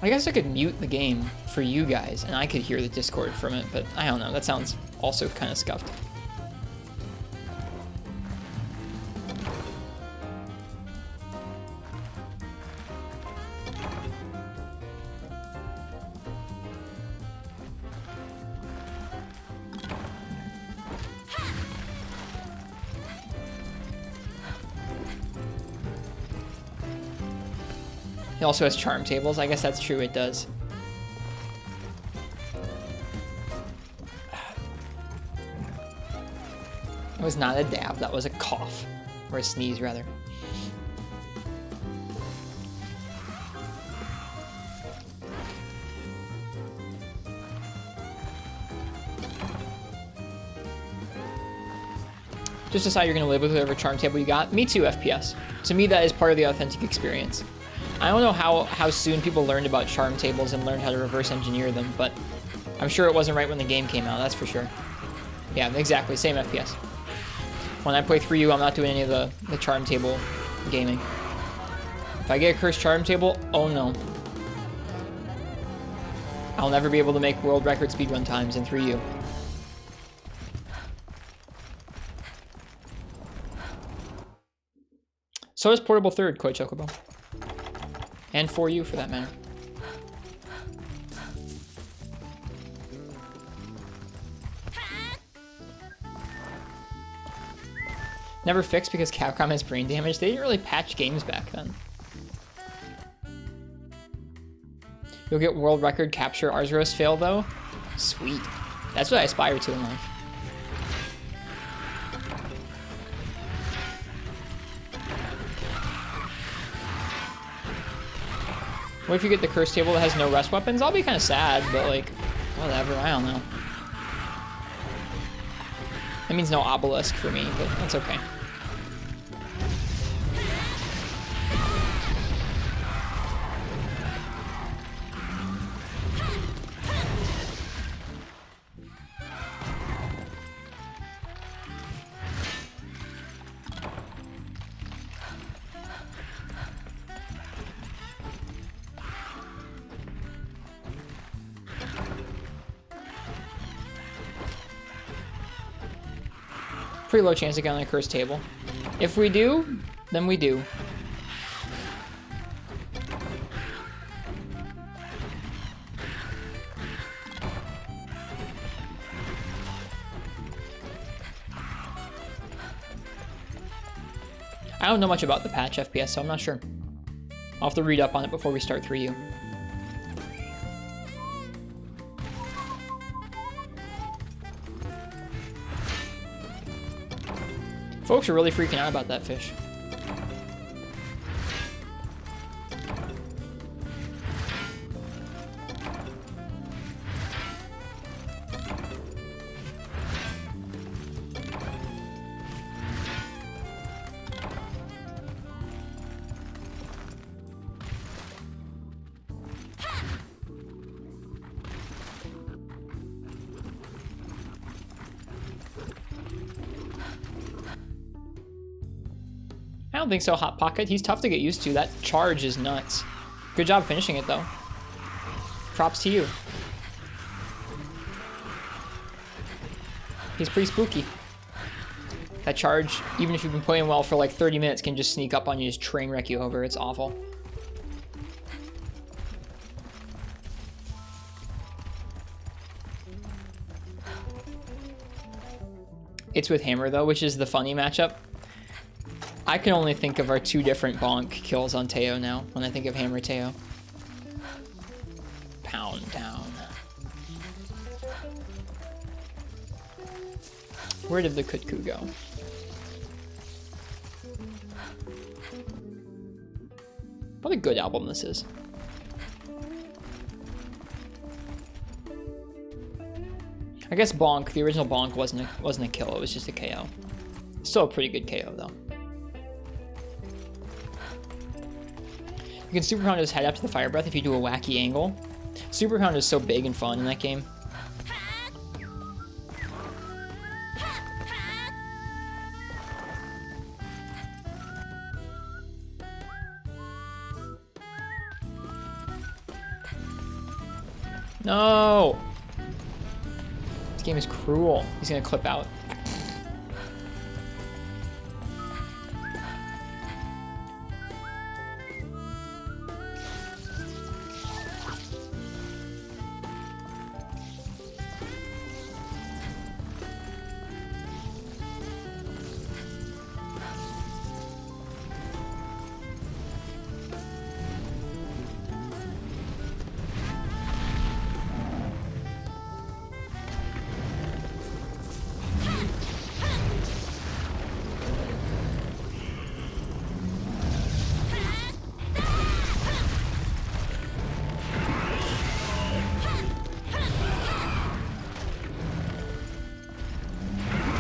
I guess I could mute the game for you guys, and I could hear the Discord from it, but I don't know. That sounds also kind of scuffed. It also has charm tables. I guess that's true, it does. It was not a dab, that was a cough. Or a sneeze, rather. Just decide you're going to live with whatever charm table you got. Me too, FPS. To me, that is part of the authentic experience. I don't know how soon people learned about charm tables and learned how to reverse engineer them, but I'm sure it wasn't right when the game came out, that's for sure. Yeah, exactly, same FPS. When I play 3U, I'm not doing any of the charm table gaming. If I get a cursed charm table, oh no. I'll never be able to make world record speedrun times in 3U. So does Portable Third, Koi Chocobo. And 4U for that matter. Never fixed because Capcom has brain damage. They didn't really patch games back then. You'll get world record capture Arzuros fail though? Sweet. That's what I aspire to in life. What if you get the curse table that has no rest weapons? I'll be kind of sad, but like, whatever, I don't know. That means no obelisk for me, but that's okay. Pretty low chance to get on a cursed table. If we do, then we do. I don't know much about the patch FPS, so I'm not sure. I'll have to read up on it before we start 3U. Folks are really freaking out about that fish. I don't think so, Hot Pocket. He's tough to get used to. That charge is nuts. Good job finishing it, though. Props to you. He's pretty spooky. That charge, even if you've been playing well for like 30 minutes, can just sneak up on you and just train wreck you over. It's awful. It's with Hammer though, which is the funny matchup. I can only think of our 2 different bonk kills on Teo now when I think of Hammer Teo. Pound down. Where did the Kutku go? What a good album this is. I guess Bonk, the original Bonk wasn't a kill, it was just a KO. Still a pretty good KO though. You can super pound his head up to the fire breath if you do a wacky angle. Super pound is so big and fun in that game. No! This game is cruel. He's gonna clip out.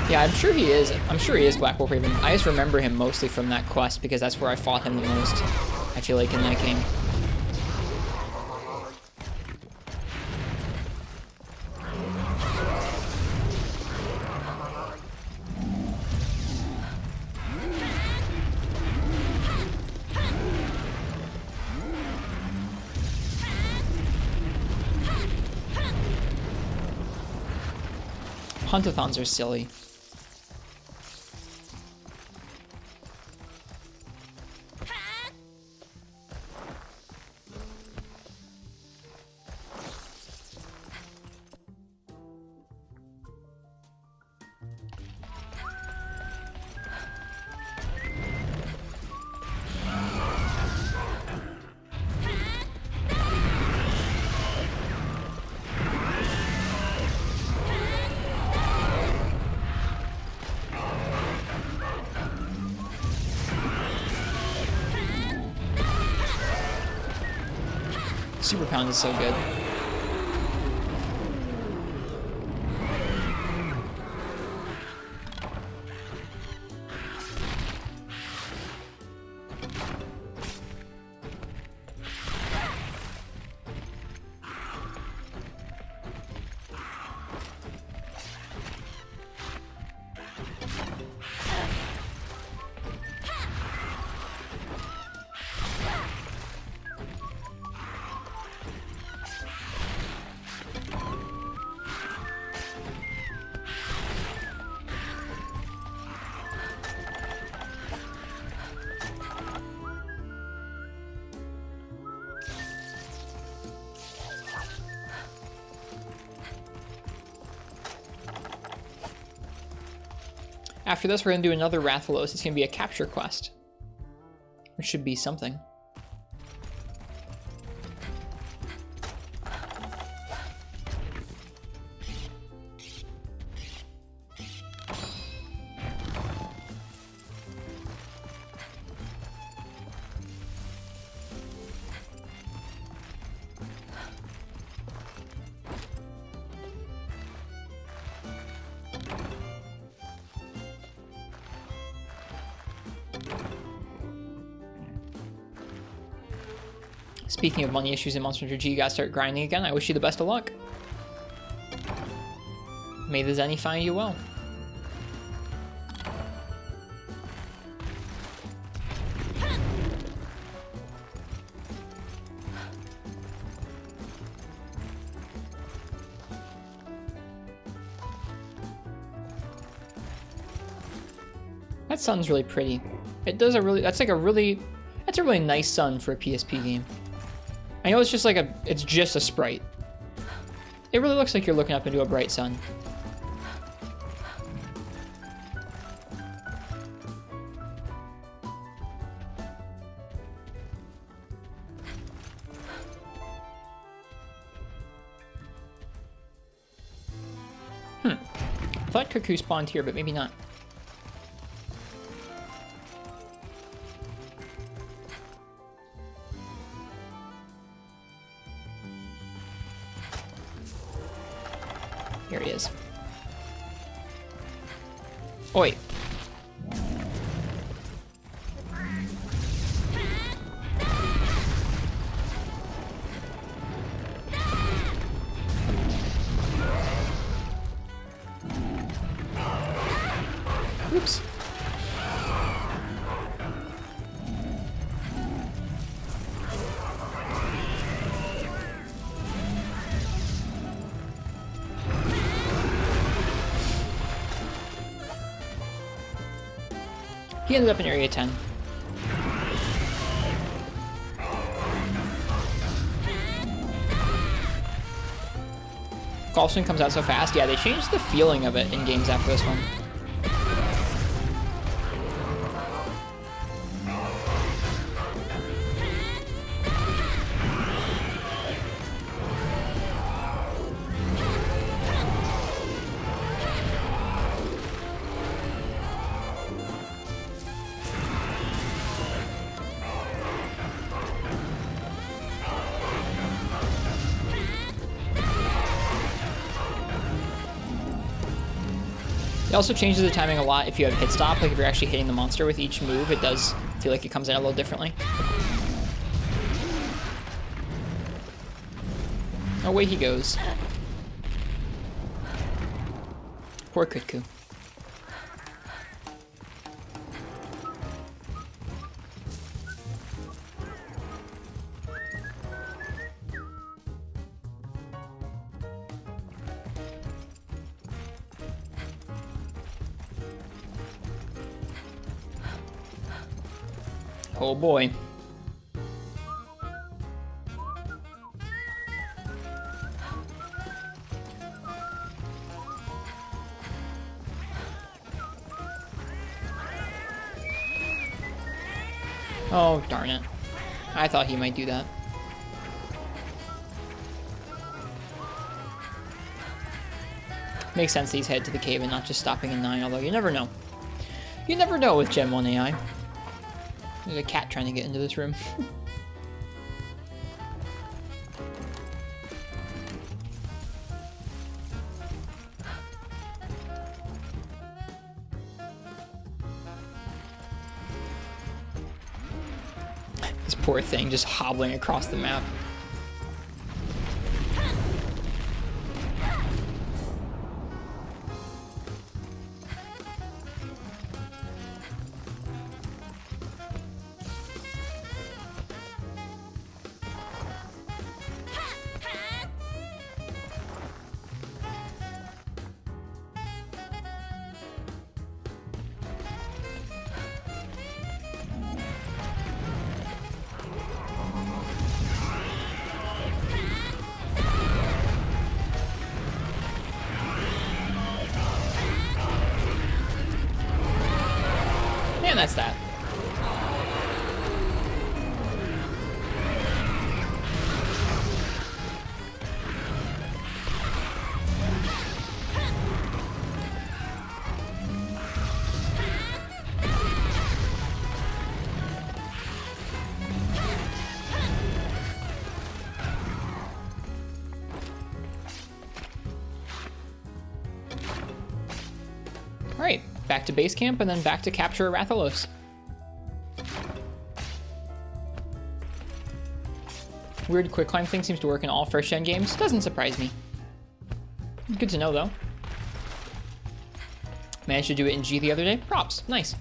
Yeah, I'm sure he is. I'm sure he is Black Wolf Raven. I just remember him mostly from that quest because that's where I fought him the most, I feel like, in that game. Huntathons are silly. Super Pound is so good. After this, we're going to do another Rathalos. It's going to be a capture quest. Which should be something. Speaking of money issues in Monster Hunter G, you gotta start grinding again. I wish you the best of luck. May the Zenny find you well. That sun's really pretty. It does a really, that's a really nice sun for a PSP game. I know it's just like it's just a sprite. It really looks like you're looking up into a bright sun. I thought Cuckoo spawned here, but maybe not. Here he is. Oi. Oops. He ended up in Area 10. Golf Swing comes out so fast. Yeah, they changed the feeling of it in games after this one. It also changes the timing a lot if you have hit stop. Like if you're actually hitting the monster with each move, it does feel like it comes in a little differently. Away he goes. Poor Kutku. Oh boy. Oh, darn it. I thought he might do that. Makes sense that he's headed to the cave and not just stopping in 9, although you never know. You never know with Gen 1 AI. There's a cat trying to get into this room. This poor thing just hobbling across the map. And that's that. Alright, back to base camp and then back to capture Rathalos. Weird quick climb thing seems to work in all first gen games. Doesn't surprise me. Good to know though. Managed to do it in G the other day. Props. Nice.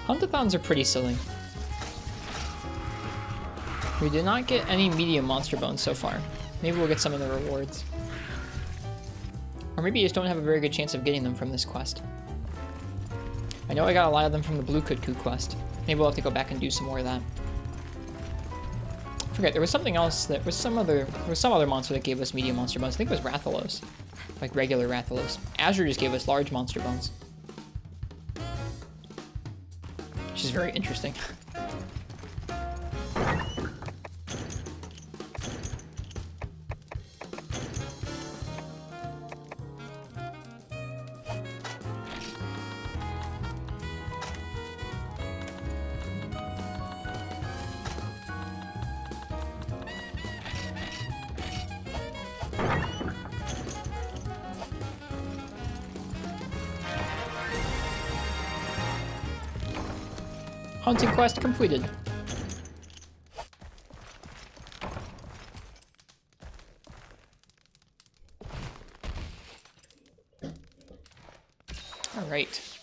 Hunt-a-thons are pretty silly. We did not get any medium monster bones so far. Maybe we'll get some of the rewards. Or maybe you just don't have a very good chance of getting them from this quest. I know I got a lot of them from the Blue Cuckoo quest. Maybe we'll have to go back and do some more of that. forget, there was something else that was some other monster that gave us medium monster bones. I think it was Rathalos. Like regular Rathalos. Azure just gave us large monster bones. Which is very interesting. Hunting quest completed. All right.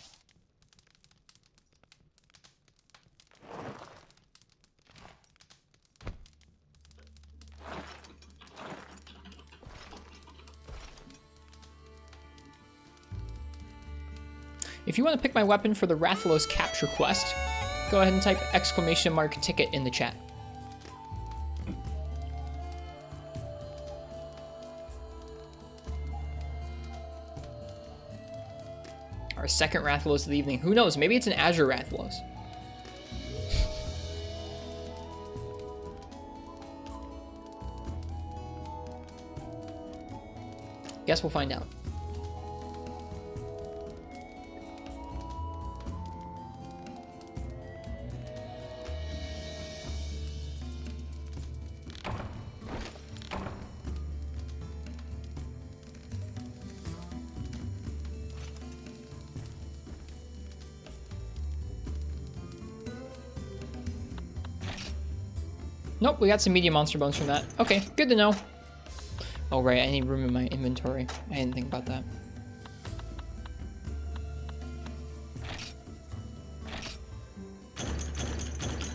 If you want to pick my weapon for the Rathalos capture quest, go ahead and type !ticket in the chat. Our second Rathalos of the evening. Who knows? Maybe it's an Azure Rathalos. Guess we'll find out. Nope, we got some medium monster bones from that. Okay, good to know. Oh right, I need room in my inventory. I didn't think about that.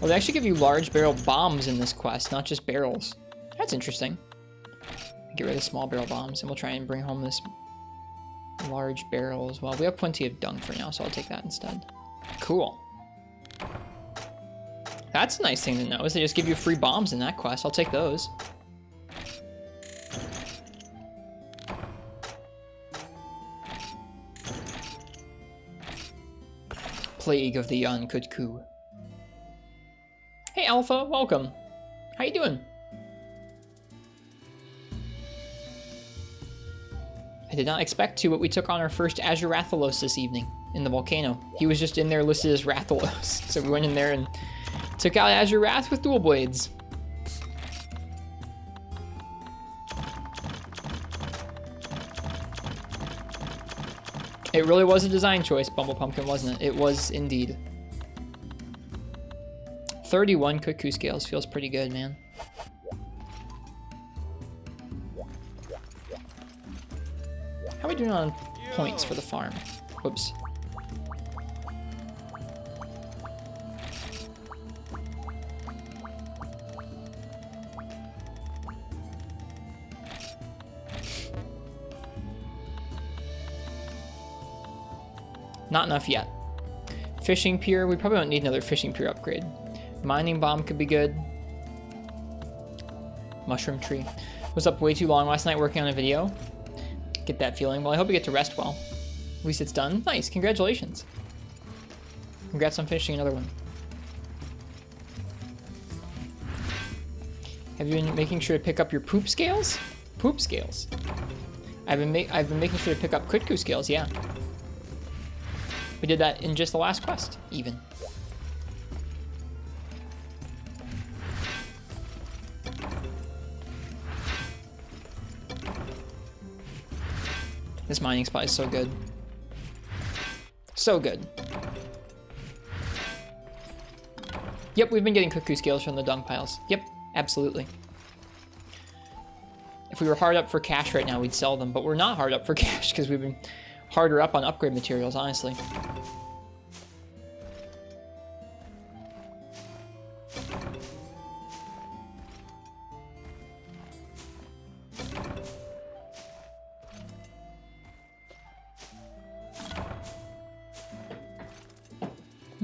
Well, they actually give you large barrel bombs in this quest, not just barrels. That's interesting. Get rid of the small barrel bombs, and we'll try and bring home this large barrel as well. We have plenty of dung for now, so I'll take that instead. Cool. That's a nice thing to know, is they just give you free bombs in that quest. I'll take those. Plague of the Unkudku. Hey Alpha, welcome. How you doing? I did not expect to, but we took on our first Azure Rathalos this evening in the volcano. He was just in there listed as Rathalos, so we went in there and took out Azure Wrath with dual blades. It really was a design choice, Bumble Pumpkin, wasn't it? It was indeed. 31 cuckoo scales feels pretty good, man. How are we doing on points for the farm? Whoops. Not enough yet. Fishing pier, we probably don't need another fishing pier upgrade. Mining bomb could be good. Mushroom tree. Was up way too long last night working on a video. Get that feeling. Well, I hope you get to rest well. At least it's done. Nice, congratulations. Congrats on finishing another one. Have you been making sure to pick up your poop scales? Poop scales. I've been making sure to pick up Kutku scales, yeah. We did that in just the last quest, even. This mining spot is so good. So good. Yep, we've been getting cuckoo scales from the dung piles. Yep, absolutely. If we were hard up for cash right now, we'd sell them, but we're not hard up for cash because we've been harder up on upgrade materials, honestly.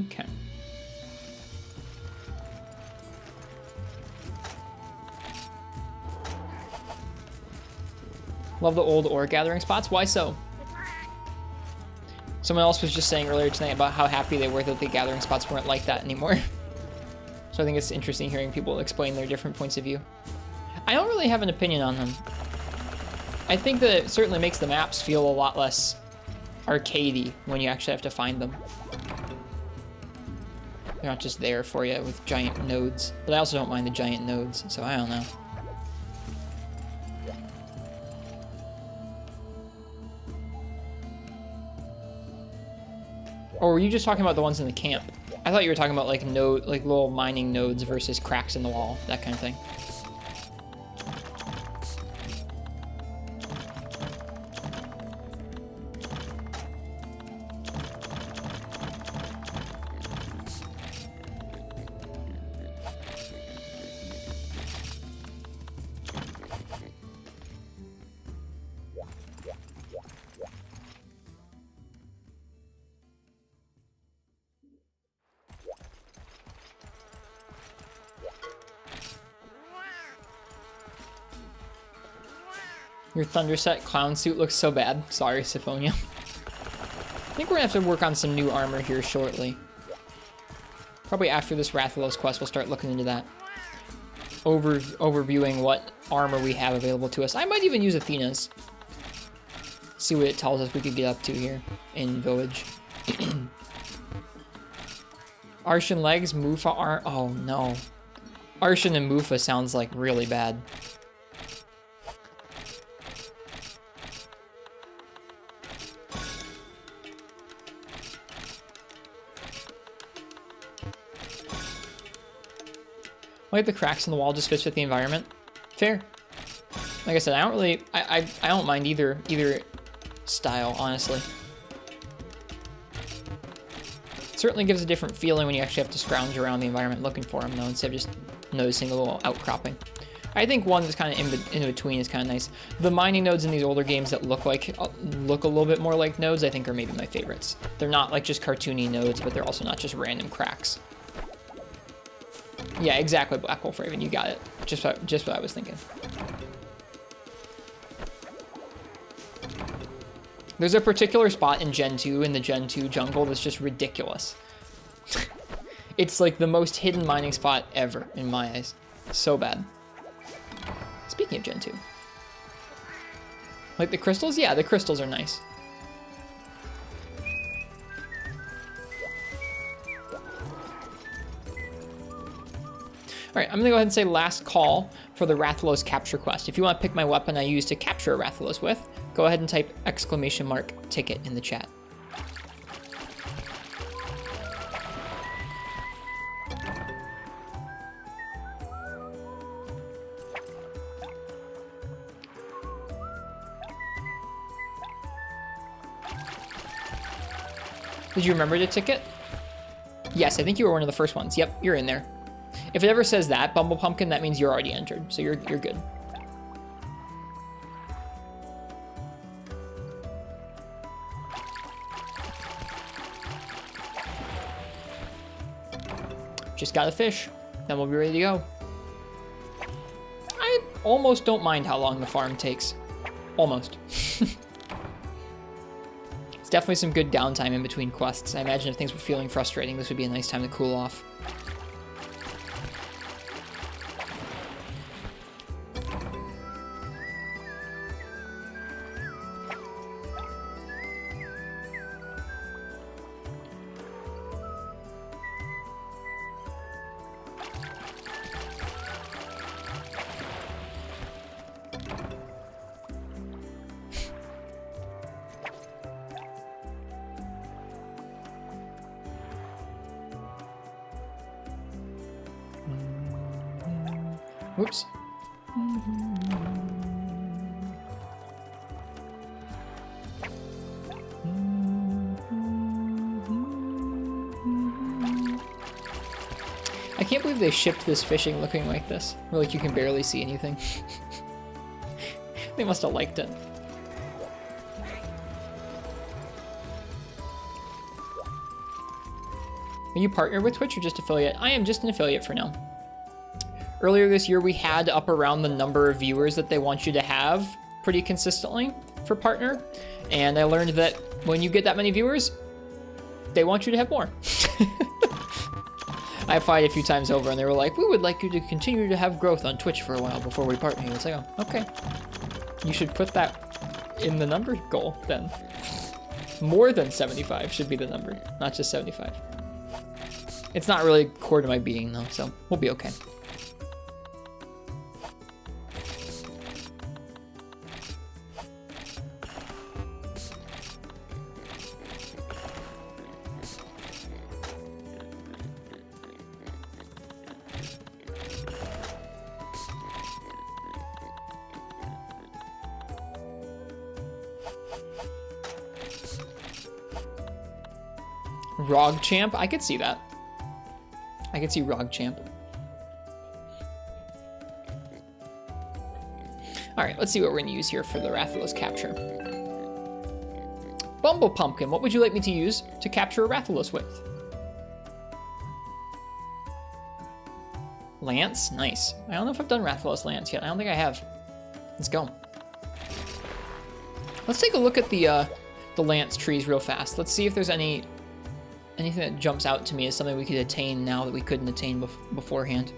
Okay. Love the old ore gathering spots. Why so? Someone else was just saying earlier tonight about how happy they were that the gathering spots weren't like that anymore. So I think it's interesting hearing people explain their different points of view. I don't really have an opinion on them. I think that it certainly makes the maps feel a lot less arcadey when you actually have to find them. They're not just there for you with giant nodes. But I also don't mind the giant nodes, so I don't know. Or were you just talking about the ones in the camp? I thought you were talking about like little mining nodes versus cracks in the wall, that kind of thing. Your Thunderset clown suit looks so bad. Sorry, Syphonia. I think we're gonna have to work on some new armor here shortly. Probably after this Rathalos quest, we'll start looking into that. Overviewing what armor we have available to us. I might even use Athena's. See what it tells us we could get up to here in Village. Arshan legs, Mufa arm. Oh no. Arshan and Mufa sounds like really bad. Like the cracks in the wall just fits with the environment. Fair. Like I said, I don't really, I don't mind either style, honestly. It certainly gives a different feeling when you actually have to scrounge around the environment looking for them, though, instead of just noticing a little outcropping. I think one that's kind of in between is kind of nice. The mining nodes in these older games that look a little bit more like nodes, I think are maybe my favorites. They're not like just cartoony nodes, but they're also not just random cracks. Yeah, exactly, Black Wolf Raven, you got it. Just what I was thinking. There's a particular spot in Gen 2, in the Gen 2 jungle, that's just ridiculous. It's like the most hidden mining spot ever, in my eyes. So bad. Speaking of Gen 2. Like the crystals? Yeah, the crystals are nice. Alright, I'm gonna go ahead and say last call for the Rathalos capture quest. If you want to pick my weapon I use to capture a Rathalos with, go ahead and type !ticket in the chat. Did you remember the ticket? Yes, I think you were one of the first ones. Yep, you're in there. If it ever says that, Bumble Pumpkin, that means you're already entered, so you're good. Just got a fish, then we'll be ready to go. I almost don't mind how long the farm takes. Almost. It's definitely some good downtime in between quests. I imagine if things were feeling frustrating, this would be a nice time to cool off. Whoops. I can't believe they shipped this fishing looking like this, where like you can barely see anything. They must have liked it. Are you partnered with Twitch or just affiliate? I am just an affiliate for now. Earlier this year, we had up around the number of viewers that they want you to have pretty consistently for partner, and I learned that when you get that many viewers, they want you to have more. I applied a few times over, and they were like, "We would like you to continue to have growth on Twitch for a while before we partner you." It's like, oh, okay. You should put that in the number goal then. More than 75 should be the number, not just 75. It's not really core to my being though, so we'll be okay. Rog Champ, I could see that. I could see Rog Champ. All right, let's see what we're gonna use here for the Rathalos capture. Bumble Pumpkin, what would you like me to use to capture a Rathalos with? Lance, nice. I don't know if I've done Rathalos Lance yet. I don't think I have. Let's go. Let's take a look at the Lance trees real fast. Let's see if there's anything that jumps out to me as something we could attain now that we couldn't attain beforehand.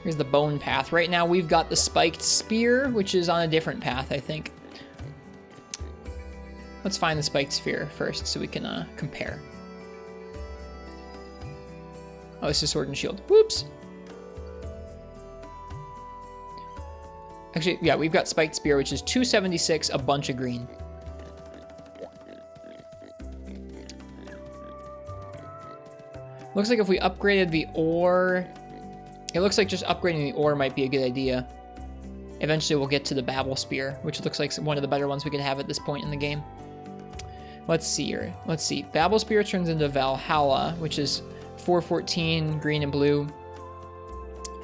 Here's the bone path. Right now we've got the spiked spear, which is on a different path, I think. Let's find the spiked spear first so we can compare. Oh, this is sword and shield. Whoops. Actually, yeah, we've got spiked spear, which is 276, a bunch of green. Looks like if we upgraded the ore, it looks like just upgrading the ore might be a good idea. Eventually we'll get to the Babel Spear, which looks like one of the better ones we could have at this point in the game. Let's see here. Let's see. Babel Spear turns into Valhalla, which is 414 green and blue.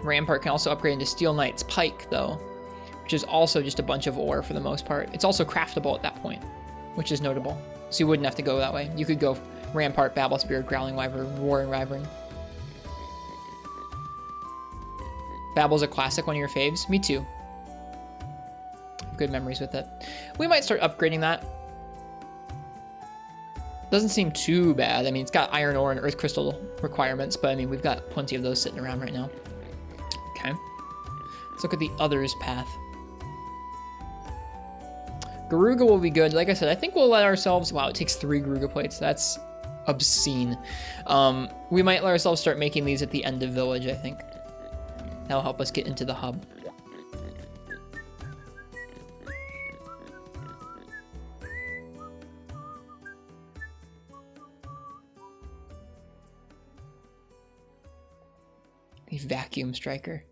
Rampart can also upgrade into Steel Knight's Pike, though, which is also just a bunch of ore for the most part. It's also craftable at that point, which is notable. So you wouldn't have to go that way. You could go Rampart, Babel Spear, Growling Wyvern, Roaring Wyvern. Babel's a classic, one of your faves? Me too. Good memories with it. We might start upgrading that. Doesn't seem too bad. I mean, it's got iron ore and earth crystal requirements, but I mean, we've got plenty of those sitting around right now. Okay. Let's look at the others path. Garuga will be good. Like I said, I think we'll let ourselves... Wow, it takes 3 Garuga plates. That's obscene. We might let ourselves start making these at the end of Village, I think. That'll help us get into the hub. The Vacuum Striker.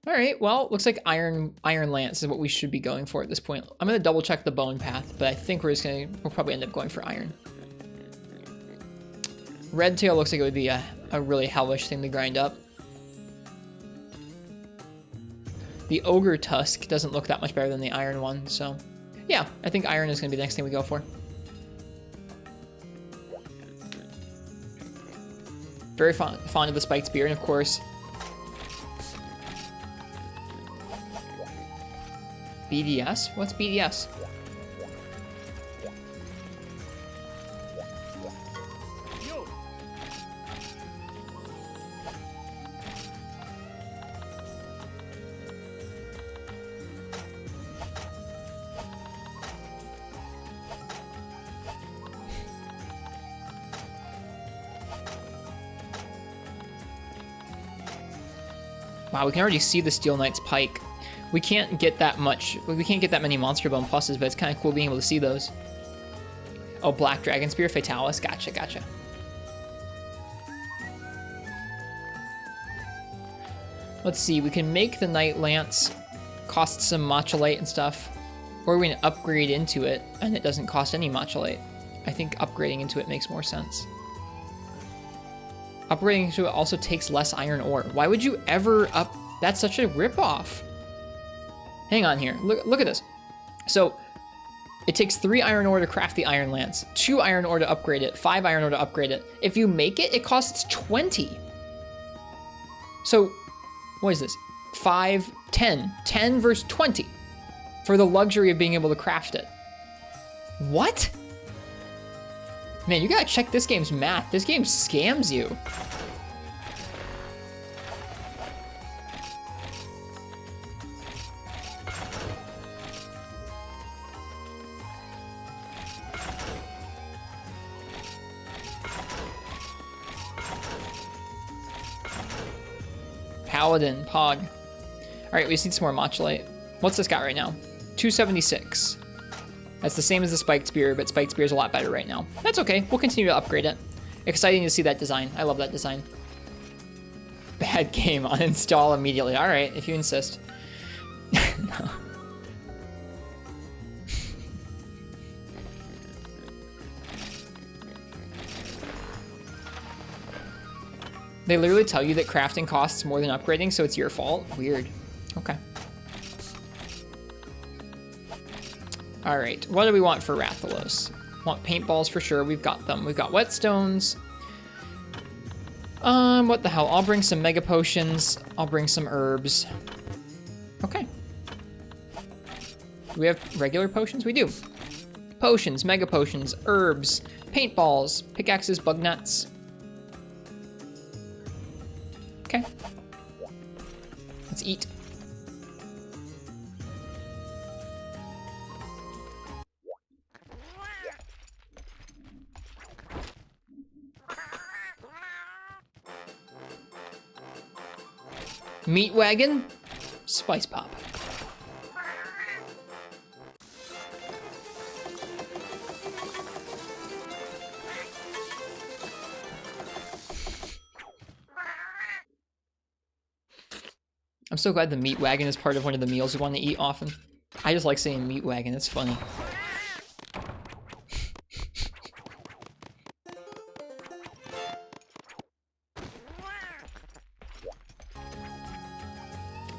All right, well, looks like Iron Lance is what we should be going for at this point. I'm gonna double check the bone path, but I think we'll probably end up going for iron. Red Tail looks like it would be a really hellish thing to grind up. The Ogre Tusk doesn't look that much better than the iron one, so yeah, I think iron is gonna be the next thing we go for. Very fond of the spiked spear, and of course, BDS? What's BDS? Wow, we can already see the Steel Knight's Pike. We can't get that many Monster Bone pluses, but it's kind of cool being able to see those. Oh, Black Dragon Spear, Fatalis. Gotcha, gotcha. Let's see, we can make the Knight Lance cost some Matchalite and stuff, or we can upgrade into it, and it doesn't cost any Matchalite. I think upgrading into it makes more sense. Upgrading into it also takes less iron ore. Why would you ever up... That's such a ripoff. Hang on here. Look at this. So, it takes 3 iron ore to craft the Iron Lance, 2 iron ore to upgrade it, 5 iron ore to upgrade it. If you make it, it costs 20. So, what is this? 5, 10. 10 versus 20 for the luxury of being able to craft it. What? Man, you gotta check this game's math. This game scams you. Paladin, Pog. All right, we just need some more Mochlite. What's this got right now? 276. That's the same as the Spiked Spear, but Spiked Spear is a lot better right now. That's okay. We'll continue to upgrade it. Exciting to see that design. I love that design. Bad game. Uninstall immediately. All right, if you insist. No. They literally tell you that crafting costs more than upgrading, so it's your fault? Weird. Okay. All right, what do we want for Rathalos? Want paintballs for sure, we've got them. We've got whetstones. What the hell? I'll bring some mega potions. I'll bring some herbs. Okay. Do we have regular potions? We do. Potions, mega potions, herbs, paintballs, pickaxes, bug nuts. Okay. Let's eat. Meat wagon, spice pop. I'm so glad the meat wagon is part of one of the meals we want to eat often. I just like saying meat wagon, it's funny.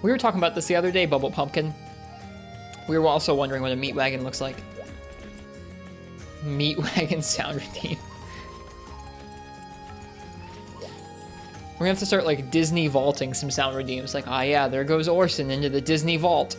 We were talking about this the other day, Bubble Pumpkin. We were also wondering what a meat wagon looks like. Meat wagon sound routine. We're gonna have to start like Disney vaulting some sound redeems. Like, ah yeah, there goes Orson into the Disney vault.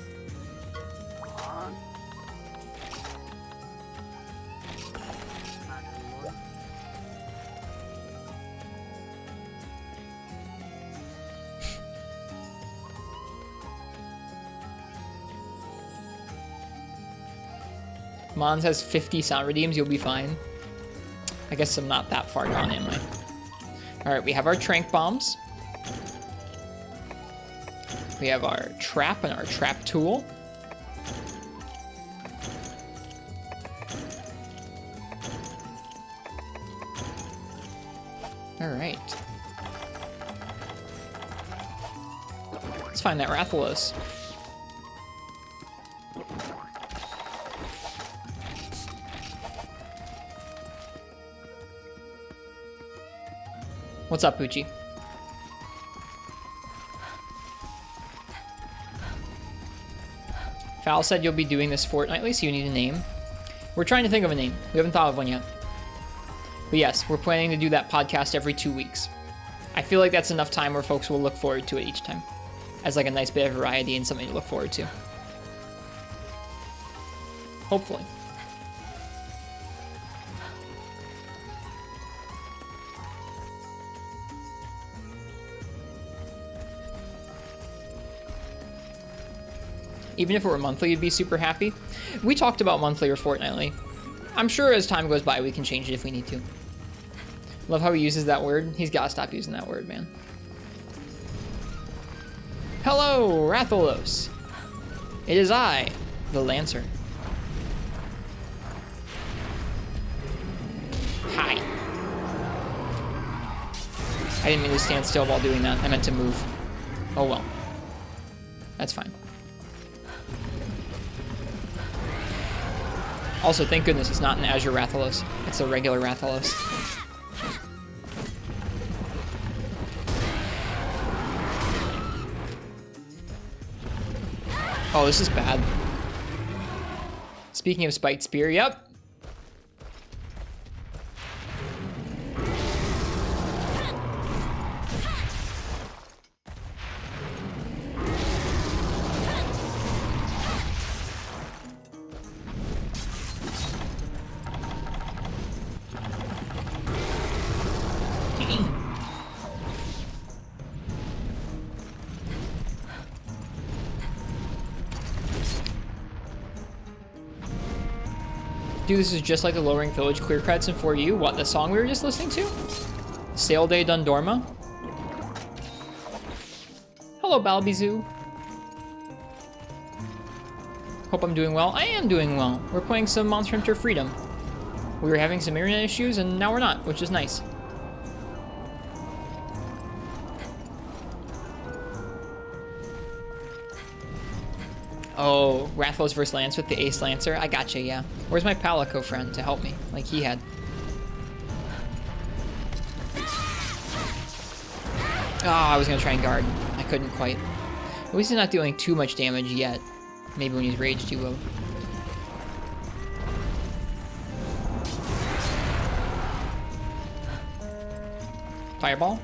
Mons has 50 sound redeems, you'll be fine. I guess I'm not that far gone, am I? Alright, we have our trank bombs. We have our trap and our trap tool. Alright. Let's find that Rathalos. What's up, Poochie? Val said you'll be doing this fortnightly, so you need a name. We're trying to think of a name. We haven't thought of one yet. But yes, we're planning to do that podcast every 2 weeks. I feel like that's enough time where folks will look forward to it each time. As like a nice bit of variety and something to look forward to. Hopefully. Even if it were monthly, you'd be super happy. We talked about monthly or fortnightly. I'm sure as time goes by, we can change it if we need to. Love how he uses that word. He's gotta stop using that word, man. Hello, Rathalos. It is I, the Lancer. Hi. I didn't mean to stand still while doing that. I meant to move. Oh well. That's fine. Also, thank goodness it's not an Azure Rathalos. It's a regular Rathalos. Oh, this is bad. Speaking of Spiked Spear, yep. Dude, this is just like the Lowering Village clear credits in 4U. What, the song we were just listening to? Sail Day Dundorma? Hello, Balbizoo. Hope I'm doing well. I am doing well. We're playing some Monster Hunter Freedom. We were having some internet issues, and now we're not, which is nice. Oh, Rathlos vs. Lance with the Ace Lancer. I gotcha, yeah. Where's my Palico friend to help me, like he had? Oh, I was gonna try and guard. I couldn't quite. At least he's not dealing too much damage yet. Maybe when he's raged too low. Fireball?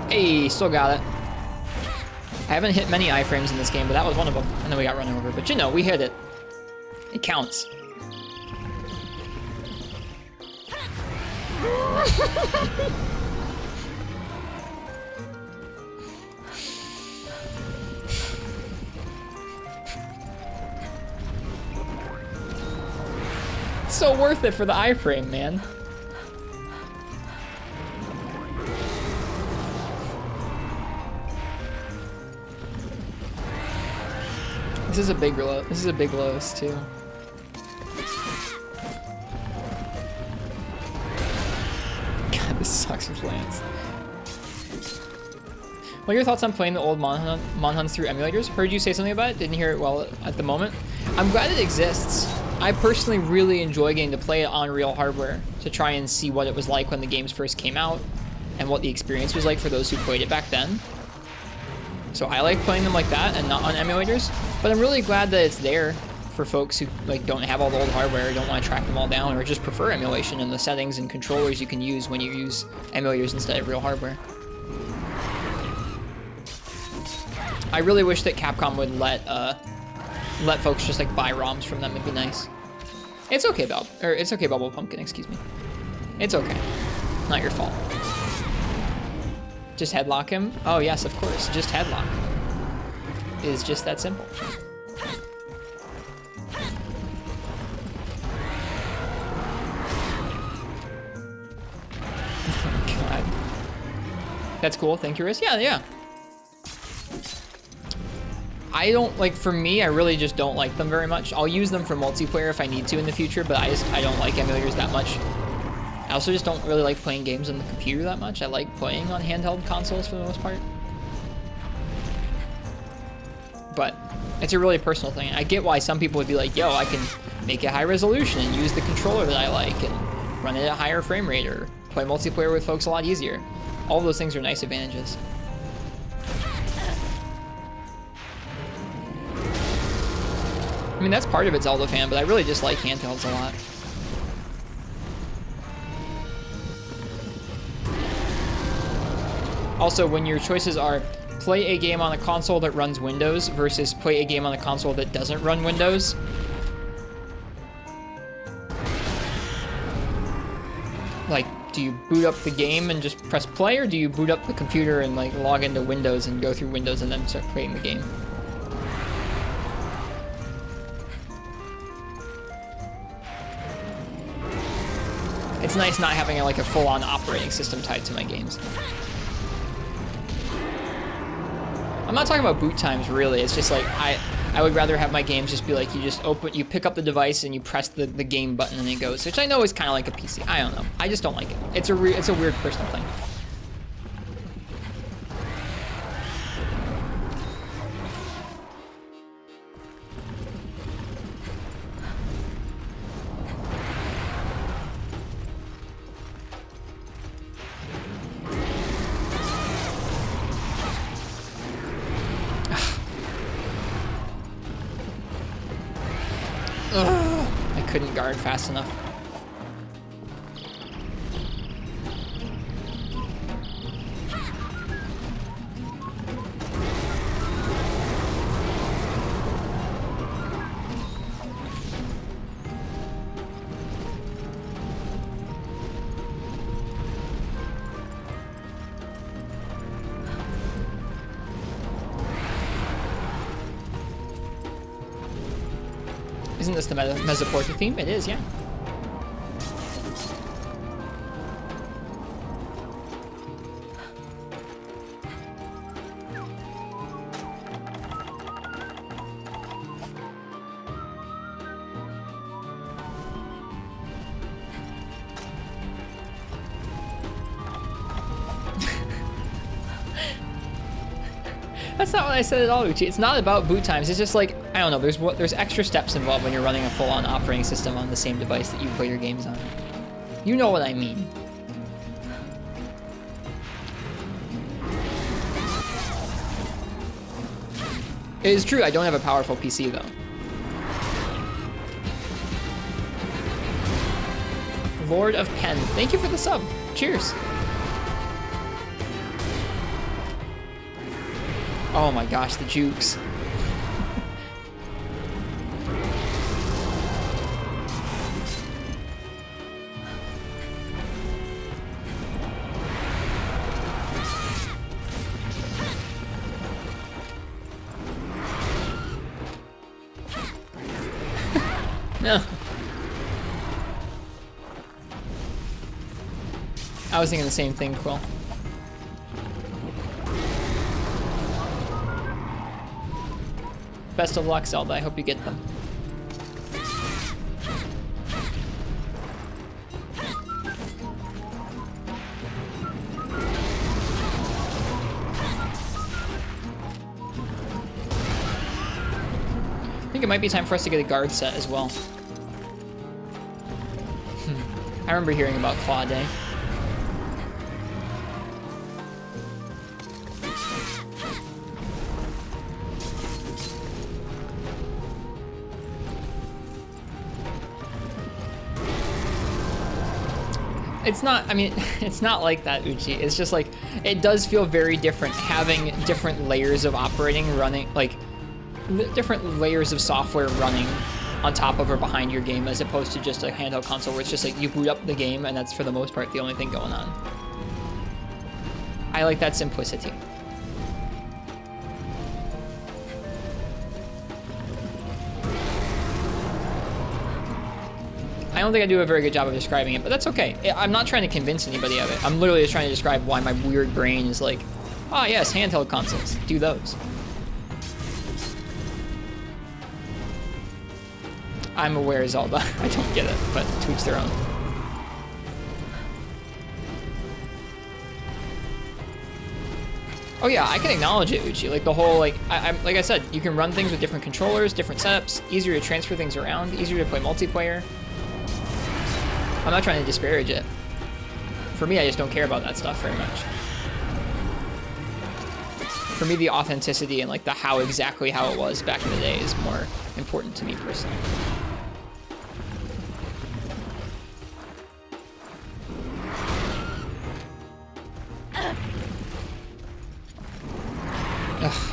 Hey, still got it. I haven't hit many iframes in this game, but that was one of them. And then we got run over. But you know, we hit it. It counts. So worth it for the iframe, man. This is a big Lowe's too. God, this sucks with Lance. What are your thoughts on playing the old Monhunts through emulators? Heard you say something about it, didn't hear it well at the moment. I'm glad it exists. I personally really enjoy getting to play it on real hardware to try and see what it was like when the games first came out and what the experience was like for those who played it back then. So I like playing them like that and not on emulators, but I'm really glad that it's there for folks who like don't have all the old hardware, don't want to track them all down, or just prefer emulation and the settings and controllers you can use when you use emulators instead of real hardware. I really wish that Capcom would let folks just like buy ROMs from them. It'd be nice. It's okay, Bubble Pumpkin, excuse me. It's okay. Not your fault. Just headlock him? Oh yes, of course. Just headlock. It is just that simple. God. That's cool. Thank you, Riz. Yeah. I don't, like, for me, I really just don't like them very much. I'll use them for multiplayer if I need to in the future, but I don't like emulators that much. I also just don't really like playing games on the computer that much. I like playing on handheld consoles for the most part. But it's a really personal thing. I get why some people would be like, yo, I can make it high resolution and use the controller that I like and run it at higher frame rate or play multiplayer with folks a lot easier. All of those things are nice advantages. I mean, that's part of it, Zelda fan, but I really just like handhelds a lot. Also, when your choices are play a game on a console that runs Windows versus play a game on a console that doesn't run Windows, like, do you boot up the game and just press play, or do you boot up the computer and like log into Windows and go through Windows and then start playing the game? It's nice not having like a full-on operating system tied to my games. I'm not talking about boot times really. It's just like I would rather have my games just be like you pick up the device and you press the game button and it goes, which I know is kind of like a PC. I don't know. I just don't like it. It's a weird personal thing. I couldn't guard fast enough. Isn't this the Mesoporta theme? It is, yeah. That's not what I said at all, Uchi. It's not about boot times. It's just like, I don't know, there's extra steps involved when you're running a full-on operating system on the same device that you play your games on. You know what I mean. It is true, I don't have a powerful PC though. Lord of Pen, thank you for the sub. Cheers. Oh my gosh, the jukes. No. I was thinking the same thing, Quill. Best of luck, Zelda. I hope you get them. I think it might be time for us to get a guard set as well. I remember hearing about Claw Day. It's not, I mean, it's not like that, Uchi. It's just like, it does feel very different having different layers of operating running, like, different layers of software running on top of or behind your game as opposed to just a handheld console where it's just like you boot up the game and that's for the most part the only thing going on. I like that simplicity. I don't think I do a very good job of describing it, but that's okay. I'm not trying to convince anybody of it. I'm literally just trying to describe why my weird brain is like, ah, yes, handheld consoles, do those. I'm aware, Zelda. I don't get it, but to each their own. Oh yeah, I can acknowledge it, Uchi. Like the whole, like I said, you can run things with different controllers, different setups, easier to transfer things around, easier to play multiplayer. I'm not trying to disparage it. For me, I just don't care about that stuff very much. For me, the authenticity and like the how it was back in the day is more important to me personally. Ugh.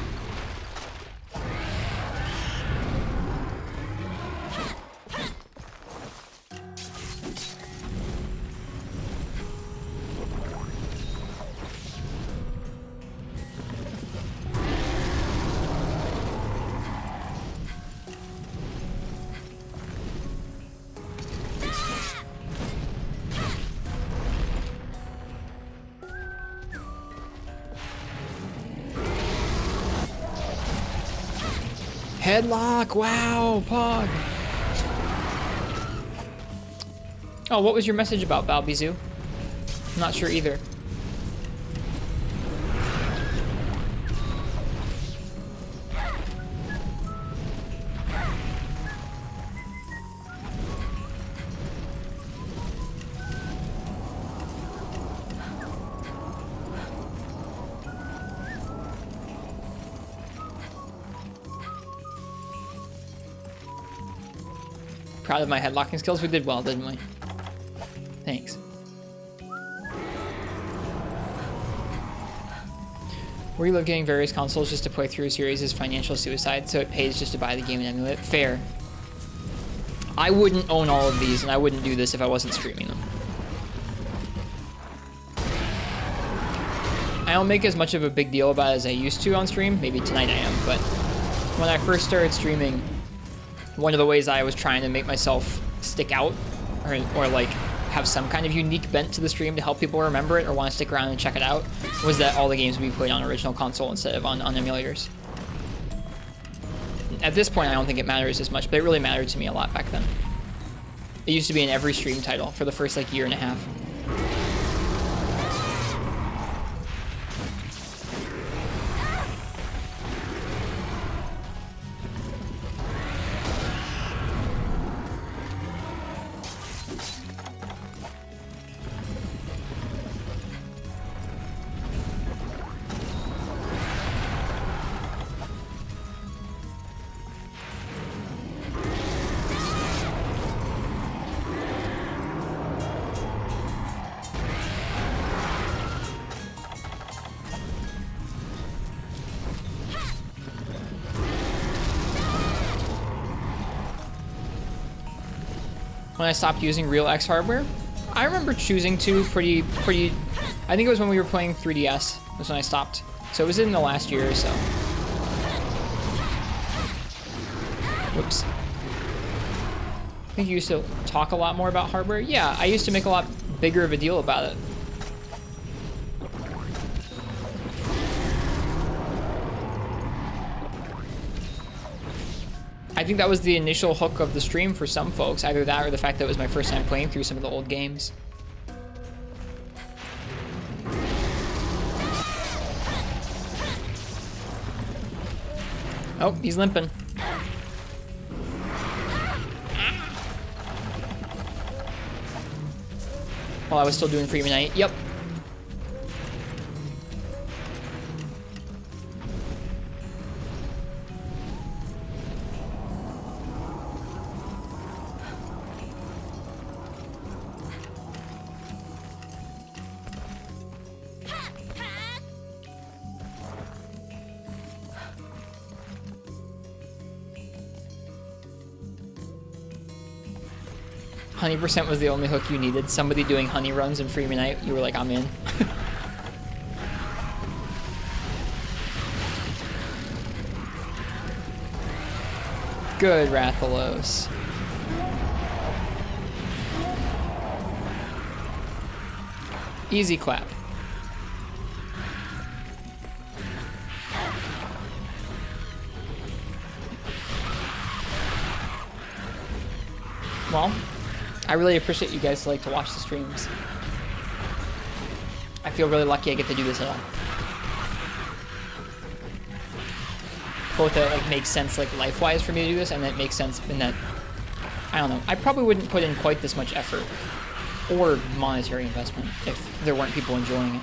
Headlock, wow, Pog. Oh, what was your message about, Balbizu? I'm not sure either. Proud of my headlocking skills. We did well, didn't we? Thanks. We love getting various consoles just to play through a series is financial suicide, so it pays just to buy the game and emulate it. Fair. I wouldn't own all of these, and I wouldn't do this if I wasn't streaming them. I don't make as much of a big deal about it as I used to on stream. Maybe tonight I am, but when I first started streaming, one of the ways I was trying to make myself stick out or like have some kind of unique bent to the stream to help people remember it or want to stick around and check it out was that all the games would be played on original console instead of on emulators. At this point, I don't think it matters as much, but it really mattered to me a lot back then. It used to be in every stream title for the first like year and a half. When I stopped using real X hardware, I remember choosing to pretty, I think it was when we were playing 3DS, was when I stopped. So it was in the last year or so. Whoops. I think you used to talk a lot more about hardware. Yeah, I used to make a lot bigger of a deal about it. I think that was the initial hook of the stream for some folks. Either that or the fact that it was my first time playing through some of the old games. Oh, he's limping. While I was still doing Free Night. Yep. Honey % was the only hook you needed. Somebody doing honey runs in Free Night, you were like, I'm in. Good, Rathalos. Easy clap. Well, I really appreciate you guys like to watch the streams. I feel really lucky I get to do this at all. Both that like makes sense like life-wise for me to do this, and that makes sense in that I don't know. I probably wouldn't put in quite this much effort or monetary investment if there weren't people enjoying it.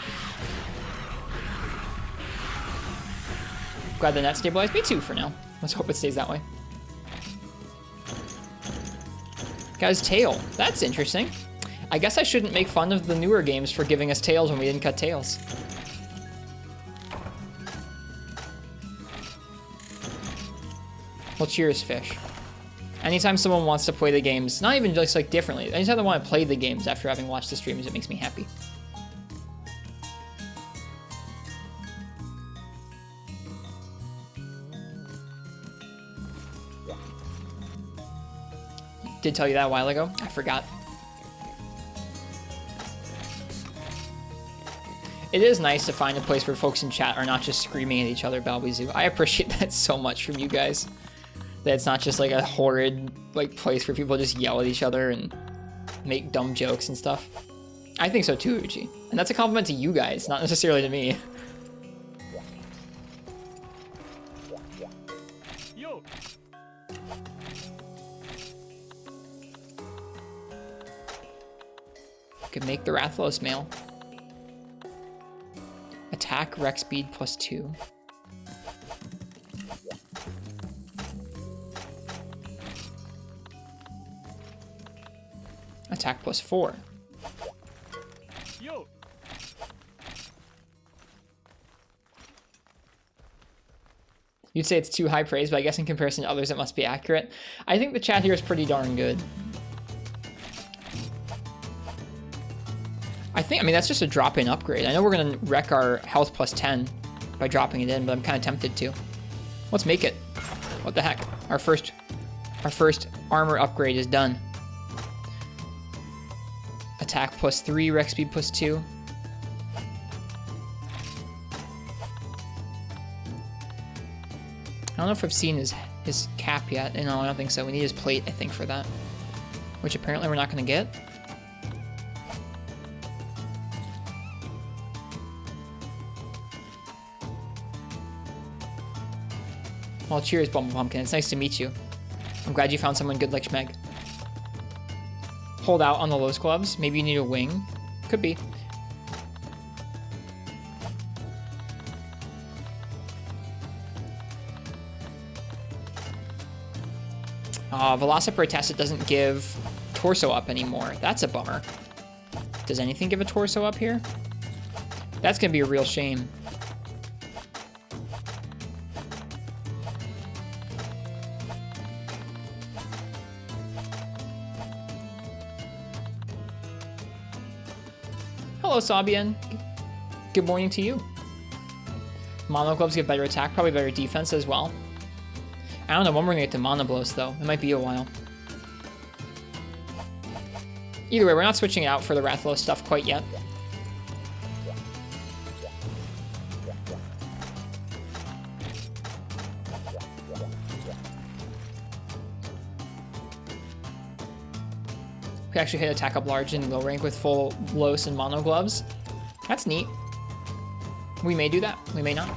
Glad the net stabilized. Me too for now. Let's hope it stays that way. Got his tail. That's interesting. I guess I shouldn't make fun of the newer games for giving us tails when we didn't cut tails. Well, cheers, fish. Anytime someone wants to play the games, not even just like differently, anytime they want to play the games after having watched the streams, it makes me happy. Did tell you that a while ago. I forgot. It is nice to find a place where folks in chat are not just screaming at each other Balbizoo. I appreciate that so much from you guys. That it's not just like a horrid like place where people just yell at each other and make dumb jokes and stuff. I think so too, Uchi. And that's a compliment to you guys, not necessarily to me. Yo. Could make the Rathalos male. Attack, rec speed +2. Attack +4. Yo. You'd say it's too high praise, but I guess in comparison to others it must be accurate. I think the chat here is pretty darn good. I mean, that's just a drop-in upgrade. I know we're gonna wreck our health +10 by dropping it in, but I'm kind of tempted to. Let's make it. What the heck? Our first Our first armor upgrade is done. Attack +3, rec speed +2. I don't know if I've seen his cap yet. No, I don't think so. We need his plate, I think, for that. Which apparently we're not going to get. Well, cheers, Bumble Pumpkin. It's nice to meet you. I'm glad you found someone good like Schmeg. Hold out on the Lowe's gloves. Maybe you need a wing. Could be. Velocipede Tacit doesn't give torso up anymore. That's a bummer. Does anything give a torso up here? That's gonna be a real shame. Hello, Sabian. Good morning to you. Mono gloves give better attack, probably better defense as well. I don't know when we're gonna get to Mono Blows though. It might be a while. Either way, we're not switching it out for the Rathalos stuff quite yet. We actually hit attack up large in low rank with full Los and Mono Gloves. That's neat. We may do that. We may not.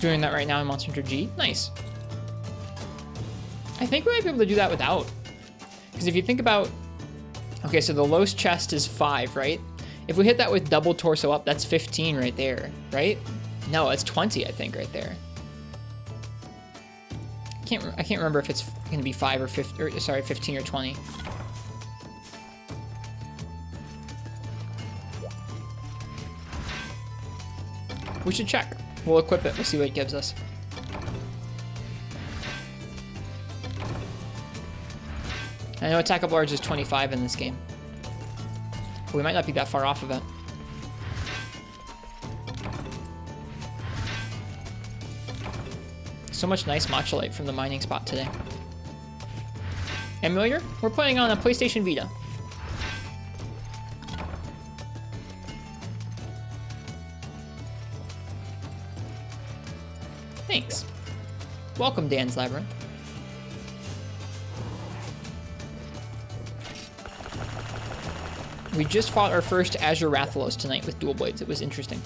Doing that right now in Monster Hunter G. Nice. I think we might be able to do that without. Because if you think about... Okay, so the Los chest is 5, right? If we hit that with double torso up, that's 15 right there, right? No, it's 20, I think, right there. I can't remember if it's going to be 5 or 50, or sorry, 15 or 20. We should check. We'll equip it. We'll see what it gives us. I know attack up large is 25 in this game. But we might not be that far off of it. So much nice Matcholite from the mining spot today. Emulator? We're playing on a PlayStation Vita. Thanks. Welcome, Dan's Labyrinth. We just fought our first Azure Rathalos tonight with dual blades. It was interesting.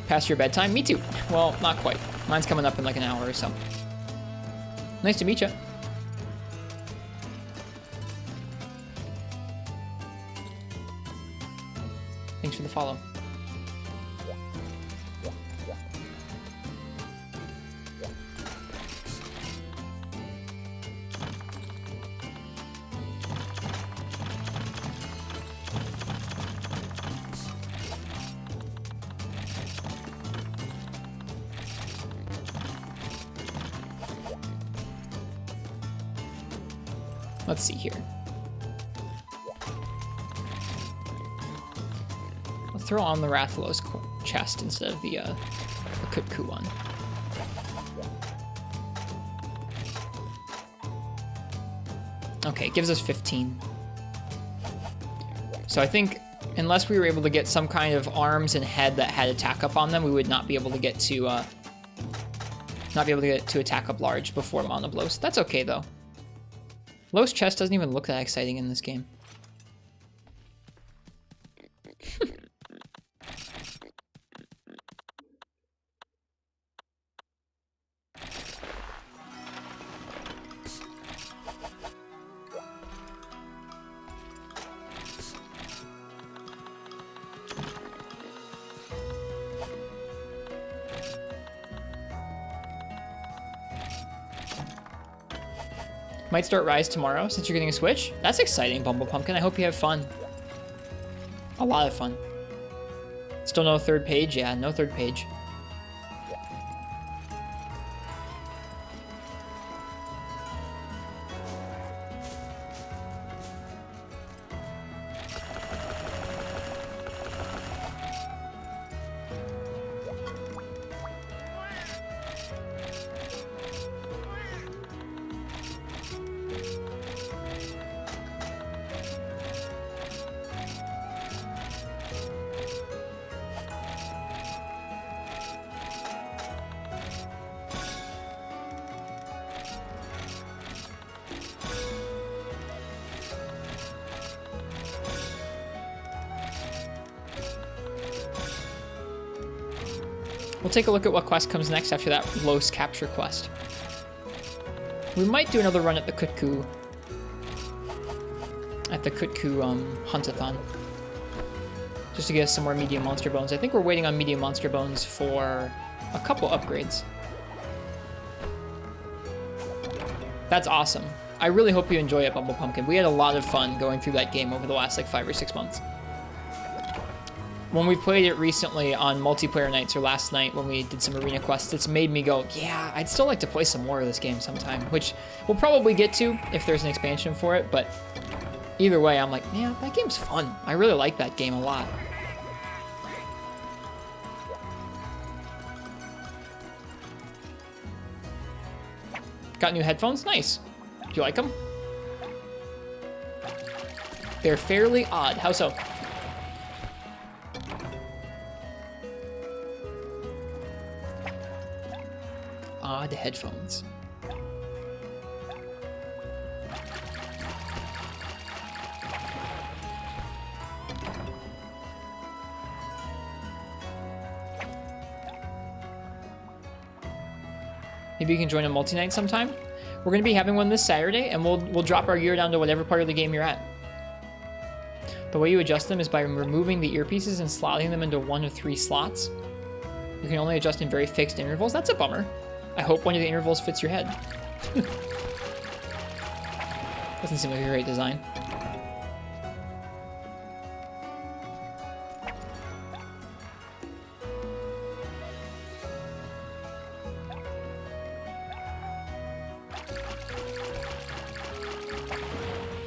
Past your bedtime? Me too. Well, not quite. Mine's coming up in like an hour or so. Nice to meet you. Thanks for the follow. Let's see here. Let's throw on the Rathalos chest instead of the Kutku one. Okay, it gives us 15. So I think unless we were able to get some kind of arms and head that had attack up on them, we would not be able to get to attack up large before Mono Blows. That's okay though. Los chest doesn't even look that exciting in this game. Might start Rise tomorrow since you're getting a Switch. That's exciting, Bumble Pumpkin. I hope you have fun. A lot of fun. Still no third page? Yeah, no third page. We'll take a look at what quest comes next after that Los capture quest. We might do another run at the Kutku. Huntathon. Just to get us some more medium monster bones. I think we're waiting on medium monster bones for a couple upgrades. That's awesome. I really hope you enjoy it, Bumble Pumpkin. We had a lot of fun going through that game over the last like 5 or 6 months. When we played it recently on multiplayer nights, or last night when we did some arena quests, it's made me go, yeah, I'd still like to play some more of this game sometime, which we'll probably get to if there's an expansion for it, but either way, I'm like, yeah, that game's fun. I really like that game a lot. Got new headphones? Nice. Do you like them? They're fairly odd. How so? Odd headphones. Maybe you can join a multi-night sometime. We're going to be having one this Saturday, and we'll drop our gear down to whatever part of the game you're at. The way you adjust them is by removing the earpieces and slotting them into 1 of 3 slots. You can only adjust in very fixed intervals. That's a bummer. I hope one of the intervals fits your head. Doesn't seem like a great design.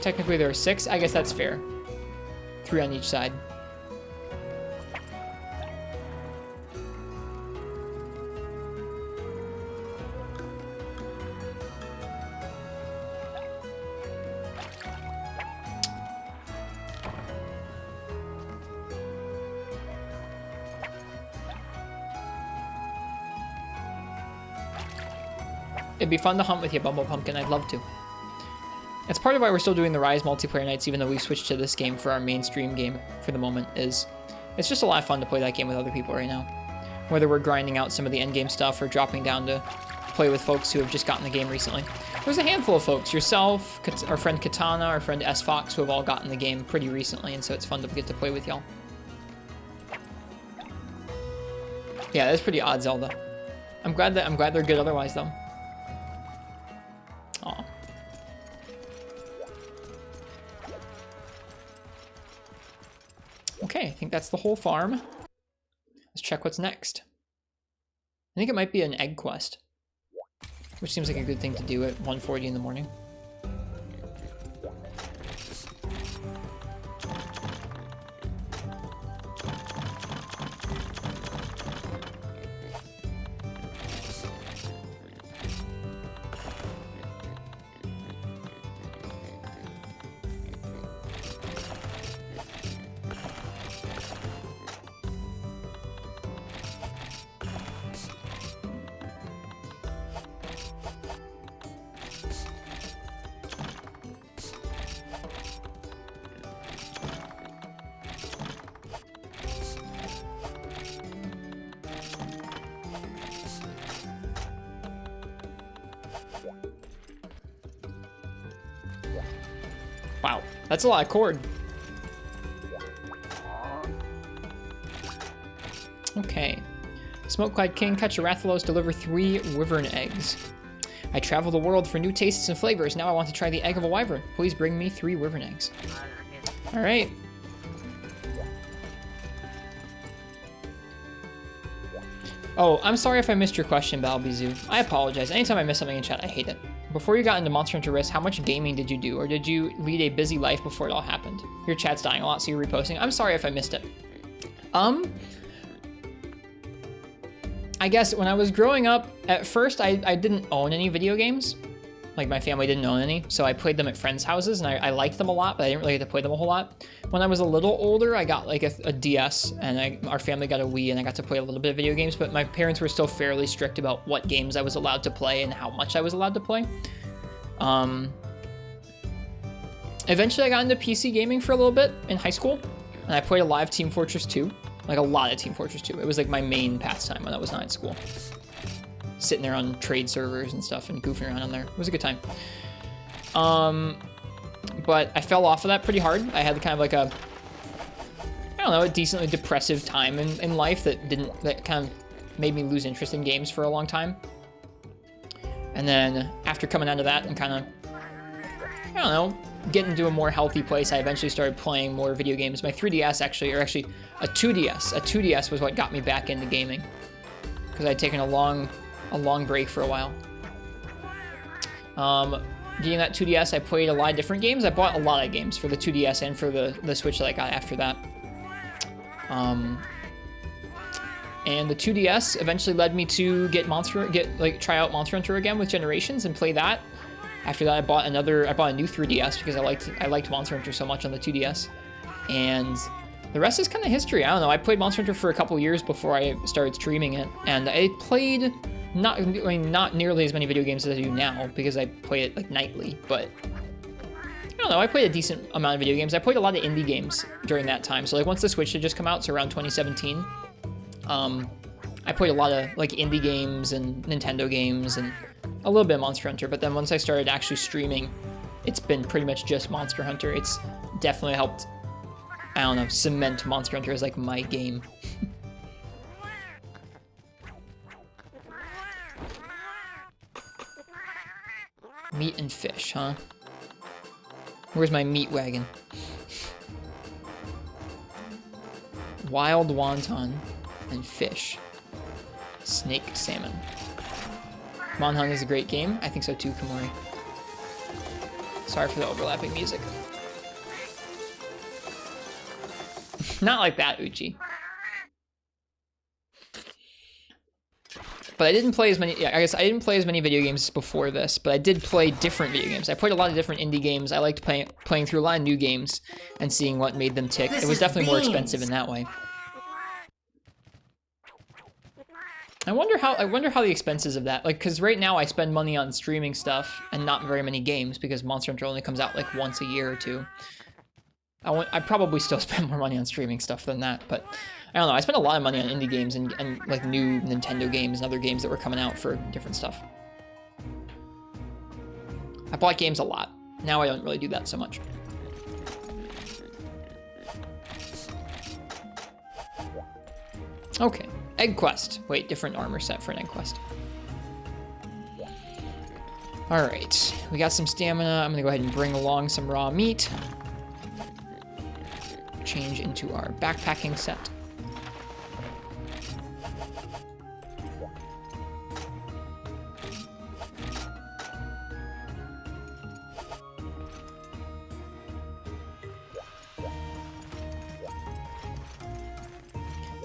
Technically there are 6. I guess that's fair. 3 on each side. It'd be fun to hunt with you, Bumble Pumpkin. I'd love to. That's part of why we're still doing the Rise multiplayer nights, even though we switched to this game for our mainstream game for the moment, is it's just a lot of fun to play that game with other people right now. Whether we're grinding out some of the endgame stuff or dropping down to play with folks who have just gotten the game recently. There's a handful of folks, yourself, our friend Katana, our friend S Fox, who have all gotten the game pretty recently, and so it's fun to get to play with y'all. Yeah, that's pretty odd, Zelda. I'm glad they're good otherwise, though. Aw. Okay, I think that's the whole farm. Let's check what's next. I think it might be an egg quest, which seems like a good thing to do at 1:40 in the morning. Wow, that's a lot of cord. Okay. Smoke-clad king, catch a Rathalos, deliver 3 wyvern eggs. I travel the world for new tastes and flavors. Now I want to try the egg of a wyvern. Please bring me 3 wyvern eggs. All right. Oh, I'm sorry if I missed your question, Balbizu. I apologize. Anytime I miss something in chat, I hate it. Before you got into Monster Hunter Risk, how much gaming did you do? Or did you lead a busy life before it all happened? Your chat's dying a lot, so you're reposting. I'm sorry if I missed it. I guess when I was growing up, at first I didn't own any video games. Like, my family didn't own any, so I played them at friends' houses, and I liked them a lot, but I didn't really get to play them a whole lot. When I was a little older, I got like a DS, and our family got a Wii, and I got to play a little bit of video games, but my parents were still fairly strict about what games I was allowed to play and how much I was allowed to play. Eventually I got into PC gaming for a little bit in high school, and I played a lot of Team Fortress 2. Like a lot of Team Fortress 2. It was like my main pastime when I was not at school. Sitting there on trade servers and stuff and goofing around on there. It was a good time. But I fell off of that pretty hard. I had kind of like a, I don't know, a decently depressive time in life that kind of made me lose interest in games for a long time. And then after coming out of that and kind of, I don't know, getting into a more healthy place, I eventually started playing more video games. My 3DS actually a 2DS. A 2DS was what got me back into gaming. Because I'd taken a long break for a while. Getting that 2DS, I played a lot of different games. I bought a lot of games for the 2DS and for the Switch that I got after that. And the 2DS eventually led me to try out Monster Hunter again with Generations and play that. After that, I bought a new 3DS because I liked Monster Hunter so much on the 2DS. And the rest is kind of history. I don't know. I played Monster Hunter for a couple years before I started streaming it, and I played not nearly as many video games as I do now because I play it like nightly. But I don't know. I played a decent amount of video games. I played a lot of indie games during that time. So like once the Switch had just come out, so around 2017. I played a lot of like indie games and Nintendo games and a little bit of Monster Hunter, but then once I started actually streaming, it's been pretty much just Monster Hunter. It's definitely helped, I don't know, cement Monster Hunter as like my game. Meat and fish, huh? Where's my meat wagon? Wild wonton and fish. Snake salmon. Monhunt is a great game. I think so too, Kamori. Sorry for the overlapping music. Not like that, Uchi. But I didn't play as many, I guess I didn't play as many video games before this, but I did play different video games. I played a lot of different indie games. I liked playing through a lot of new games and seeing what made them tick. It was definitely more expensive in that way. I wonder how the expenses of that, like, because right now I spend money on streaming stuff and not very many games because Monster Hunter only comes out like once a year or two. I probably still spend more money on streaming stuff than that, but I don't know. I spent a lot of money on indie games and like new Nintendo games and other games that were coming out for different stuff. I bought games a lot. Now I don't really do that so much. Okay. Egg quest. Wait, different armor set for an egg quest. All right, we got some stamina. I'm gonna go ahead and bring along some raw meat. Change into our backpacking set.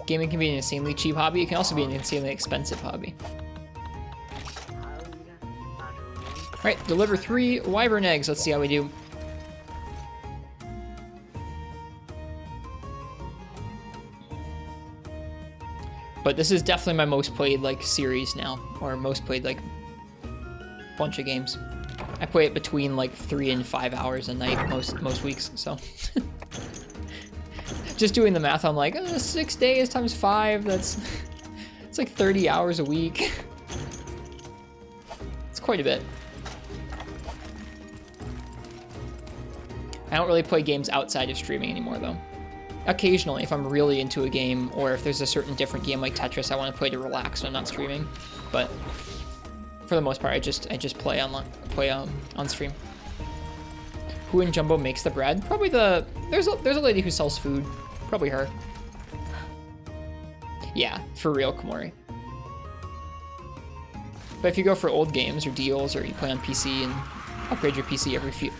Gaming can be an insanely cheap hobby. It can also be an insanely expensive hobby. All right, deliver 3 wyvern eggs. Let's see how we do. But this is definitely my most played like series now, or most played like bunch of games. I play it between like 3 and 5 hours a night most weeks, so. Just doing the math, I'm like, 6 days times 5, it's like 30 hours a week. It's quite a bit. I don't really play games outside of streaming anymore though. Occasionally, if I'm really into a game, or if there's a certain different game like Tetris I want to play to relax when I'm not streaming. But for the most part, I just play on stream. Who in Jumbo makes the bread? Probably there's a lady who sells food. Probably her. Yeah, for real, Komori. But if you go for old games or deals, or you play on PC and upgrade your PC every few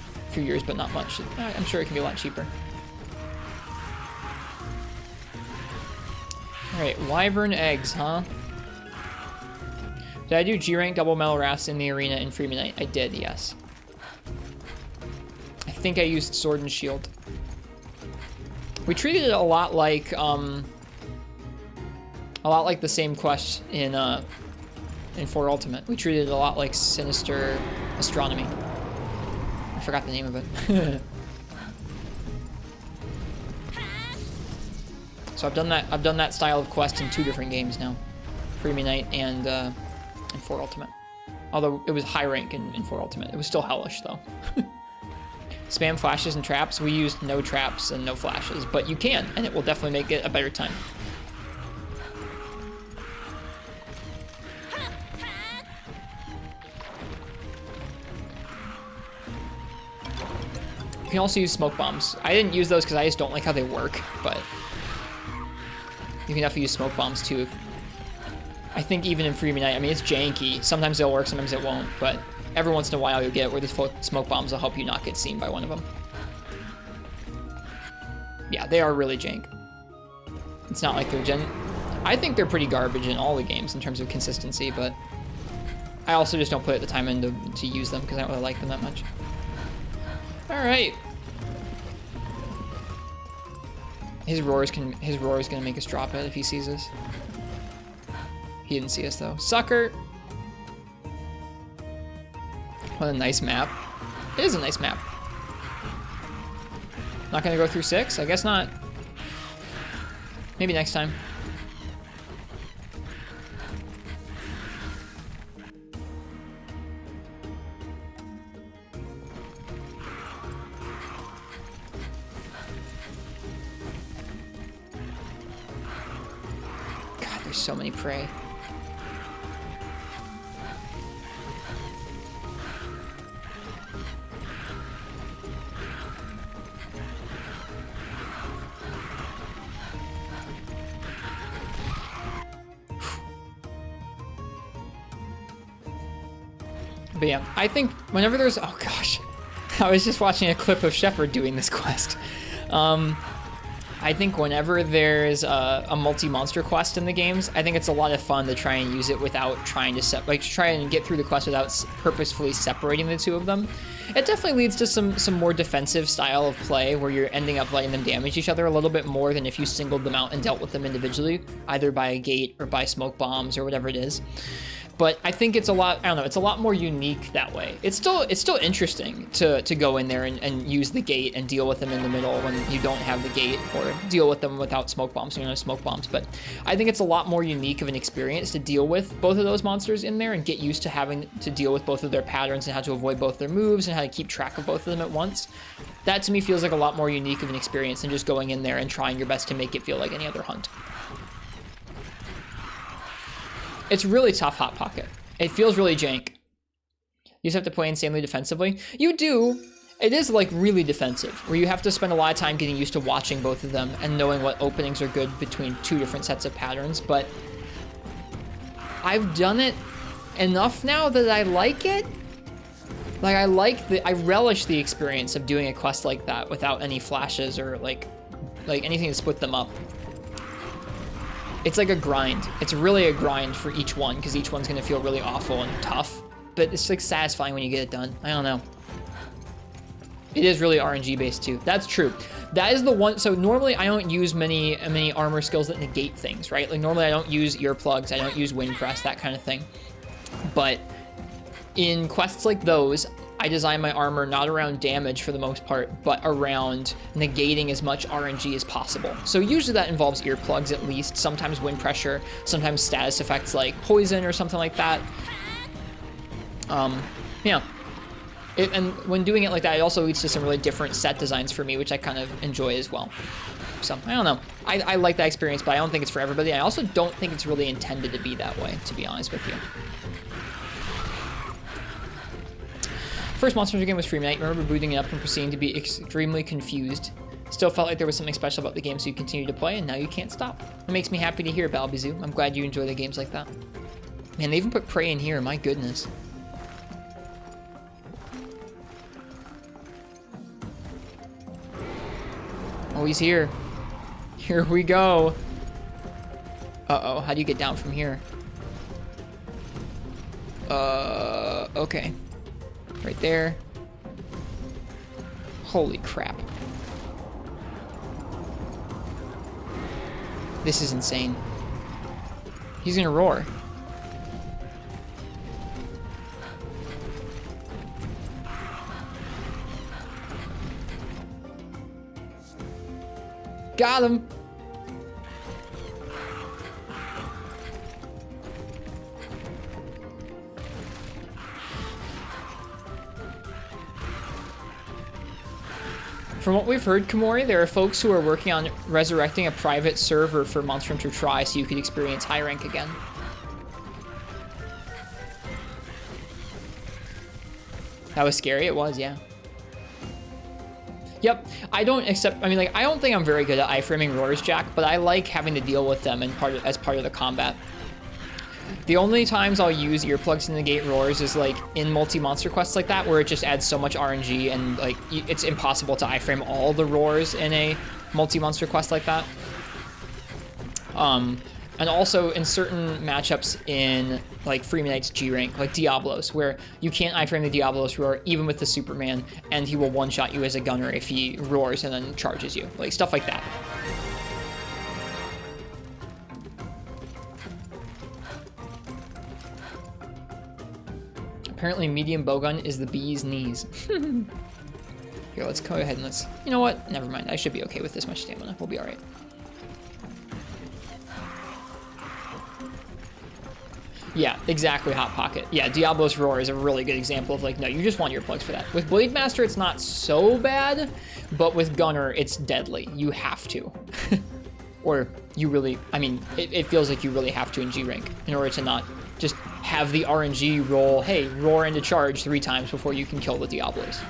years, but not much, I'm sure it can be a lot cheaper. Alright, wyvern eggs, huh? Did I do G-rank double metal rafts in the arena in Freeman Night? I did, yes. I think I used sword and shield. We treated it a lot like the same quest in 4 Ultimate. We treated it a lot like Sinister Astronomy. I forgot the So So I've done that style of quest in 2 different games now, Premium Night and 4 Ultimate. Although it was high rank in 4 Ultimate, it was still hellish though. Spam flashes and traps. We used no traps and no flashes, but you can, and it will definitely make it a better time. You can also use smoke bombs. I didn't use those because I just don't like how they work, but you can definitely use smoke bombs too. I think even in Freemium Night, I mean, it's janky. Sometimes they'll work, sometimes it won't, but every once in a while you'll get where these smoke bombs will help you not get seen by one of them. Yeah, they are really jank. It's not like they're I think they're pretty garbage in all the games in terms of consistency, but I also just don't put the time in to use them because I don't really like them that much. All right. His roar is gonna make us drop it if he sees us. He didn't see us though. Sucker. What a nice map. It is a nice map. Not gonna go through 6? I guess not. Maybe next time. God, there's so many prey. But yeah, I think whenever there's, oh gosh, I was just watching a clip of Shepard doing this quest. I think whenever there's a multi-monster quest in the games, I think it's a lot of fun to try and use it without trying to try and get through the quest without purposefully separating the 2 of them. It definitely leads to some more defensive style of play where you're ending up letting them damage each other a little bit more than if you singled them out and dealt with them individually, either by a gate or by smoke bombs or whatever it is. But I think it's a lot, I don't know, it's a lot more unique that way. It's still interesting to go in there and use the gate and deal with them in the middle when you don't have the gate, or deal with them without smoke bombs, smoke bombs. But I think it's a lot more unique of an experience to deal with both of those monsters in there and get used to having to deal with both of their patterns and how to avoid both their moves and how to keep track of both of them at once. That to me feels like a lot more unique of an experience than just going in there and trying your best to make it feel like any other hunt. It's really tough Hot Pocket. It feels really jank. You just have to play insanely defensively. You do. It is like really defensive, where you have to spend a lot of time getting used to watching both of them and knowing what openings are good between 2 different sets of patterns, but I've done it enough now that I like it. Like I relish the experience of doing a quest like that without any flashes or like anything to split them up. It's like a grind. It's really a grind for each one because each one's gonna feel really awful and tough, but it's like satisfying when you get it done. I don't know. It is really RNG based too. That's true. That is the one. So normally I don't use many armor skills that negate things, right? Like normally I don't use earplugs, I don't use wind press, that kind of thing. But in quests like those, I design my armor not around damage for the most part, but around negating as much RNG as possible. So usually that involves earplugs at least, sometimes wind pressure, sometimes status effects like poison or something like that. Yeah. And when doing it like that, it also leads to some really different set designs for me, which I kind of enjoy as well. So, I don't know. I like that experience, but I don't think it's for everybody. I also don't think it's really intended to be that way, to be honest with you. First Monster Hunter game was Freemium Night. I remember booting it up and proceeding to be extremely confused. Still felt like there was something special about the game, so you continue to play, and now you can't stop. It makes me happy to hear, Balbizoo. I'm glad you enjoy the games like that. Man, they even put prey in here, my goodness. Oh, he's here. Here we go. Uh-oh, how do you get down from here? Okay. Right there. Holy crap. This is insane. He's gonna roar. Got him. From what we've heard, Komori, there are folks who are working on resurrecting a private server for Monster Hunter Tri so you could experience high rank again. That was scary. It was, yeah. Yep. I don't think I'm very good at iframing roars, Jack, but I like having to deal with them as part of the combat. The only times I'll use earplugs to negate roars is like in multi-monster quests like that, where it just adds so much RNG and like it's impossible to iframe all the roars in a multi-monster quest like that. And also in certain matchups in like Freeman Knight's G rank, like Diablos, where you can't iframe the Diablos roar even with the Superman, and he will one-shot you as a gunner if he roars and then charges you, like stuff like that. Apparently medium bowgun is the bee's knees. Here, let's go ahead and let's... You know what? Never mind. I should be okay with this much stamina. We'll be alright. Yeah, exactly, Hot Pocket. Yeah, Diablo's Roar is a really good example of like, no, you just want earplugs for that. With Blade Master, it's not so bad, but with Gunner, it's deadly. You have to. Or you really, I mean, it feels like you really have to in G rank in order to not just have the RNG roll, hey, roar into charge 3 times before you can kill the Diablos.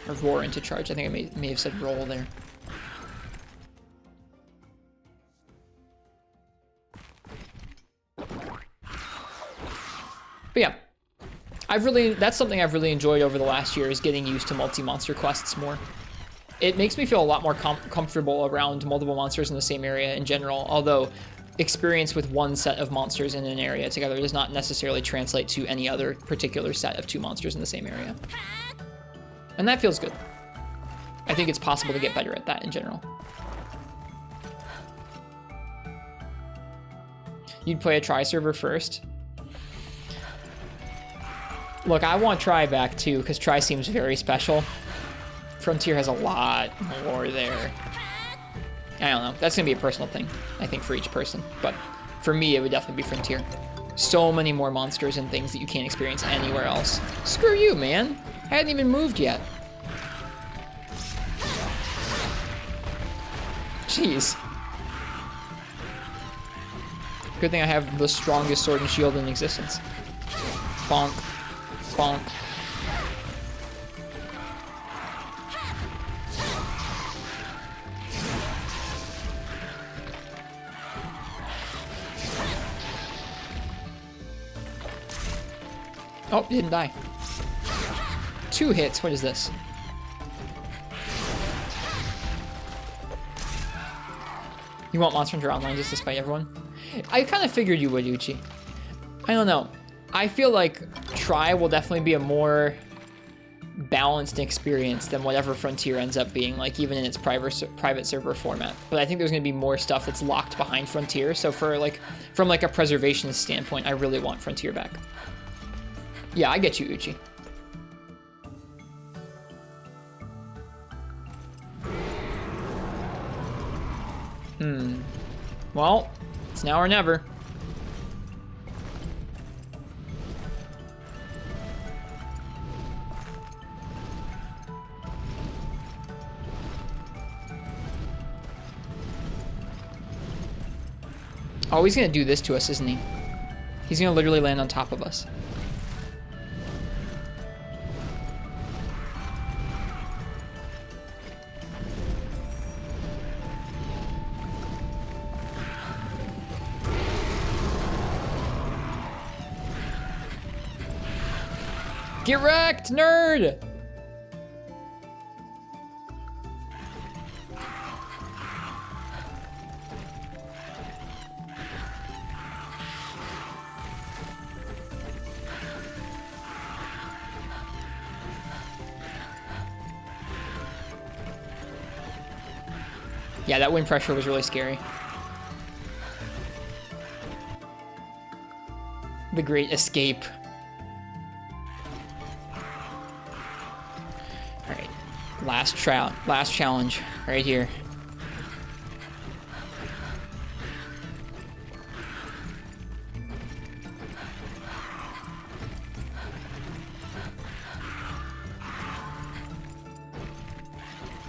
Or roar into charge. I think I may have said roll there. But yeah, that's something I've really enjoyed over the last year, is getting used to multi-monster quests more. It makes me feel a lot more comfortable around multiple monsters in the same area in general, although experience with one set of monsters in an area together does not necessarily translate to any other particular set of 2 monsters in the same area. And that feels good. I think it's possible to get better at that in general. You'd play a Tri server first? Look, I want Tri back too, because Tri seems very special. Frontier has a lot more there. I don't know. That's going to be a personal thing, I think, for each person. But for me, it would definitely be Frontier. So many more monsters and things that you can't experience anywhere else. Screw you, man. I hadn't even moved yet. Jeez. Good thing I have the strongest sword and shield in existence. Bonk. Bonk. Oh, didn't die. 2 hits. What is this? You want Monster Hunter Online just to spite everyone? I kind of figured you would, Uchi. I don't know. I feel like Tri will definitely be a more balanced experience than whatever Frontier ends up being, like even in its private server format. But I think there's going to be more stuff that's locked behind Frontier. So for like, from like a preservation standpoint, I really want Frontier back. Yeah, I get you, Uchi. Well, it's now or never. Oh, he's gonna do this to us, isn't he? He's gonna literally land on top of us. Get wrecked, nerd! Yeah, that wind pressure was really scary. The Great Escape. Alright. Last challenge. Right here.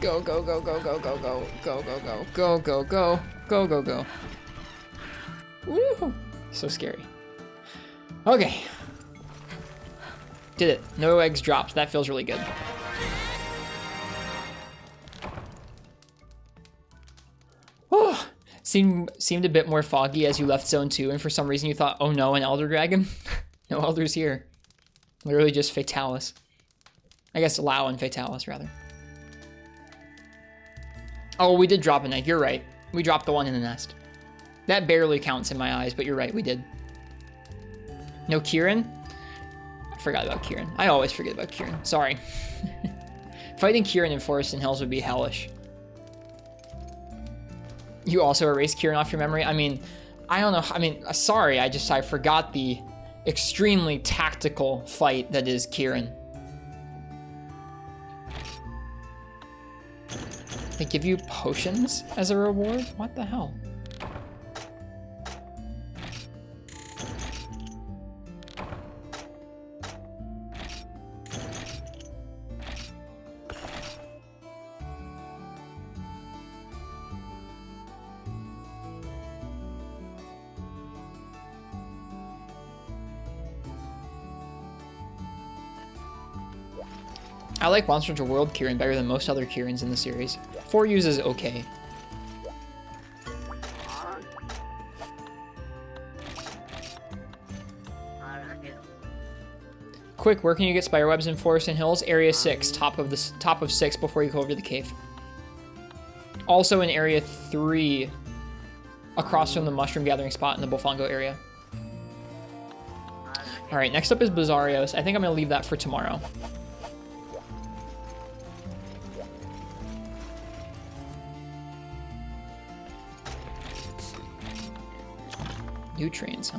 Go, go, go, go, go, go, go, go, go, go, go, go, go, go, go, go. Woo! So scary. Okay. Did it. No eggs dropped. That feels really good. Oh, seemed a bit more foggy as you left Zone 2, and for some reason you thought, oh no, an Elder Dragon? No Elders here. Literally just Fatalis. I guess Lao and Fatalis, rather. Oh, we did drop an egg. You're right. We dropped the one in the nest. That barely counts in my eyes, but you're right. We did. No Kieran? I forgot about Kieran. I always forget about Kieran. Sorry. Fighting Kieran in Forest and Hills would be hellish. You also erased Kieran off your memory? I mean, I don't know. I mean, sorry. I forgot the extremely tactical fight that is Kieran. They give you potions as a reward? What the hell? I like Monster Hunter World Kieran better than most other Kiirans in the series. 4 uses okay. Quick, where can you get spiderwebs in Forest and Hills? Area 6, top of 6 before you go over to the cave. Also in Area 3, across from the mushroom gathering spot in the Bofongo area. Alright, next up is Bizarrios. I think I'm going to leave that for tomorrow. New trains, huh?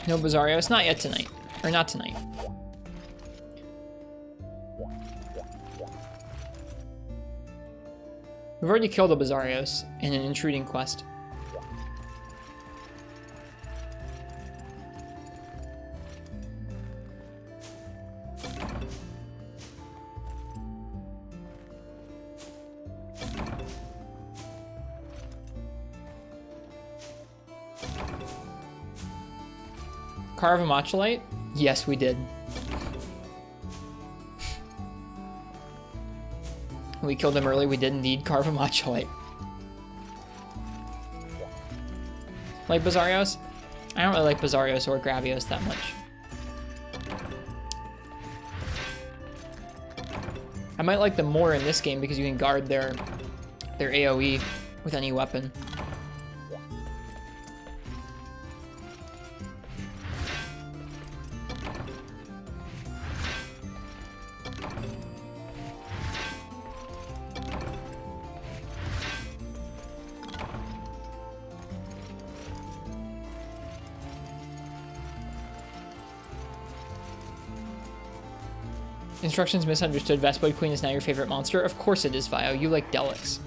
No Bizarrios? Not yet tonight. Or not tonight. We've already killed a Bizarrios in an intruding quest. Carve a Mocholite? Yes, we did. We killed him early. We did indeed carve a Mocholite. Like Bizarrios? I don't really like Bizarrios or Gravios that much. I might like them more in this game because you can guard their AoE with any weapon. Instructions misunderstood. Vespoid Queen is now your favorite monster? Of course it is, Vio. You like Delix.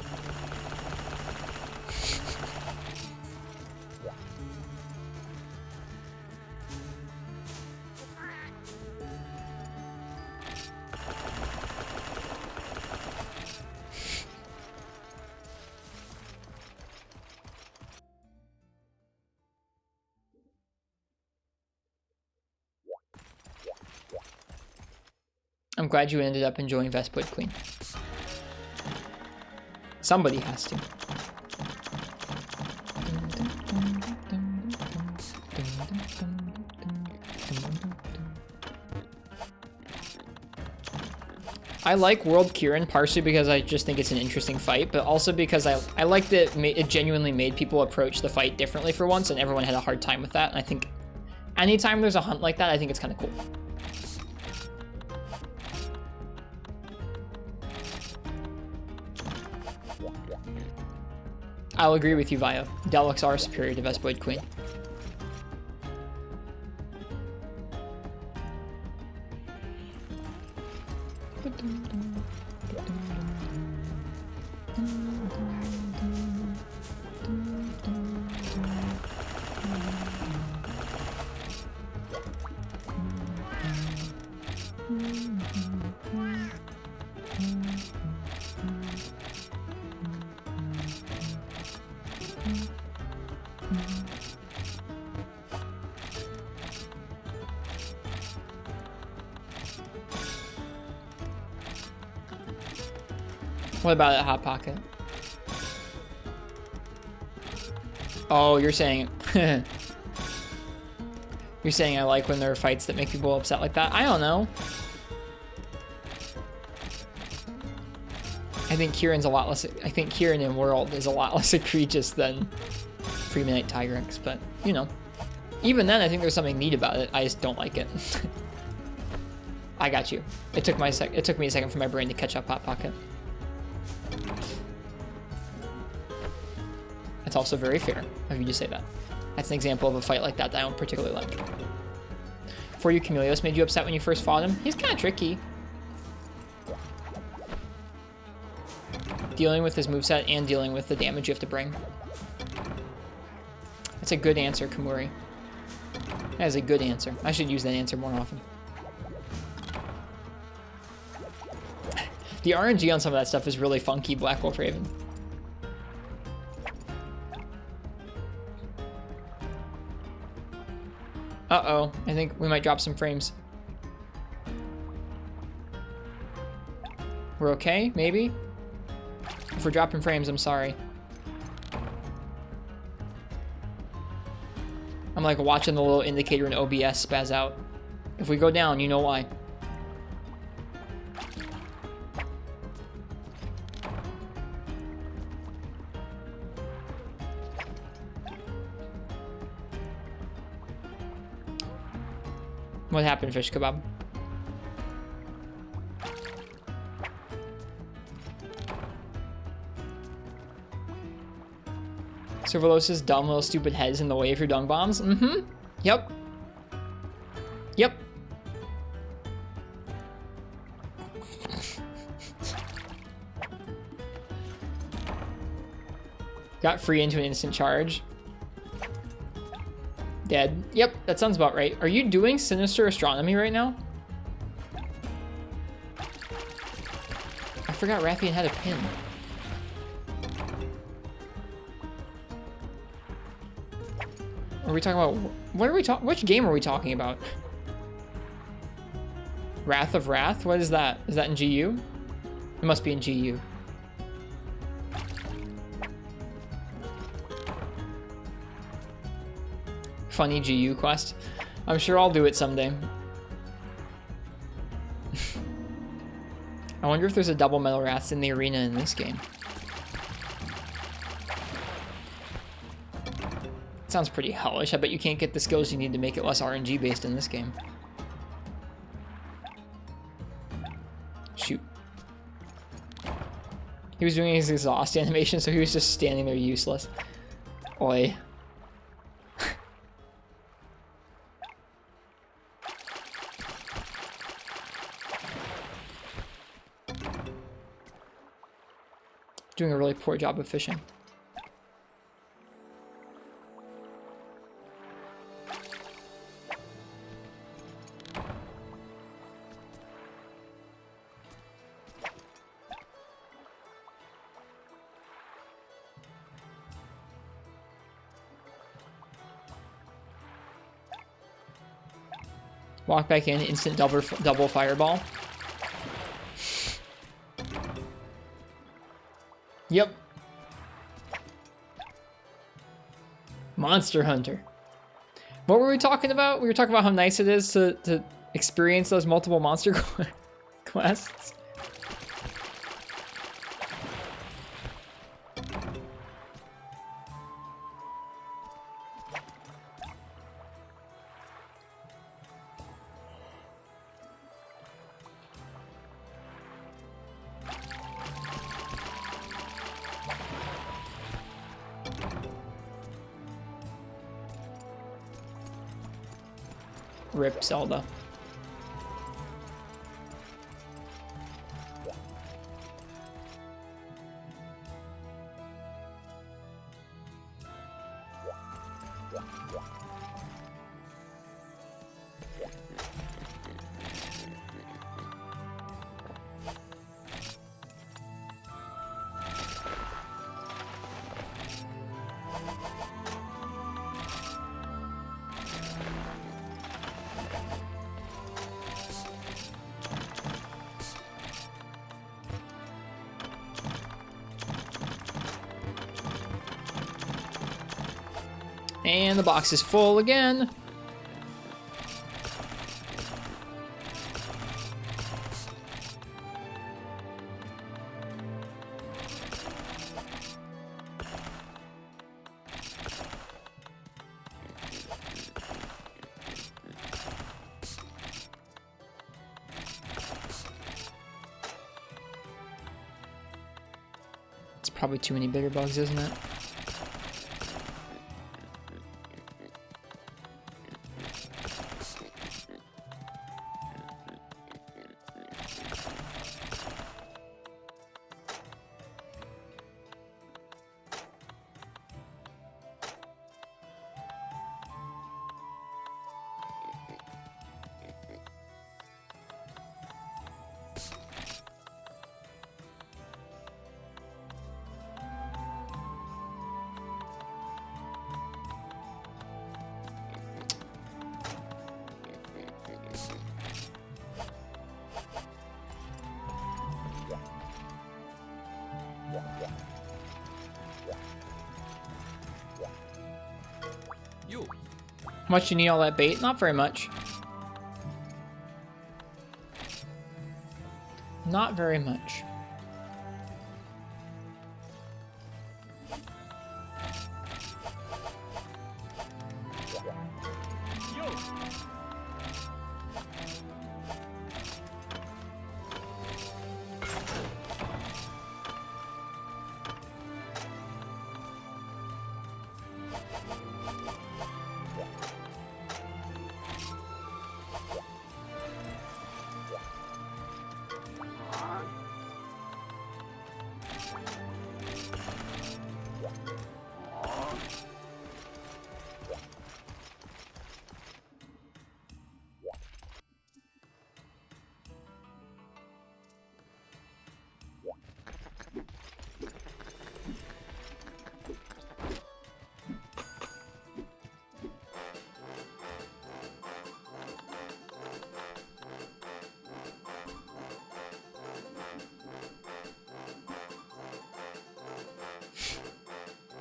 I'm glad you ended up enjoying Vespoid Queen. Somebody has to. I like World Kieran partially because I just think it's an interesting fight, but also because I like that it genuinely made people approach the fight differently for once, and everyone had a hard time with that. And I think anytime there's a hunt like that, I think it's kind of cool. I'll agree with you, Vio. Delix are superior to Vespoid Queen. What about that Hot Pocket? Oh, you're saying... You're saying I like when there are fights that make people upset like that? I don't know. I think Kieran's a lot less... I think Kieran in World is a lot less egregious than Freemanite Tigrex, but, you know. Even then, I think there's something neat about it. I just don't like it. I got you. It took me a second for my brain to catch up, Hot Pocket. That's also very fair of you to say that. That's an example of a fight like that I don't particularly like. For you, Camelios made you upset when you first fought him? He's kind of tricky. Dealing with his moveset and dealing with the damage you have to bring. That's a good answer, Kamuri. That is a good answer. I should use that answer more often. The RNG on some of that stuff is really funky, Black Wolf Raven. Uh-oh, I think we might drop some frames. We're okay, maybe? If we're dropping frames, I'm sorry. I'm like watching the little indicator in OBS spaz out. If we go down, you know why. What happened, Fish Kebab? Serverlos's dumb little stupid heads in the way of your dung bombs? Mm-hmm. Yep. Yep. Got free into an instant charge. Dead. Yep, that sounds about right. Are you doing Sinister Astronomy right now? I forgot Rathian had a pin. Are we talking about... What are we talking... Which game are we talking about? Wrath of Wrath? What is that? Is that in GU? It must be in GU. Funny GU quest. I'm sure I'll do it someday. I wonder if there's a double metal wrath in the arena in this game. Sounds pretty hellish. I bet you can't get the skills you need to make it less RNG based in this game. Shoot. He was doing his exhaust animation, so he was just standing there useless. Oi. Doing a really poor job of fishing. Walk back in, instant double fireball. Yep. Monster Hunter. What were we talking about? We were talking about how nice it is to experience those multiple monster quests. Rip Zelda. And the box is full again. It's probably too many bigger bugs, isn't it? How much do you need all that bait? Not very much. Not very much.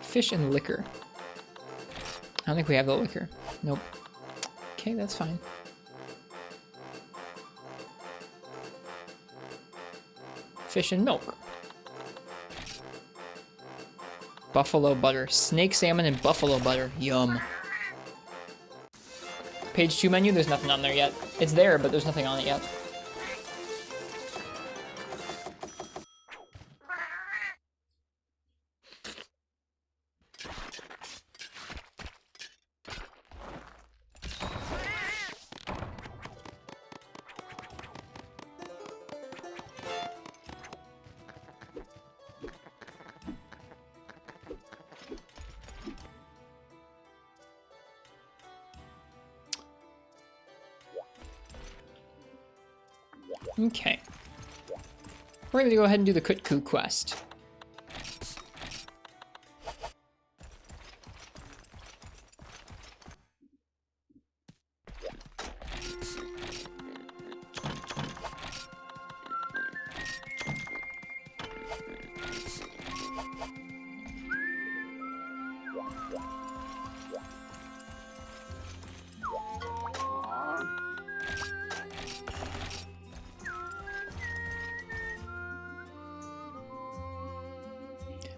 Fish and liquor. I don't think we have the liquor. Nope. Okay, that's fine. Fish and milk. Buffalo butter. Snake salmon and buffalo butter. Yum. Page 2 menu, there's nothing on there yet. It's there, but there's nothing on it yet. Okay. We're going to go ahead and do the Kutku quest.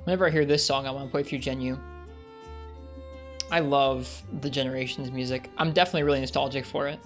Whenever I hear this song, I want to play through Gen U. I love the Generations music. I'm definitely really nostalgic for it.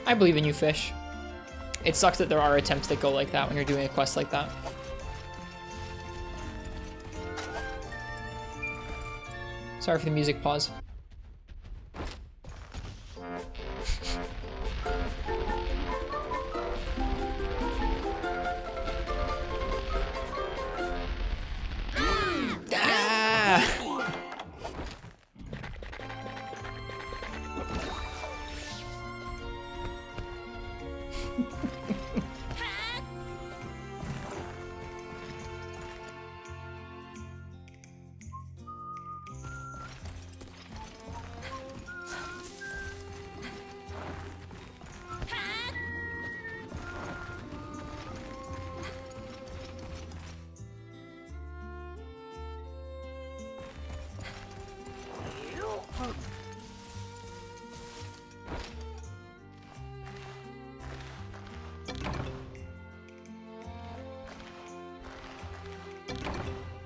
I believe in you, Fish. It sucks that there are attempts that go like that when you're doing a quest like that. Sorry for the music pause.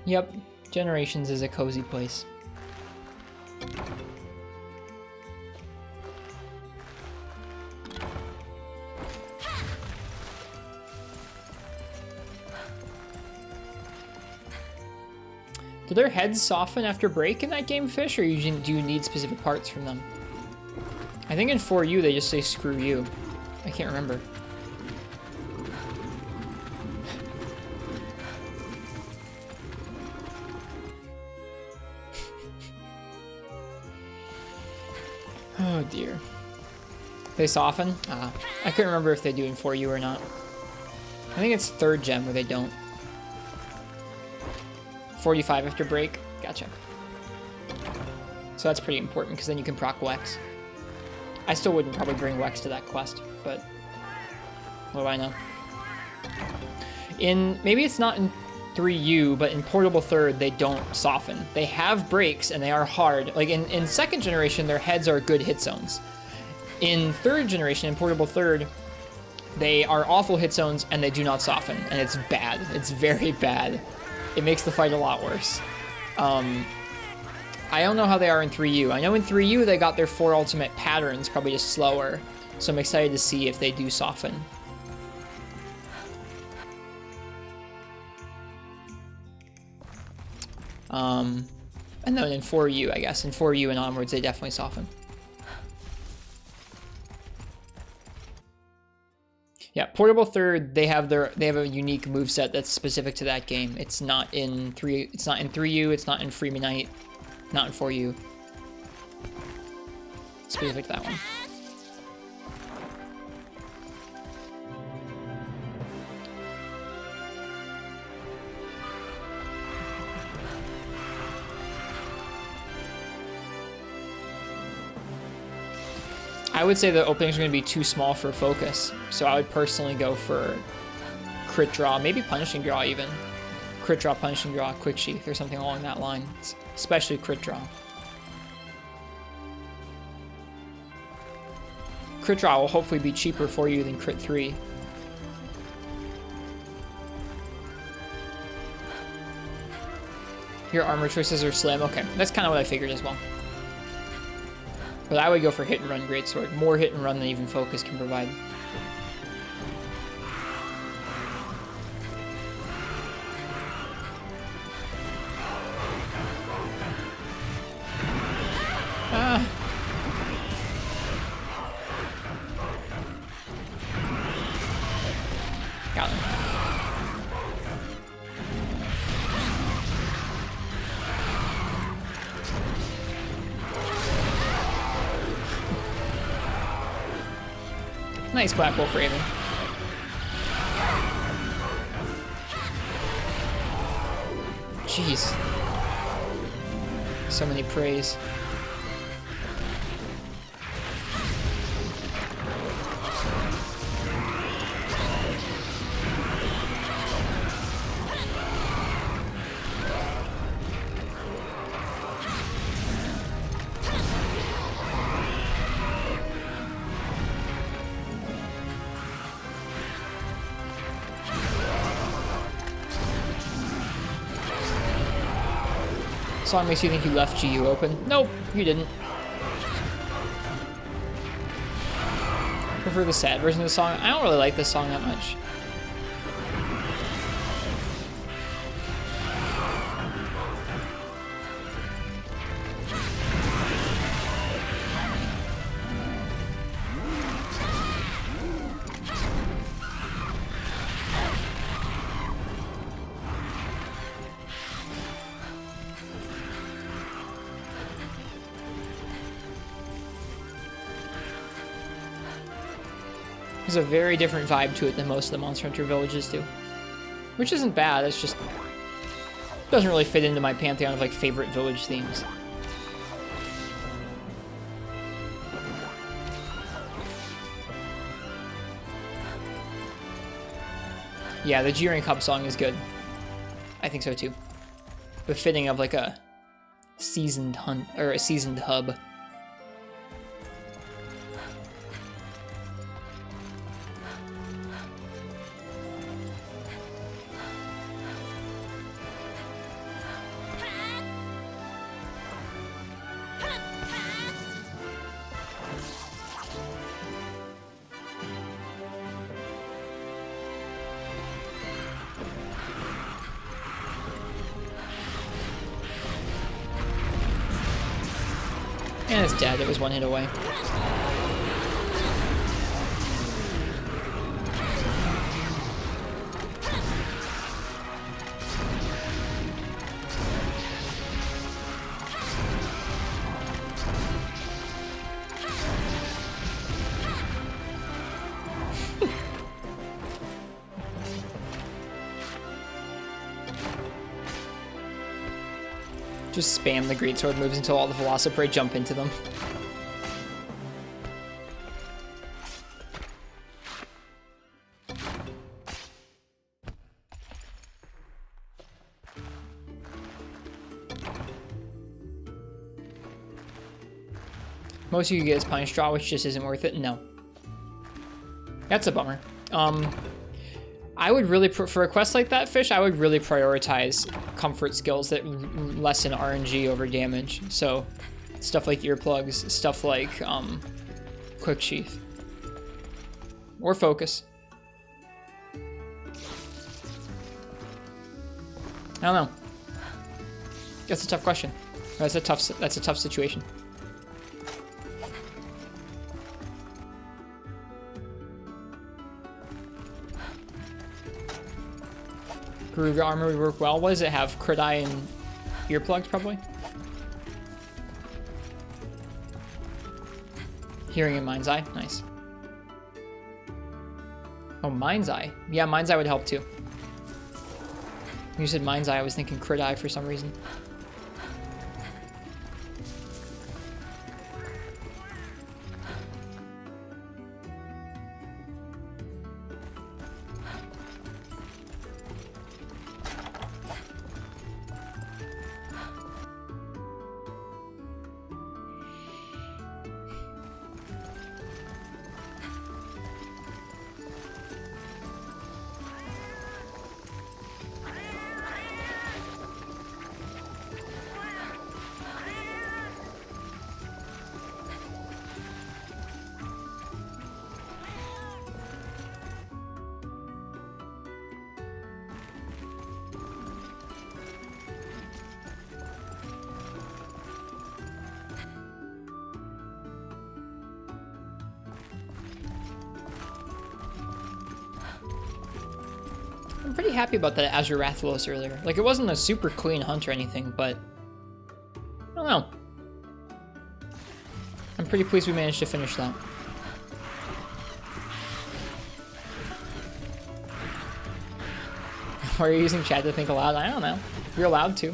Yep, Generations is a cozy place. Do their heads soften after break in that game, Fish, or do you need specific parts from them? I think in 4U they just say screw you. I can't remember. Oh dear. They soften? I couldn't remember if they do in 4U or not. I think it's 3rd gen where they don't. 45 after break? Gotcha. So that's pretty important because then you can proc Wex. I still wouldn't probably bring Wex to that quest, but what do I know? Maybe it's not in 3U, but in Portable 3rd, they don't soften. They have breaks, and they are hard. Like, in 2nd generation, their heads are good hit zones. In 3rd generation, in Portable 3rd, they are awful hit zones, and they do not soften, and it's bad. It's very bad. It makes the fight a lot worse. I don't know how they are in 3U. I know in 3U, they got their 4 ultimate patterns, probably just slower, so I'm excited to see if they do soften. And then in 4U, I guess. In 4U and onwards, they definitely soften. Yeah, Portable 3rd, they have a unique moveset that's specific to that game. It's not in 3U, it's not in 3rd Night, not in 4U. Specific to that one. I would say the openings are going to be too small for focus, so I would personally go for crit draw, maybe punishing draw even. Crit draw, punishing draw, quick sheath, or something along that line, especially crit draw. Crit draw will hopefully be cheaper for you than crit 3. Your armor choices are slim. Okay, that's kind of what I figured as well. But I would go for hit and run greatsword. More hit and run than even focus can provide. Got him. Nice Black Wolf Raven. Jeez. So many praise. Song makes you think you left GU open. Nope, you didn't. prefer the sad version of the song. I don't really like this song that much. There's a very different vibe to it than most of the Monster Hunter villages do. Which isn't bad, it's just... doesn't really fit into my pantheon of, like, favorite village themes. Yeah, the G-Rank Hub song is good. I think so, too. Befitting of, like, a seasoned hunt, or a seasoned hub. And it's dead, it was one hit away. Just spam the greatsword moves until all the Velociprey jump into them. Most of you get is Pine Straw, which just isn't worth it. No. That's a bummer. I would really, for a quest like that, Fish, I would really prioritize comfort skills that lessen RNG over damage. So, stuff like earplugs, stuff like quick sheath. Or focus. I don't know. That's a tough question. That's a tough situation. Garuga armor would work well. What does it have? Crit eye and earplugs, probably? Hearing and Mind's Eye. Nice. Oh, Mind's Eye. Yeah, Mind's Eye would help too. When you said Mind's Eye, I was thinking Crit Eye for some reason. I'm pretty happy about that Azure Rathalos earlier. Like, it wasn't a super clean hunt or anything, but I don't know. I'm pretty pleased we managed to finish that. Why are you using chat to think aloud? I don't know. You're allowed to.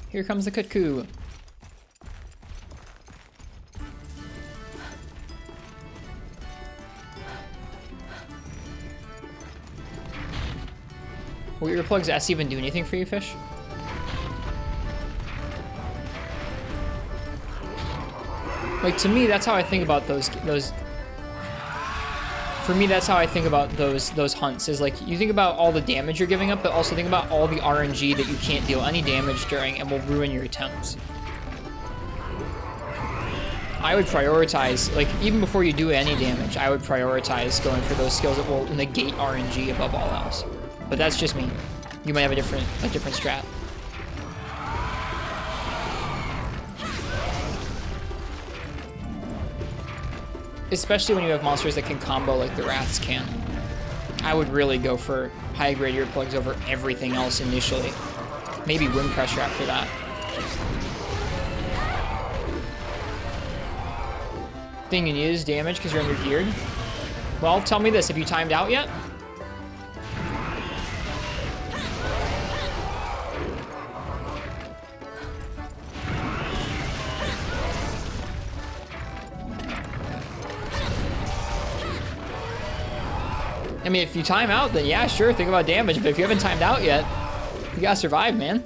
Here comes the Kutku. earplugs S even do anything for you, Fish? Like, to me, that's how I think about those. For me, that's how I think about those hunts. Is like, you think about all the damage you're giving up, but also think about all the RNG that you can't deal any damage during and will ruin your attempts. I would prioritize, like, even before you do any damage, I would prioritize going for those skills that will negate RNG above all else. But that's just me. You might have a different strat. Especially when you have monsters that can combo like the Wraths can. I would really go for high grade earplugs over everything else initially. Maybe wind pressure after that. Thing you need is damage because you're under-geared. Well, tell me this, have you timed out yet? I mean, if you time out, then yeah, sure, think about damage, but if you haven't timed out yet, you gotta survive, man.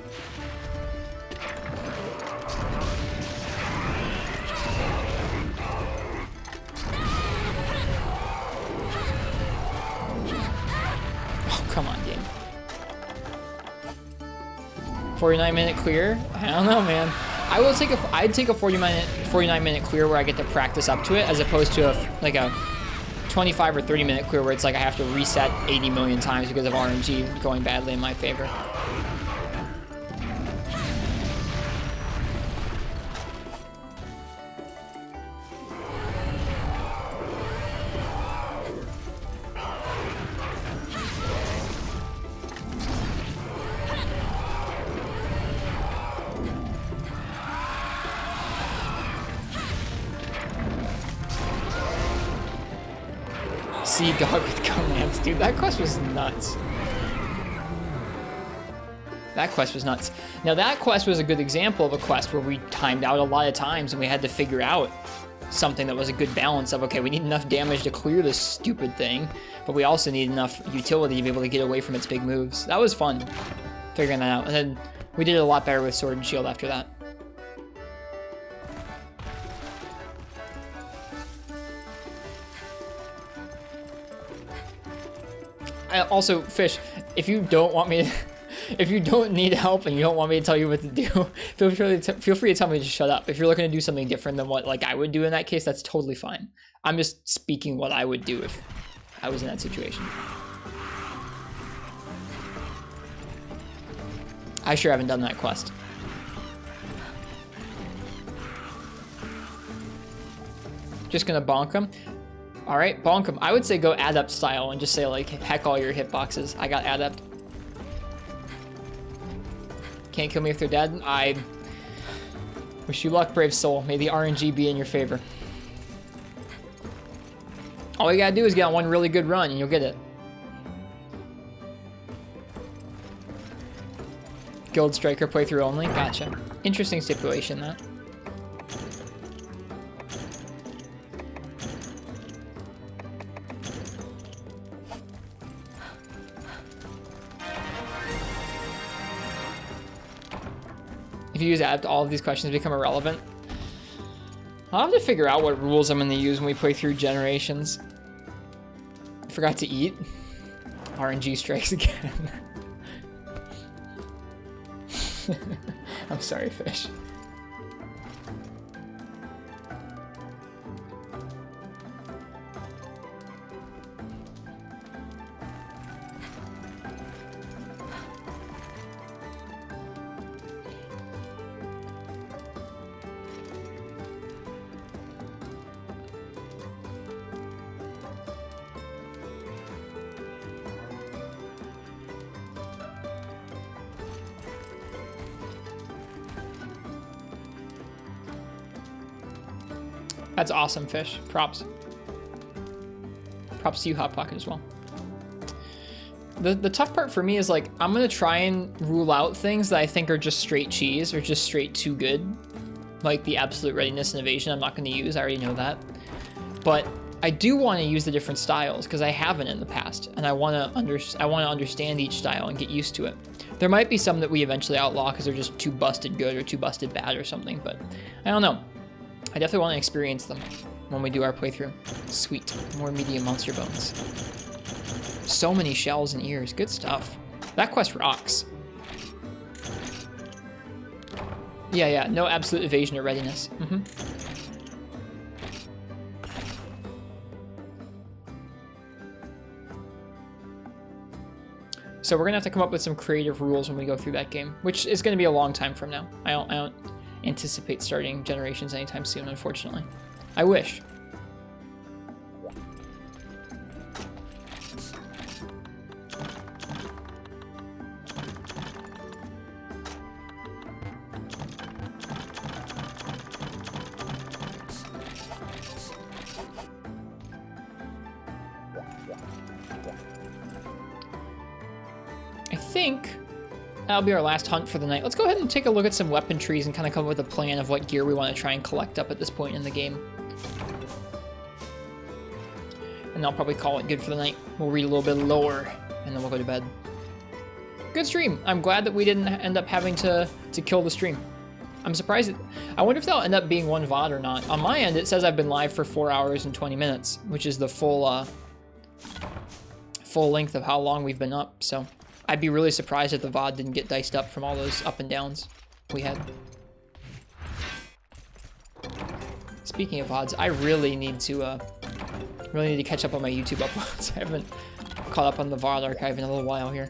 Oh, come on, game. 49-minute clear? I don't know, man. I'd take a 49-minute clear where I get to practice up to it, as opposed to a 25 or 30-minute clear where it's like I have to reset 80 million times because of RNG going badly in my favor. Sea Dog with commands, dude. That quest was nuts. That quest was nuts. Now that quest was a good example of a quest where we timed out a lot of times and we had to figure out something that was a good balance of, okay, we need enough damage to clear this stupid thing, but we also need enough utility to be able to get away from its big moves. That was fun, figuring that out. And then we did it a lot better with Sword and Shield after that. Also, Fish, if you don't want me to, if you don't need help and you don't want me to tell you what to do, feel free to tell me to shut up. If you're looking to do something different than what I would do in that case, that's totally fine. I'm just speaking what I would do if I was in that situation. I sure haven't done that quest. Just gonna bonk him. All right, bonk him. I would say go adept style and just say like, heck all your hitboxes. I got adept. Can't kill me if they're dead. I wish you luck, brave soul. May the RNG be in your favor. All you gotta do is get on one really good run and you'll get it. Guild Striker playthrough only? Gotcha. Interesting stipulation, that. If you use adept, all of these questions become irrelevant. I'll have to figure out what rules I'm going to use when we play through Generations. I forgot to eat. RNG strikes again. I'm sorry, Fish. That's awesome, Fish. Props. Props to you, Hot Pocket, as well. The tough part for me is like, I'm gonna try and rule out things that I think are just straight cheese or just straight too good. Like the Absolute Readiness and Evasion I'm not gonna use, I already know that. But I do want to use the different styles because I haven't in the past, and I want to understand each style and get used to it. There might be some that we eventually outlaw because they're just too busted good or too busted bad or something, but I don't know. I definitely want to experience them when we do our playthrough. Sweet, more medium monster bones. So many shells and ears, good stuff. That quest rocks. Yeah, no absolute evasion or readiness. So we're gonna have to come up with some creative rules when we go through that game, which is gonna be a long time from now. I don't anticipate starting Generations anytime soon, unfortunately. I wish. I think that'll be our last hunt for the night. Let's go ahead and take a look at some weapon trees and kind of come up with a plan of what gear we want to try and collect up at this point in the game. And I'll probably call it good for the night. We'll read a little bit of lore, and then we'll go to bed. Good stream. I'm glad that we didn't end up having to kill the stream. I'm surprised. I wonder if that'll end up being one VOD or not. On my end, it says I've been live for 4 hours and 20 minutes, which is the full length of how long we've been up, so I'd be really surprised if the VOD didn't get diced up from all those up and downs we had. Speaking of VODs, I really need to catch up on my YouTube uploads. I haven't caught up on the VOD archive in a little while here.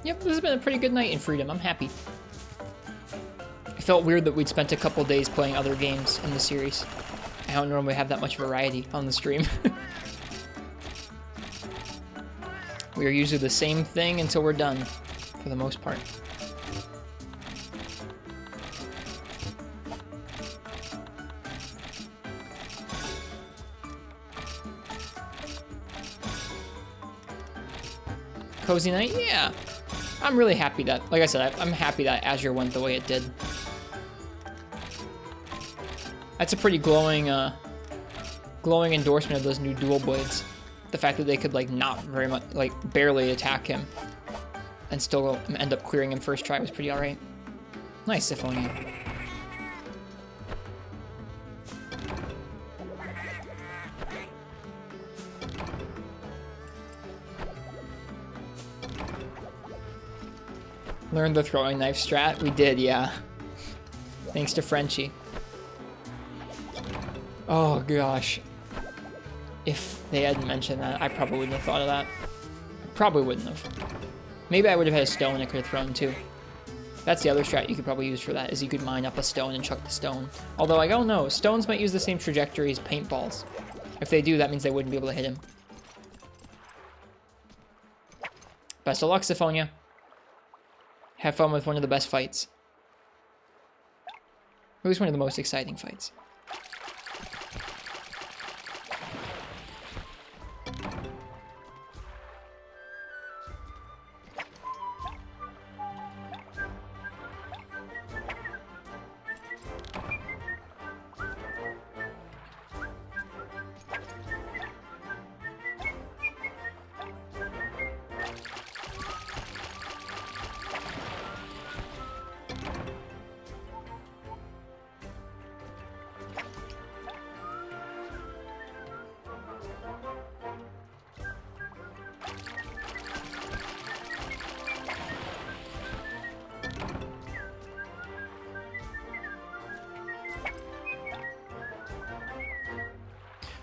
Yep, this has been a pretty good night in Freedom. I'm happy. It felt weird that we'd spent a couple days playing other games in the series. I don't normally have that much variety on the stream. We are usually the same thing until we're done, for the most part. Cozy night? Yeah. I'm really happy that, like I said, I'm happy that Azure went the way it did. That's a pretty glowing endorsement of those new dual blades. The fact that they could, like, not very much, like, barely attack him and still end up clearing him first try was pretty alright. Nice, Syphonia. Learned the throwing knife strat? We did, yeah. Thanks to Frenchie. Oh gosh. If they hadn't mentioned that, I probably wouldn't have thought of that. Probably wouldn't have. Maybe I would have had a stone I could have thrown too. That's the other strat you could probably use for that, is you could mine up a stone and chuck the stone. Although I don't know, stones might use the same trajectory as paintballs. If they do, that means they wouldn't be able to hit him. Best of luck, Syphonia. Have fun with one of the best fights. At least one of the most exciting fights.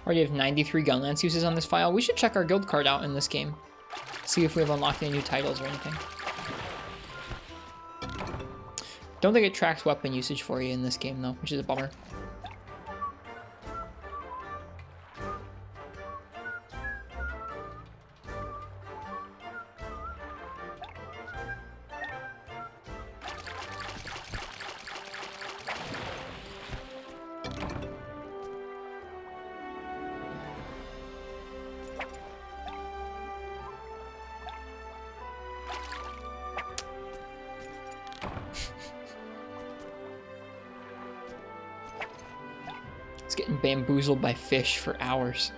Already have 93 Gunlance uses on this file. We should check our guild card out in this game. See if we have unlocked any new titles or anything. Don't think it tracks weapon usage for you in this game though, which is a bummer. It's getting bamboozled by fish for hours.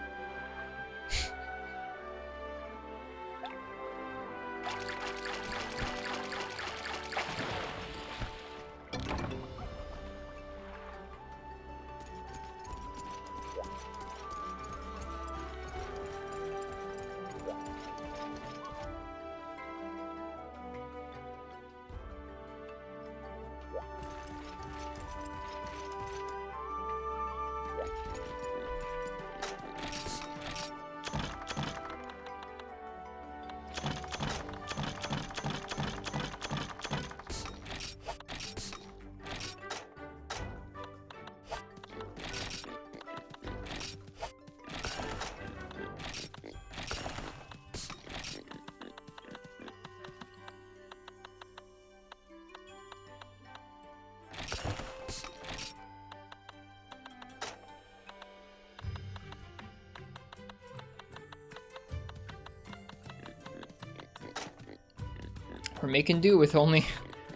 We're making do with only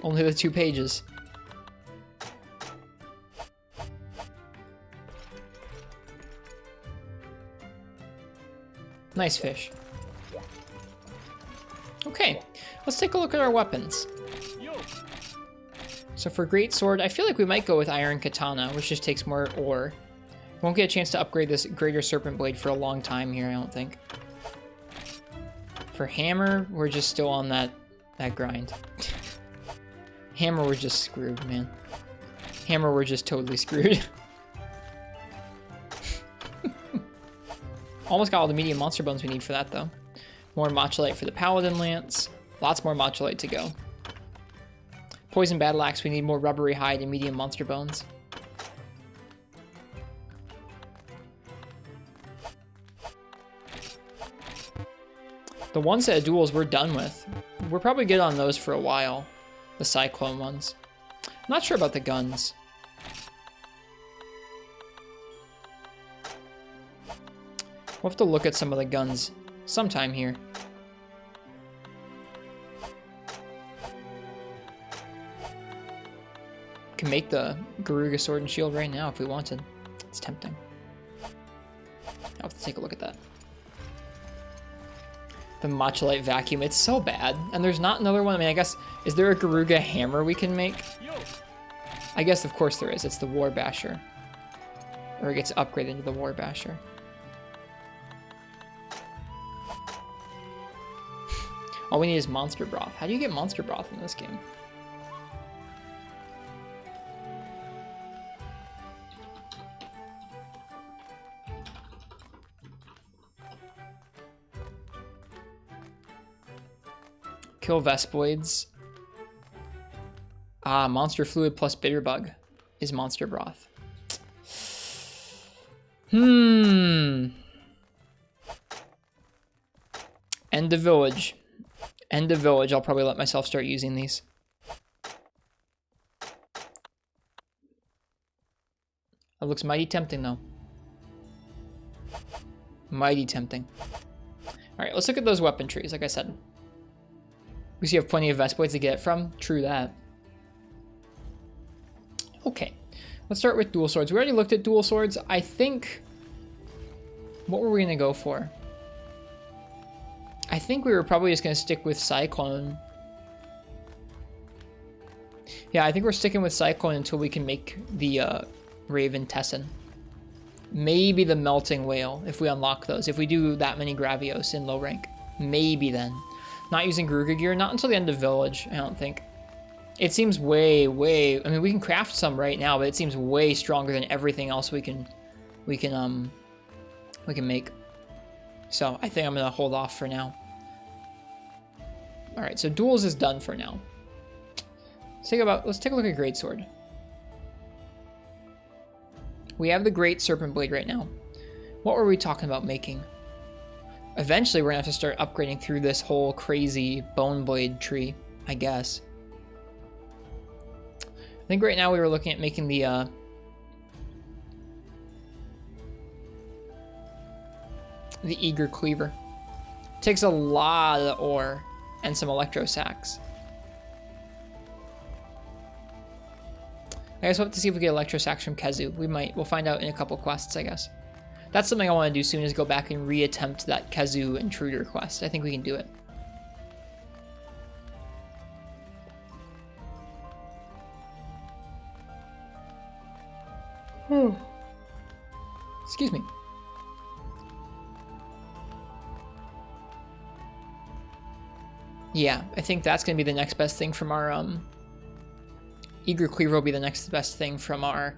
the 2 pages. Nice fish. Okay, let's take a look at our weapons. So for Great Sword, I feel like we might go with Iron Katana, which just takes more ore. Won't get a chance to upgrade this Greater Serpent Blade for a long time here, I don't think. For Hammer, we're just still on that grind. Hammer, we're just screwed, man. Hammer, we're just totally screwed. Almost got all the medium monster bones we need for that, though. More Mocholite for the Paladin Lance. Lots more Mocholite to go. Poison Battle Axe, we need more Rubbery Hide and medium monster bones. The one set of duels we're done with. We're probably good on those for a while. The Cyclone ones. I'm not sure about the guns. We'll have to look at some of the guns sometime here. Can make the Garuga Sword and Shield right now if we wanted. It's tempting. I'll have to take a look at that. The Mocholite Vacuum, it's so bad. And there's not another one. I mean, I guess, is there a Garuga Hammer we can make? I guess, of course there is. It's the War Basher. Or it gets upgraded into the War Basher. All we need is Monster Broth. How do you get Monster Broth in this game? Kill Vespoids. Ah, Monster Fluid plus Bitterbug is Monster Broth. End of Village. End of Village. I'll probably let myself start using these. It looks mighty tempting, though. Mighty tempting. Alright, let's look at those weapon trees, like I said. We see you have plenty of Vespoids to get it from. True that. Okay. Let's start with dual swords. We already looked at dual swords. I think... What were we going to go for? I think we were probably just going to stick with Cyclone. Yeah, I think we're sticking with Cyclone until we can make the Raven Tessin. Maybe the Melting Whale, if we unlock those. If we do that many Gravios in low rank. Maybe then. Not using Garuga gear, not until the end of Village, I don't think. It seems way... I mean, we can craft some right now, but it seems way stronger than everything else we can we can make. So I think I'm going to hold off for now. All right, so duels is done for now. Let's take a look at Greatsword. We have the Great Serpent Blade right now. What were we talking about making? Eventually, we're going to have to start upgrading through this whole crazy Bone Blade tree, I guess. I think right now we were looking at making the Eager Cleaver. Takes a lot of ore and some electro sacks. I guess we'll have to see if we get electro sacks from Kezu. We'll find out in a couple quests, I guess. That's something I want to do soon, is go back and reattempt that Kezu Intruder quest. I think we can do it. Excuse me. Yeah, I think that's going to be the next best thing from our, Eager Cleaver will be the next best thing from our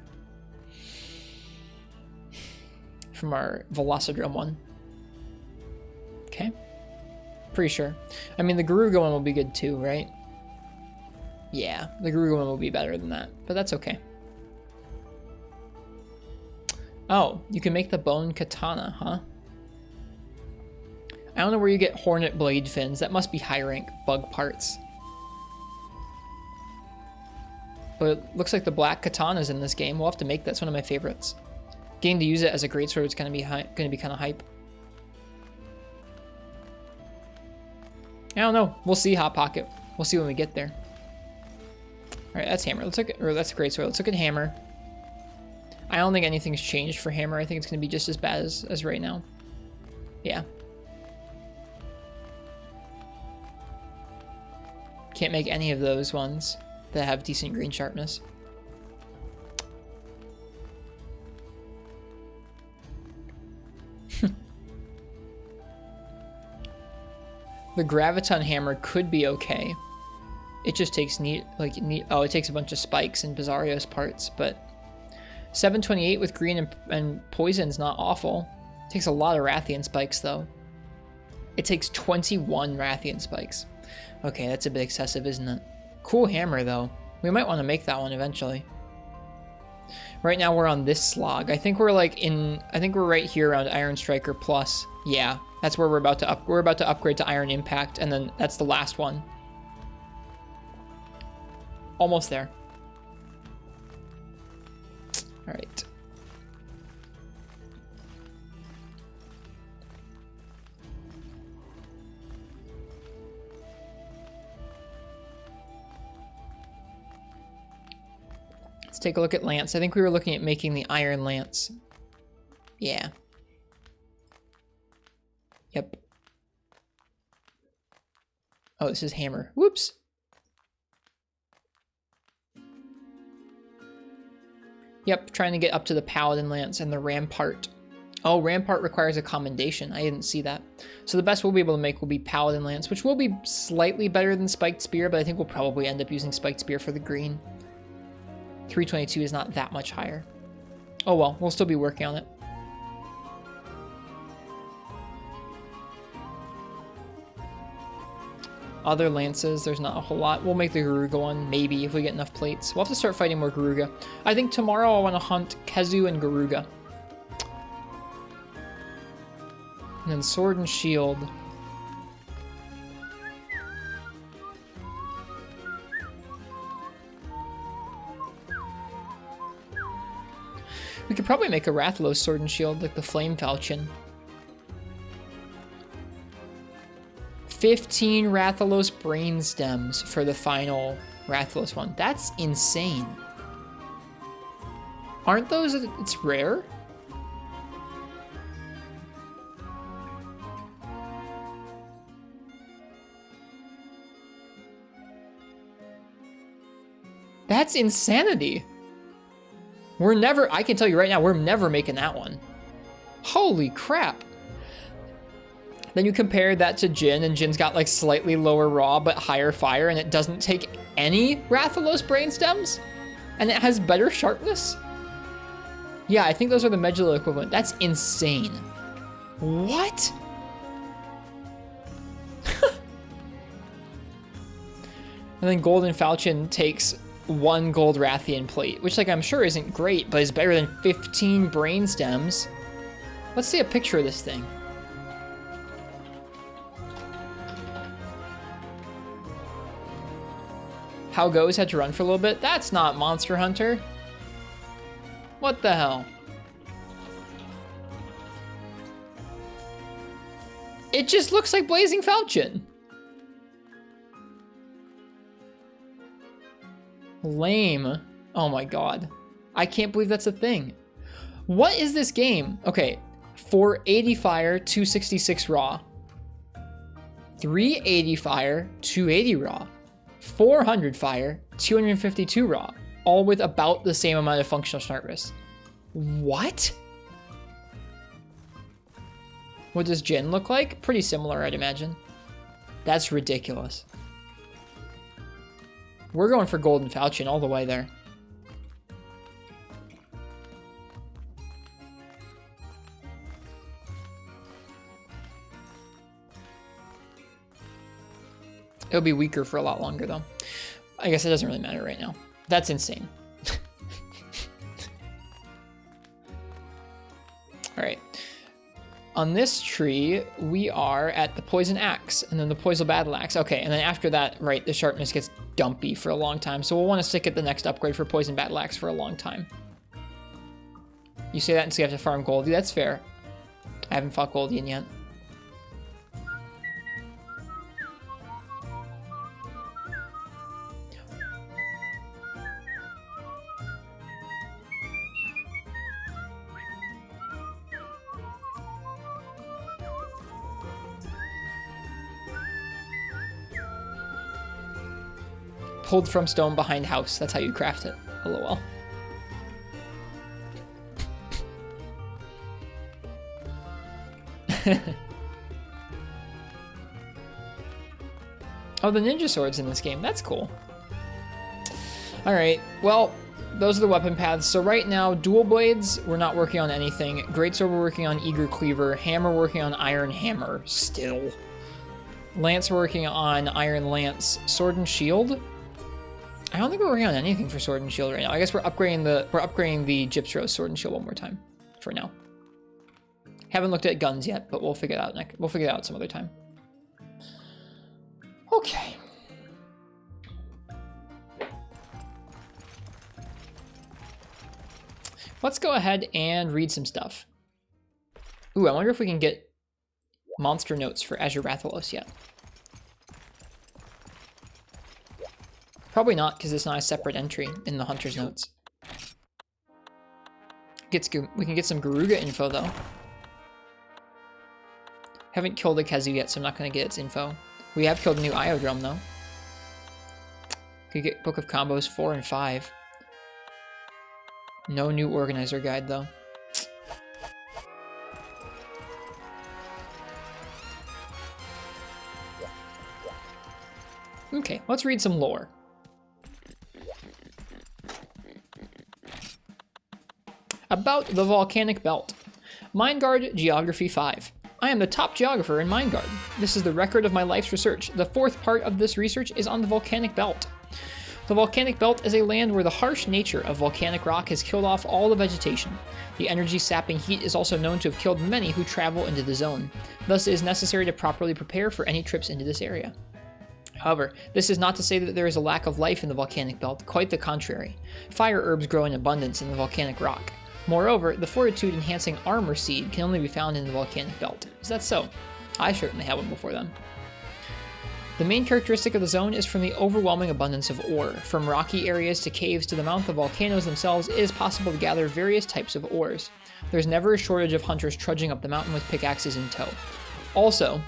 Velocidrome one. Okay. Pretty sure. I mean, the Garuga one will be good too, right? Yeah, the Garuga one will be better than that, but that's okay. Oh, you can make the Bone Katana, huh? I don't know where you get Hornet Blade fins. That must be high rank bug parts. But it looks like the Black Katana's in this game. We'll have to make that. That's one of my favorites. Getting to use it as a greatsword is going to be kind of hype. I don't know. We'll see, Hot Pocket. We'll see when we get there. All right, that's Hammer. Let's look at, or that's Greatsword. Let's look at Hammer. I don't think anything's changed for Hammer. I think it's going to be just as bad as right now. Yeah. Can't make any of those ones that have decent green sharpness. The Graviton Hammer could be okay. It just takes it takes a bunch of spikes and Bizarrio's parts, but 728 with green and poison's not awful. It takes a lot of Rathian spikes though. It takes 21 Rathian spikes. Okay, that's a bit excessive, isn't it? Cool hammer though. We might want to make that one eventually. Right now we're on this slog. I think we're right here around Iron Striker plus. Yeah, that's where we're about to upgrade to Iron Impact, and then that's the last one. Almost there. All right. Let's take a look at Lance. I think we were looking at making the Iron Lance. Yeah. Yep. Oh, this is Hammer. Whoops. Yep, trying to get up to the Paladin Lance and the Rampart. Oh, Rampart requires a commendation. I didn't see that. So the best we'll be able to make will be Paladin Lance, which will be slightly better than Spiked Spear, but I think we'll probably end up using Spiked Spear for the green. 322 is not that much higher. Oh well, we'll still be working on it. Other lances, there's not a whole lot. We'll make the Garuga one, maybe, if we get enough plates. We'll have to start fighting more Garuga. I think tomorrow I want to hunt Kezu and Garuga. And then Sword and Shield. We could probably make a Rathalos Sword and Shield, like the Flame Falchion. 15 Rathalos Brain Stems for the final Rathalos one. That's insane. Aren't those, it's rare? That's insanity. We're never, I can tell you right now, we're never making that one. Holy crap. Then you compare that to Jin, and Jin's got like slightly lower raw but higher fire, and it doesn't take any Rathalos Brainstems? And it has better sharpness? Yeah, I think those are the Medulla equivalent. That's insane. What? And then Golden Falchion takes 1 gold Rathian plate, which like I'm sure isn't great, but is better than 15 brain stems. Let's see a picture of this thing. How Goes had to run for a little bit. That's not Monster Hunter. What the hell? It just looks like Blazing Falchion. Lame. Oh my god. I can't believe that's a thing. What is this game? Okay, 480 fire, 266 raw. 380 fire, 280 raw. 400 fire, 252 raw. All with about the same amount of functional sharpness. What? What does Jin look like? Pretty similar, I'd imagine. That's ridiculous. We're going for Golden Falchion all the way there. It'll be weaker for a lot longer, though. I guess it doesn't really matter right now. That's insane. All right. On this tree, we are at the Poison Axe, and then the Poison Battle Axe. Okay, and then after that, right, the sharpness gets dumpy for a long time, so we'll want to stick at the next upgrade for Poison Battle Axe for a long time. You say that until you have to farm Goldie. That's fair. I haven't fought Goldian yet. Pulled from stone behind house. That's how you craft it. LOL. Oh, the ninja sword's in this game. That's cool. All right. Well, those are the weapon paths. So right now, dual blades, we're not working on anything. Greatsword, we're working on Eager Cleaver. Hammer, working on Iron Hammer still. Lance, we're working on Iron Lance. Sword and Shield. I don't think we're working on anything for Sword and Shield right now. I guess we're upgrading the Gyps Rose Sword and Shield one more time for now. Haven't looked at guns yet, but we'll figure it out next. We'll figure it out some other time. Okay. Let's go ahead and read some stuff. Ooh, I wonder if we can get monster notes for Azure Rathalos yet. Probably not, because it's not a separate entry in the Hunter's Notes. We can get some Garuga info, though. Haven't killed a Kezu yet, so I'm not going to get its info. We have killed a new Iodrome, though. Could get Book of Combos 4 and 5. No new Organizer Guide, though. Okay, let's read some lore. About the Volcanic Belt. Mindguard Geography 5. I am the top geographer in Mindguard. This is the record of my life's research. The fourth part of this research is on the Volcanic Belt. The Volcanic Belt is a land where the harsh nature of volcanic rock has killed off all the vegetation. The energy-sapping heat is also known to have killed many who travel into the zone. Thus, it is necessary to properly prepare for any trips into this area. However, this is not to say that there is a lack of life in the Volcanic Belt, quite the contrary. Fire herbs grow in abundance in the volcanic rock. Moreover, the fortitude-enhancing armor seed can only be found in the Volcanic Belt. Is that so? I certainly had one before then. The main characteristic of the zone is from the overwhelming abundance of ore. From rocky areas to caves to the mouth of volcanoes themselves, it is possible to gather various types of ores. There's never a shortage of hunters trudging up the mountain with pickaxes in tow. Also,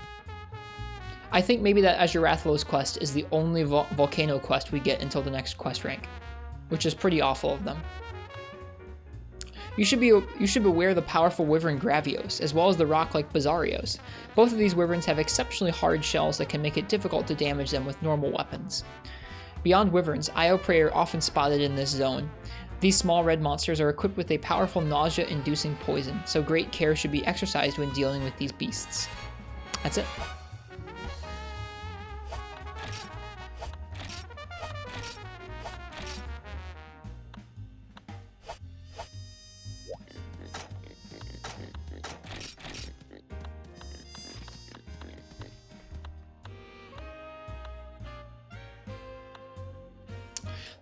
I think maybe that Azure Rathalos quest is the only volcano quest we get until the next quest rank, which is pretty awful of them. You should be aware of the powerful wyvern Gravios, as well as the rock-like Bizarrios. Both of these wyverns have exceptionally hard shells that can make it difficult to damage them with normal weapons. Beyond wyverns, Io Prey are often spotted in this zone. These small red monsters are equipped with a powerful nausea-inducing poison, so great care should be exercised when dealing with these beasts. That's it.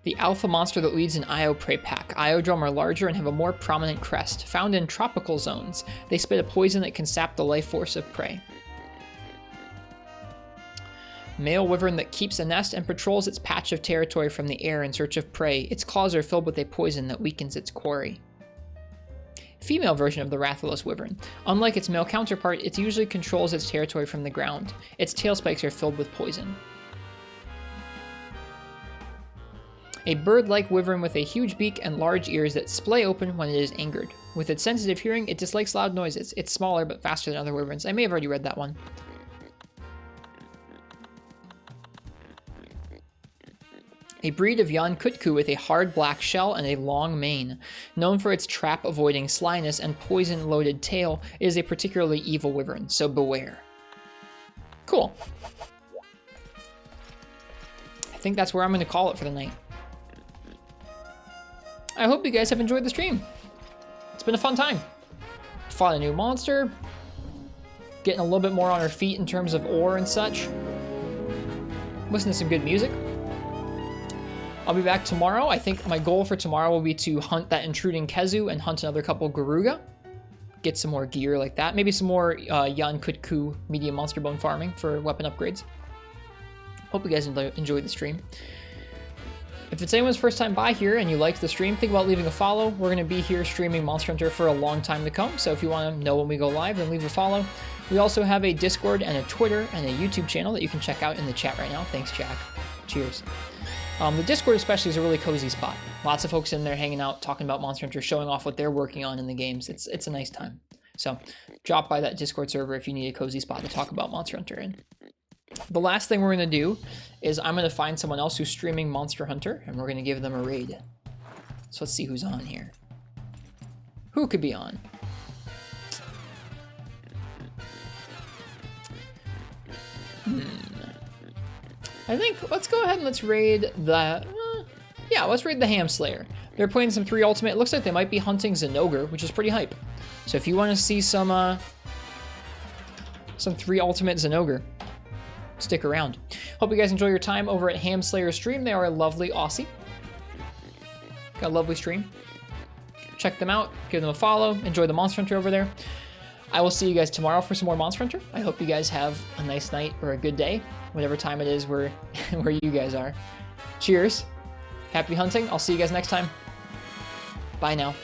The alpha monster that leads an Io prey pack. Iodrum are larger and have a more prominent crest. Found in tropical zones, they spit a poison that can sap the life force of prey. Male wyvern that keeps a nest and patrols its patch of territory from the air in search of prey. Its claws are filled with a poison that weakens its quarry. Female version of the Rathalos wyvern. Unlike its male counterpart, it usually controls its territory from the ground. Its tail spikes are filled with poison. A bird-like wyvern with a huge beak and large ears that splay open when it is angered. With its sensitive hearing, it dislikes loud noises. It's smaller but faster than other wyverns. I may have already read that one. A breed of Yan Kutku with a hard black shell and a long mane. Known for its trap-avoiding slyness and poison-loaded tail, it is a particularly evil wyvern, so beware. Cool. I think that's where I'm going to call it for the night. I hope you guys have enjoyed the stream. It's been a fun time. Fought a new monster. Getting a little bit more on our feet in terms of ore and such. Listen to some good music. I'll be back tomorrow. I think my goal for tomorrow will be to hunt that intruding Kezu and hunt another couple Garuga. Get some more gear like that. Maybe some more Yan Kutku medium monster bone farming for weapon upgrades. Hope you guys enjoyed the stream. If it's anyone's first time by here and you liked the stream, think about leaving a follow. We're going to be here streaming Monster Hunter for a long time to come, so if you want to know when we go live, then leave a follow. We also have a Discord and a Twitter and a YouTube channel that you can check out in the chat right now. Thanks, Jack. Cheers. The Discord especially is a really cozy spot. Lots of folks in there hanging out, talking about Monster Hunter, showing off what they're working on in the games. It's a nice time. So drop by that Discord server if you need a cozy spot to talk about Monster Hunter in. The last thing we're going to do is I'm going to find someone else who's streaming Monster Hunter, and we're going to give them a raid. So let's see who's on here. Who could be on? I think let's go ahead and let's raid the... yeah, let's raid the Ham Slayer. They're playing some 3 Ultimate. It looks like they might be hunting Zinogre, which is pretty hype. So if you want to see some 3 Ultimate Zinogre, stick around. Hope you guys enjoy your time over at Ham Slayer stream. They are a lovely Aussie. Got a lovely stream. Check them out. Give them a follow. Enjoy the Monster Hunter over there. I will see you guys tomorrow for some more Monster Hunter. I hope you guys have a nice night or a good day, whatever time it is where you guys are. Cheers. Happy hunting. I'll see you guys next time. Bye now.